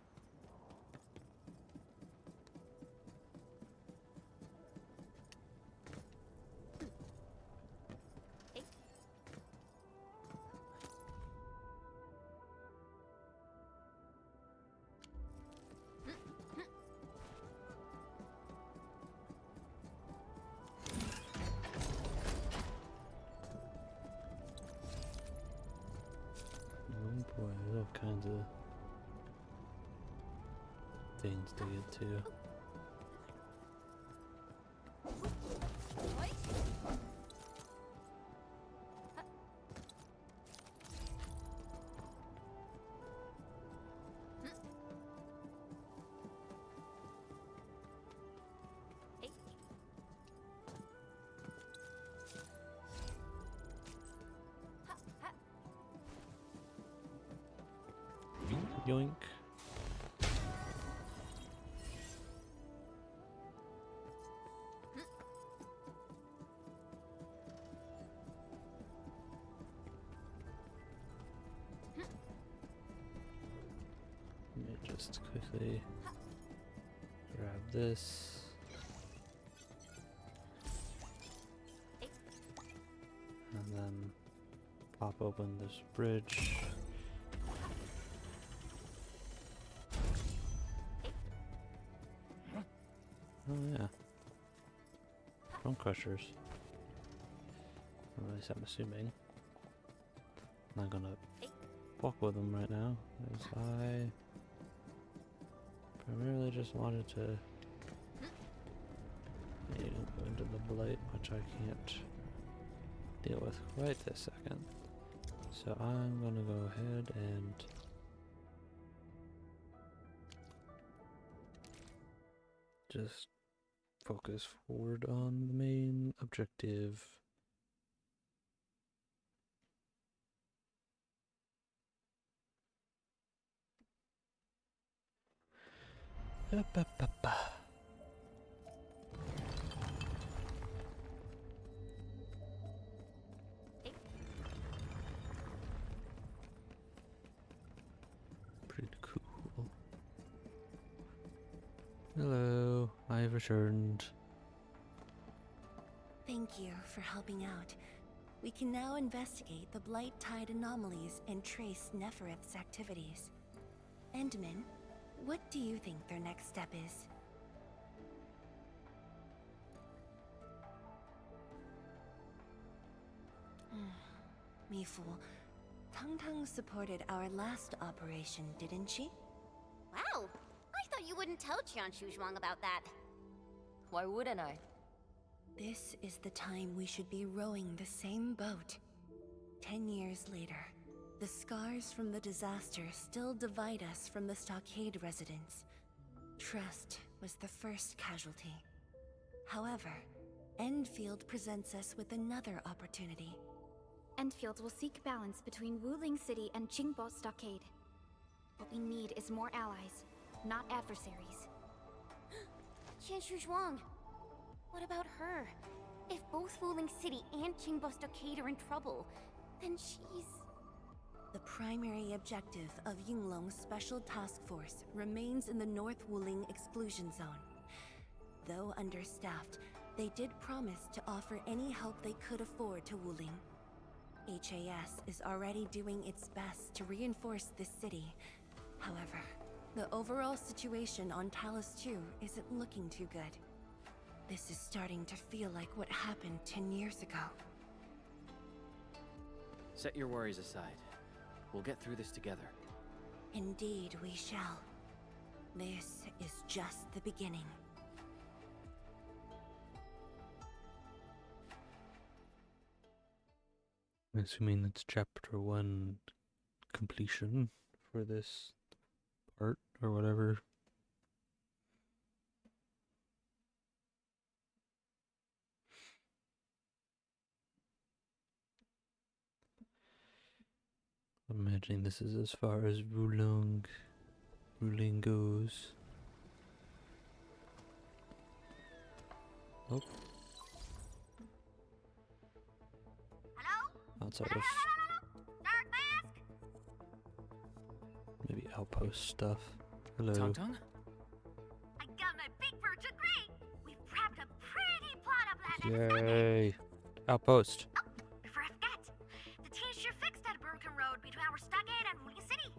Oh boy, there's all kinds of things to get to. Yoink. Let me just quickly grab this. And then pop open this bridge. Oh yeah. Bone crushers. Or at least I'm assuming. I'm not gonna walk with them right now, as I primarily just wanted to go into the blight, which I can't deal with right this second. So I'm gonna go ahead and just focus forward on the main objective. Hello, I've returned. Thank you for helping out. We can now investigate the Blight Tide anomalies and trace Neferith's activities. Endman, what do you think their next step is? Mifu, Tang supported our last operation, didn't she? Wow, I thought you wouldn't tell Qianshu Zhuang about that. Why wouldn't I? This is the time we should be rowing the same boat. 10 years later, the scars from the disaster still divide us from the stockade residents. Trust was the first casualty. However, Endfield presents us with another opportunity. Endfield will seek balance between Wuling City and Qingbo Stockade. What we need is more allies, not adversaries. Qianshu Zhuang, what about her? If both Wuling City and Qingbo Stockade are in trouble, then she's... The primary objective of Yinglong's Special Task Force remains in the North Wuling Exclusion Zone. Though understaffed, they did promise to offer any help they could afford to Wuling. HAS is already doing its best to reinforce this city. However, the overall situation on Talos 2 isn't looking too good. This is starting to feel like what happened 10 years ago. Set your worries aside. We'll get through this together. Indeed, we shall. This is just the beginning. I'm assuming it's chapter 1 completion for this part or whatever. I'm imagining this is as far as Wuling goes. Oh. Outside of maybe outpost stuff. Hello. Tongue? I got my big virtual crate! We've prepped a pretty plot of land. Yay! Outpost. Before I forget, the team sure fixed that broken road between our stockade and Wuling City.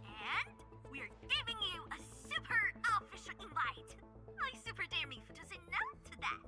And we're giving you a super official invite. I super dare me to say no to that.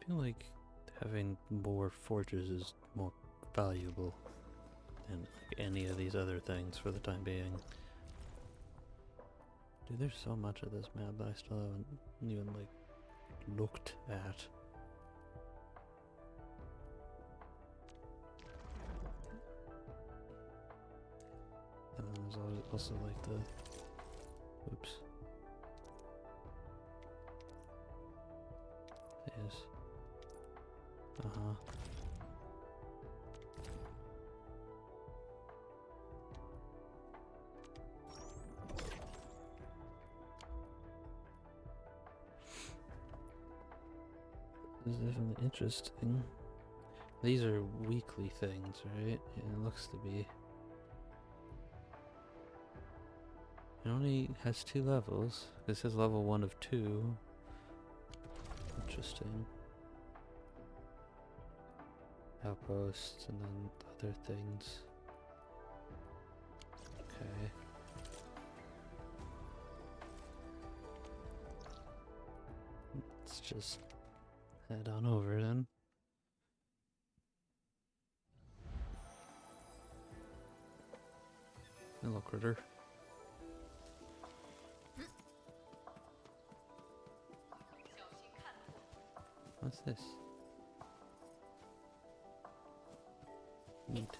I feel like having more forges is more valuable than like any of these other things for the time being. Dude, there's so much of this map that I still haven't even like looked at. And then there's also like the... Oops. Yes. Uh-huh. This is definitely interesting. These are weekly things, right? It looks to be. It only has 2 levels. This says level 1 of 2. Interesting. Outposts and then other things. Okay. Let's just head on over then. Hello, critter. What's this? Neat.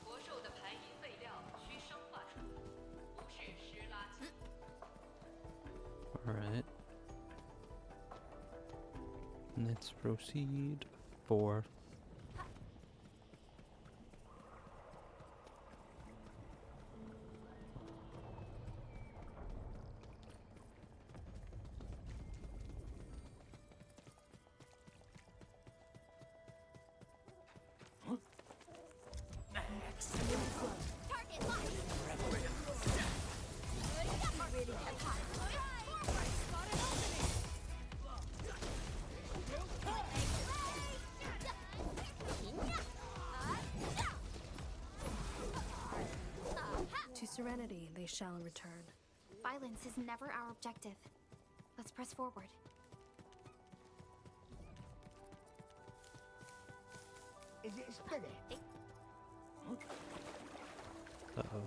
Alright. Let's proceed. 4. To serenity they shall return. Violence is never our objective. Let's press forward. Is it spinning? Uh-oh.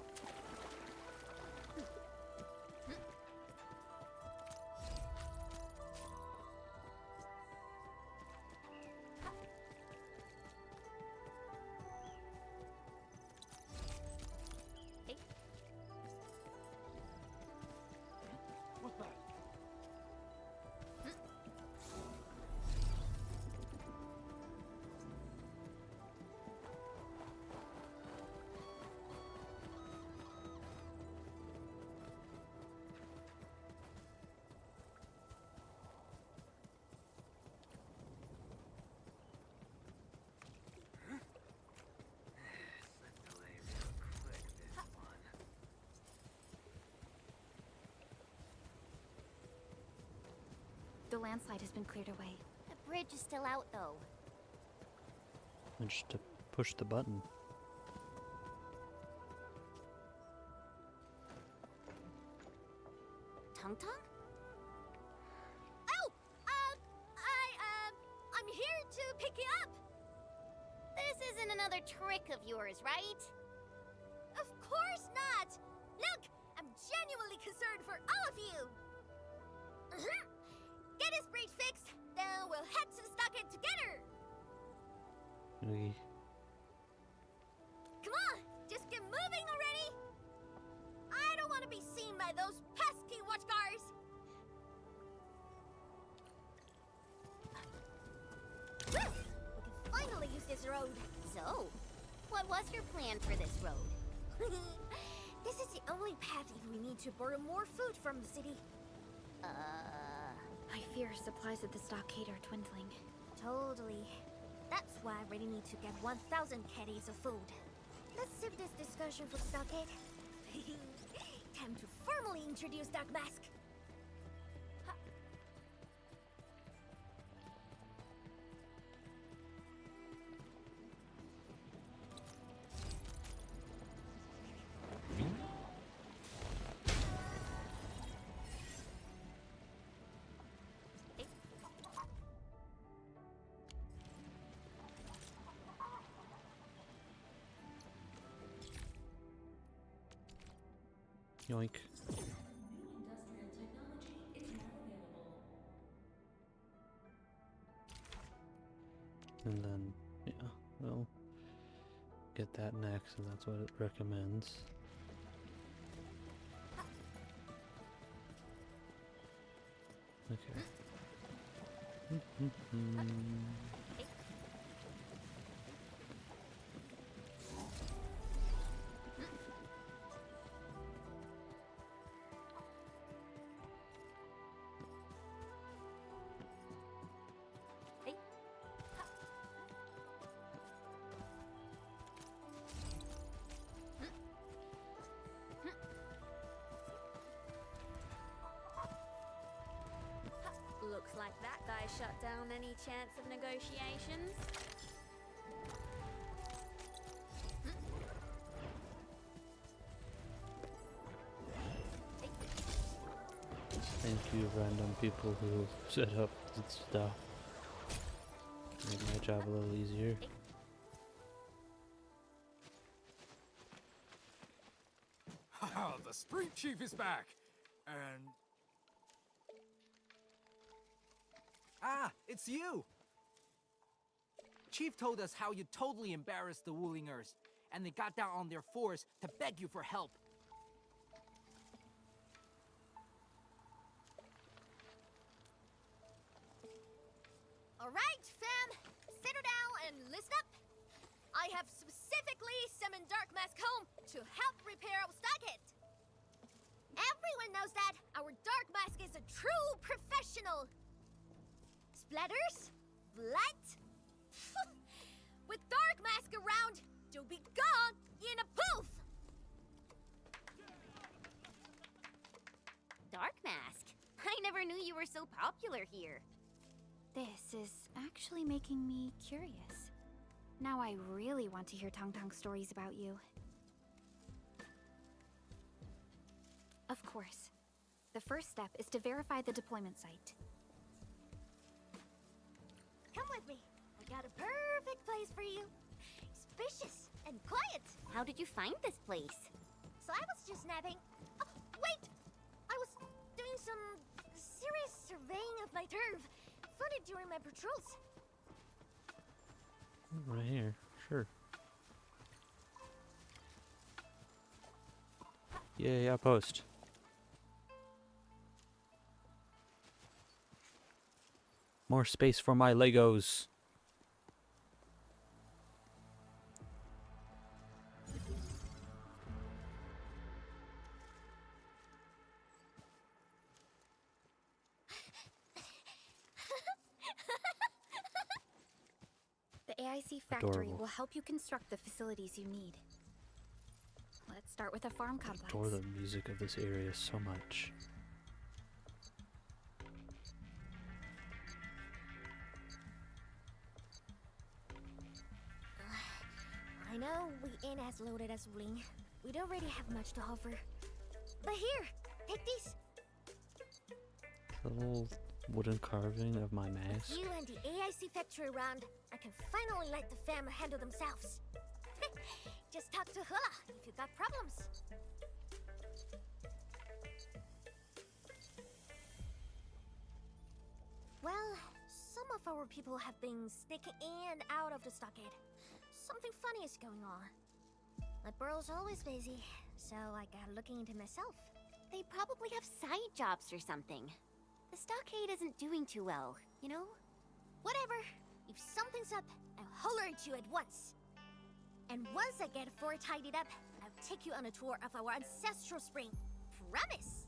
What's that? The landslide has been cleared away. The bridge is still out, though. And just to push the button. Tung Tung? Oh! I'm here to pick you up! This isn't another trick of yours, right? Of course not! Look! I'm genuinely concerned for all of you! Get his bridge fixed, then we'll head to the stockade together! Come on! Just get moving already! I don't want to be seen by those pesky watchguards! We can finally use this road. So, what was your plan for this road? This is the only path if we need to borrow more food from the city. I fear supplies at the stockade are dwindling. Totally. That's why I really need to get 1,000 caddies of food. Let's save this discussion for the stockade. Time to formally introduce Dark Mask. Yoink. And then, yeah, we'll get that next, and that's what it recommends. Okay. like that guy shut down any chance of negotiations. Thank you, random people who set up the stuff. Make my job a little easier. Haha, the street chief is back! And... Ah, it's you! Chief told us how you totally embarrassed the Woolingers, and they got down on their fours to beg you for help. Alright, fam! Settle down and listen up! I have specifically summoned Darkmask home to help repair our stockade. Everyone knows that our Darkmask is a true professional. Splatters? Blood? With Darkmask around, you'll be gone in a poof! Darkmask? I never knew you were so popular here. This is actually making me curious. Now I really want to hear Tong Tong's stories about you. Of course. The first step is to verify the deployment site. Come with me. I got a perfect place for you. Spacious and quiet. How did you find this place? So I was just napping. Oh, wait! I was doing some serious surveying of my turf. Found it during my patrols. Right here, sure. Yay, outpost. More space for my Legos. The AIC factory Adorable. will help you construct the facilities you need. Let's start with a farm complex. I adore the music of this area so much. I know we ain't as loaded as Bling. We don't really have much to offer. But here, take these. The little wooden carving of my mask. With you and the AIC factory around, I can finally let the fam handle themselves. Just talk to Hula if you got problems. Well, some of our people have been sneaking in and out of the stockade. Something funny is going on. My burrow's always busy, so I got looking into myself. They probably have side jobs or something. The stockade isn't doing too well, you know? Whatever. If something's up, I'll holler at you at once. And once I get fort tidied up, I'll take you on a tour of our ancestral spring. Promise!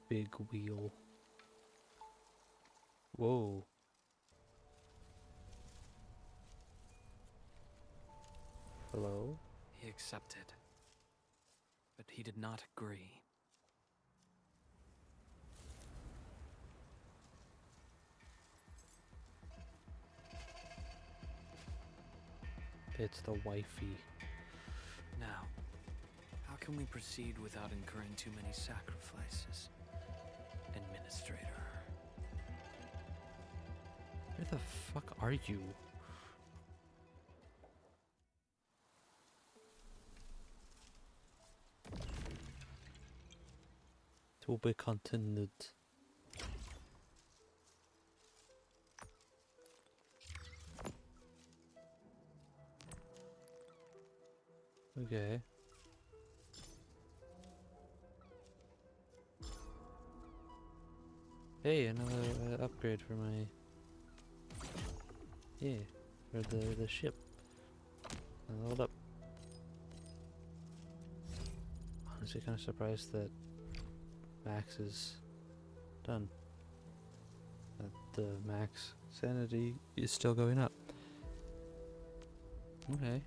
Big wheel. Whoa. Hello? He accepted, but he did not agree. It's the wifey. Now, how can we proceed without incurring too many sacrifices? Administrator. Where the fuck are you? To be continued. Okay. Hey, another upgrade for my... Yeah, for the ship. I leveled up. Honestly, kind of surprised that Max is done. That the max sanity is still going up. Okay.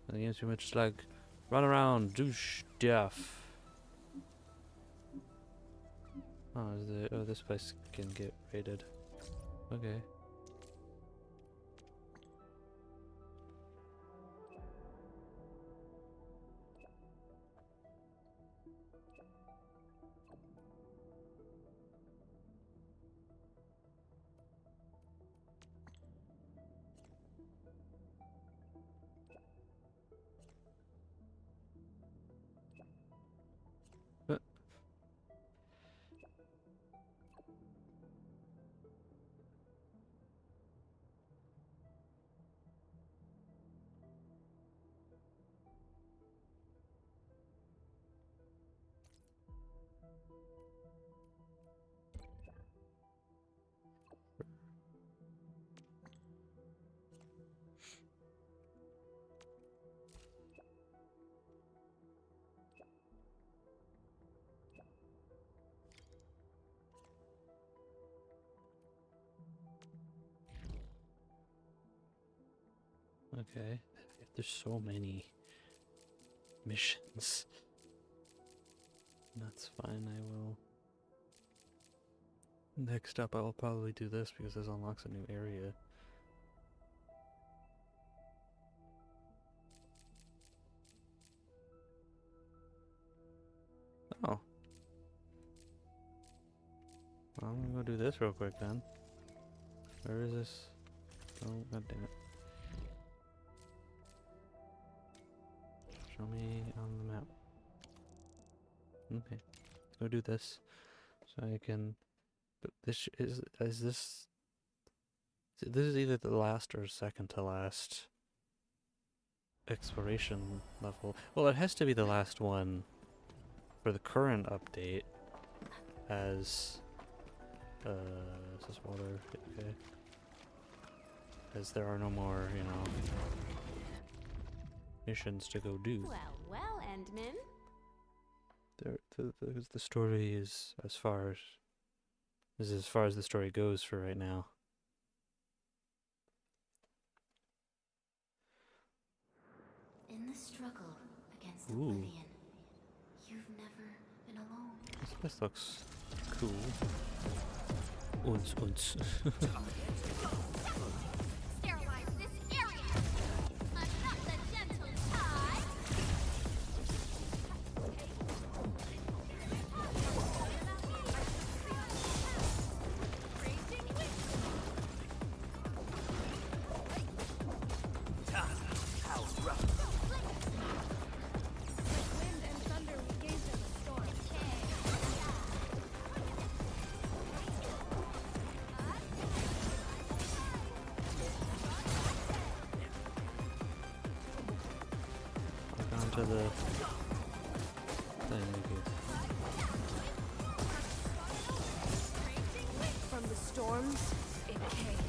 The game's pretty much like Run around, do stuff. Oh, this place can get raided. Okay. Okay, if there's so many missions, that's fine, I will. Next up, I will probably do this because this unlocks a new area. Oh. Well, I'm gonna go do this real quick then. Where is this? Oh, god damn it. Show me on the map. Okay, let's go do this. So I can... But this is this... This is either the last or second to last exploration level. Well, it has to be the last one for the current update, as... is this water? Okay. As there are no more, you know, missions to go do. Well, Endman. The story is as far as the story goes for right now. In the struggle against Ooh. oblivion, you've never been alone. This place looks cool. Uns. Sterilize this area. Not the gentle tide. How rough. Wind and thunder, we gave them a storm. Onto the thing. From the storms, it came.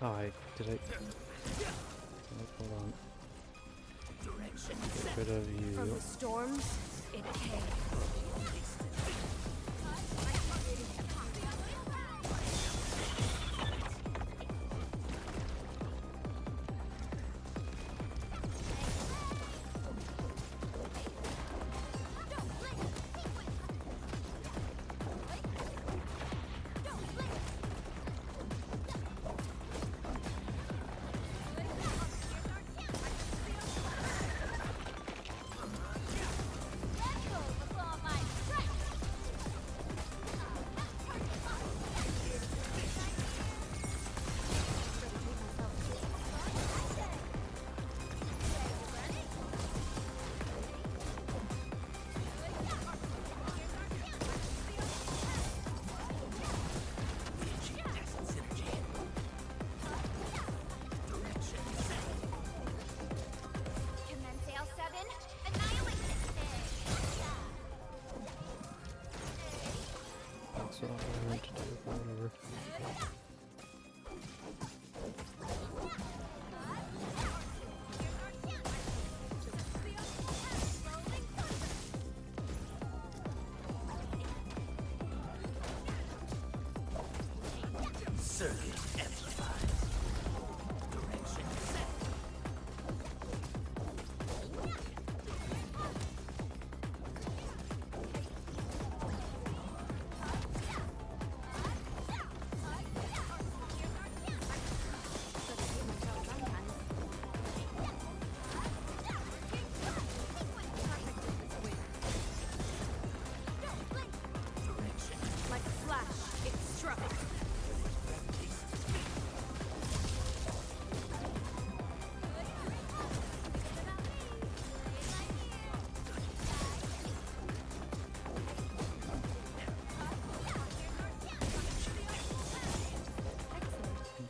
Oh, did I? Hold on. Get rid of you. From the storms, it came.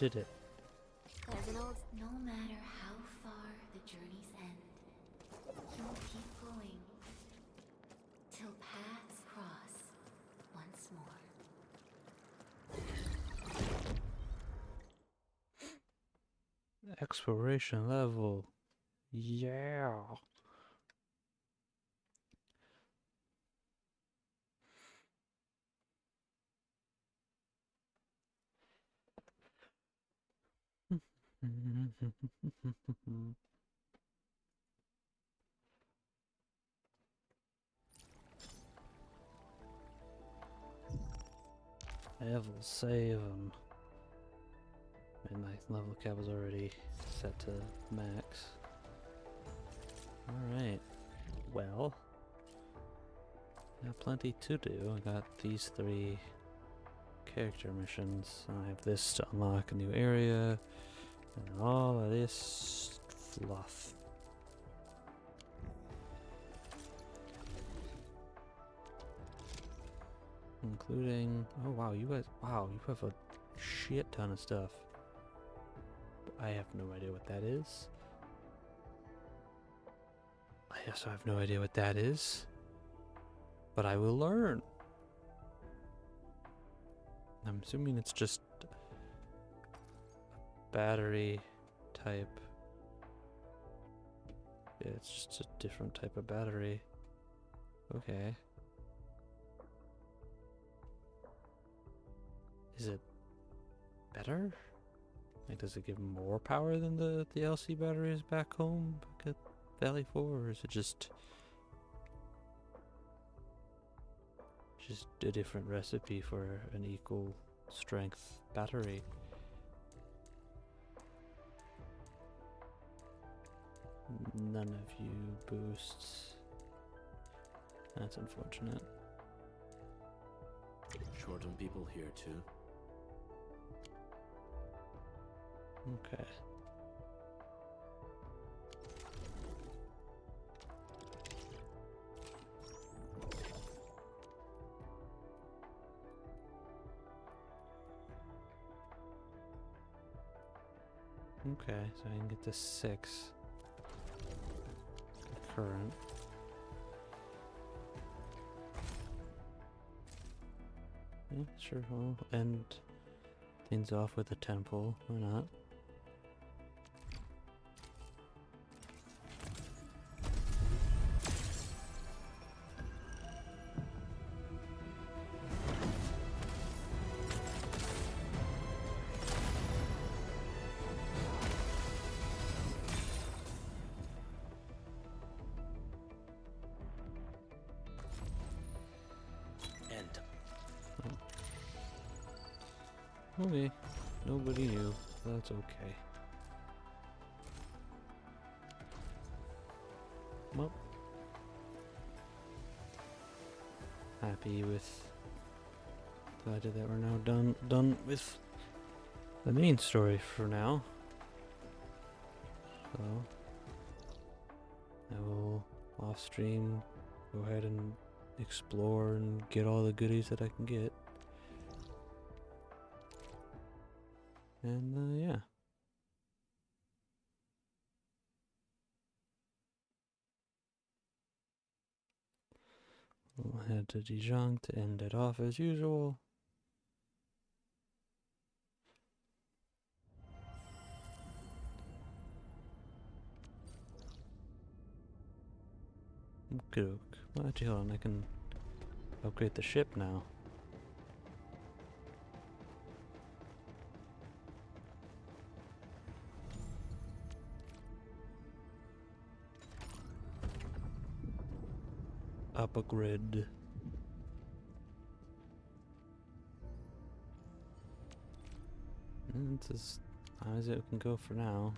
did it. There's an old... No matter how far the journey's end, you'll keep going. Till paths cross once more. Exploration level. Yeah. Level 7. And my level cap was already set to max. Alright. Well, got plenty to do. I got these 3 character missions. I have this to unlock a new area. And all of this fluff. Including, oh wow, you guys, wow, you have a shit ton of stuff. I have no idea what that is. I also have no idea what that is. But I will learn. I'm assuming it's just a battery type. Yeah, it's just a different type of battery. Okay. Is it better? Like, does it give more power than the LC batteries back home back at Valley 4, or is it just a different recipe for an equal strength battery? None of you boosts. That's unfortunate. Short on people here too. Okay. Okay, so I can get to 6 concurrent. Yeah, sure, we'll end things off with a temple, why not? Okay, nobody knew. That's okay. Well, happy with glad that we're now done with the main story for now. So I will off stream go ahead and explore and get all the goodies that I can get. And yeah. We'll head to Dijon to end it off as usual. Good. Well, actually, hold on. I can upgrade the ship now. Upgrade. And it's as high as it can go for now.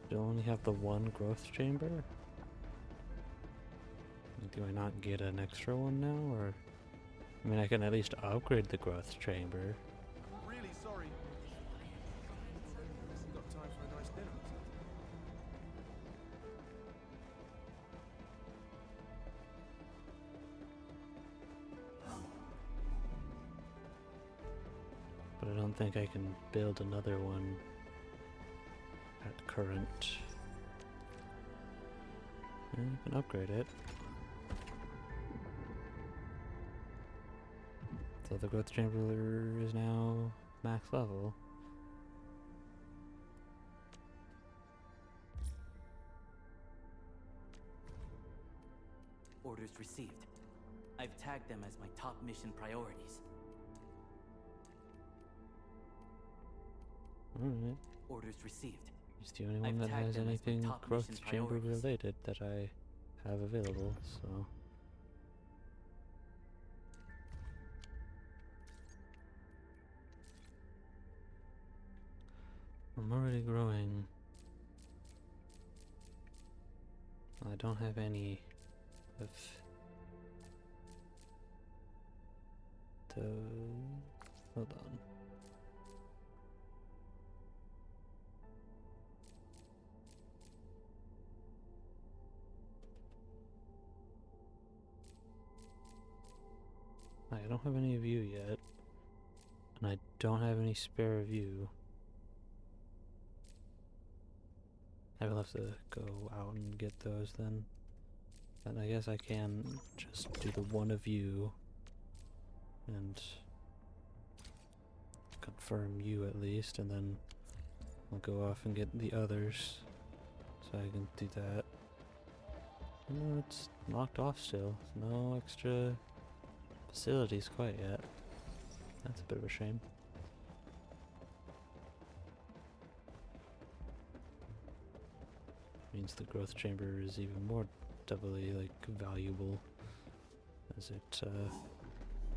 Do I only have the one growth chamber? Do I not get an extra one now, or? I mean, I can at least upgrade the growth chamber. I'm really sorry. Got time for a nice dinner. I don't think I can build another one at current. And you can upgrade it. So the growth chamber is now max level. Orders received. I've tagged them as my top mission priorities. Alright. Orders received. He's the only one that has anything growth chamber related that I have available, so. I'm already growing. I don't have any of those. Hold on. I don't have any of you yet, and I don't have any spare of you. I will have to go out and get those then. And I guess I can just do the one of you and confirm you at least, and then I'll go off and get the others so I can do that. No, it's knocked off still. No extra facilities quite yet. That's a bit of a shame. Means the growth chamber is even more doubly valuable, as it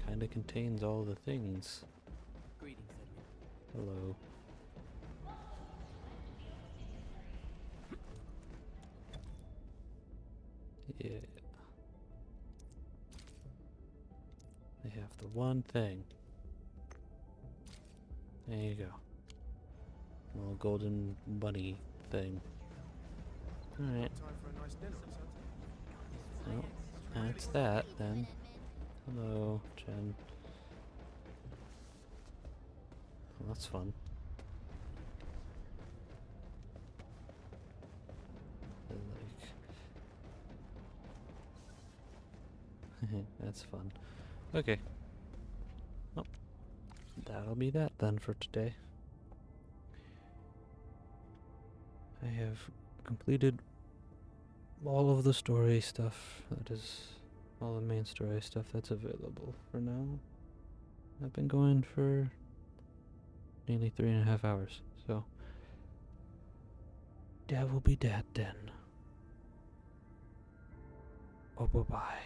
kind of contains all the things. Greetings, Edmund. Hello. Yeah. They have the one thing. There you go. Little golden bunny thing. Alright. Well, that's that then. Hello, Jen. Well, that's fun. That's fun. Okay. Well, that'll be that then for today. I have completed all of the story stuff. That is all the main story stuff that's available for now. I've been going for nearly 3.5 hours, so that will be that then. Oh, bye-bye.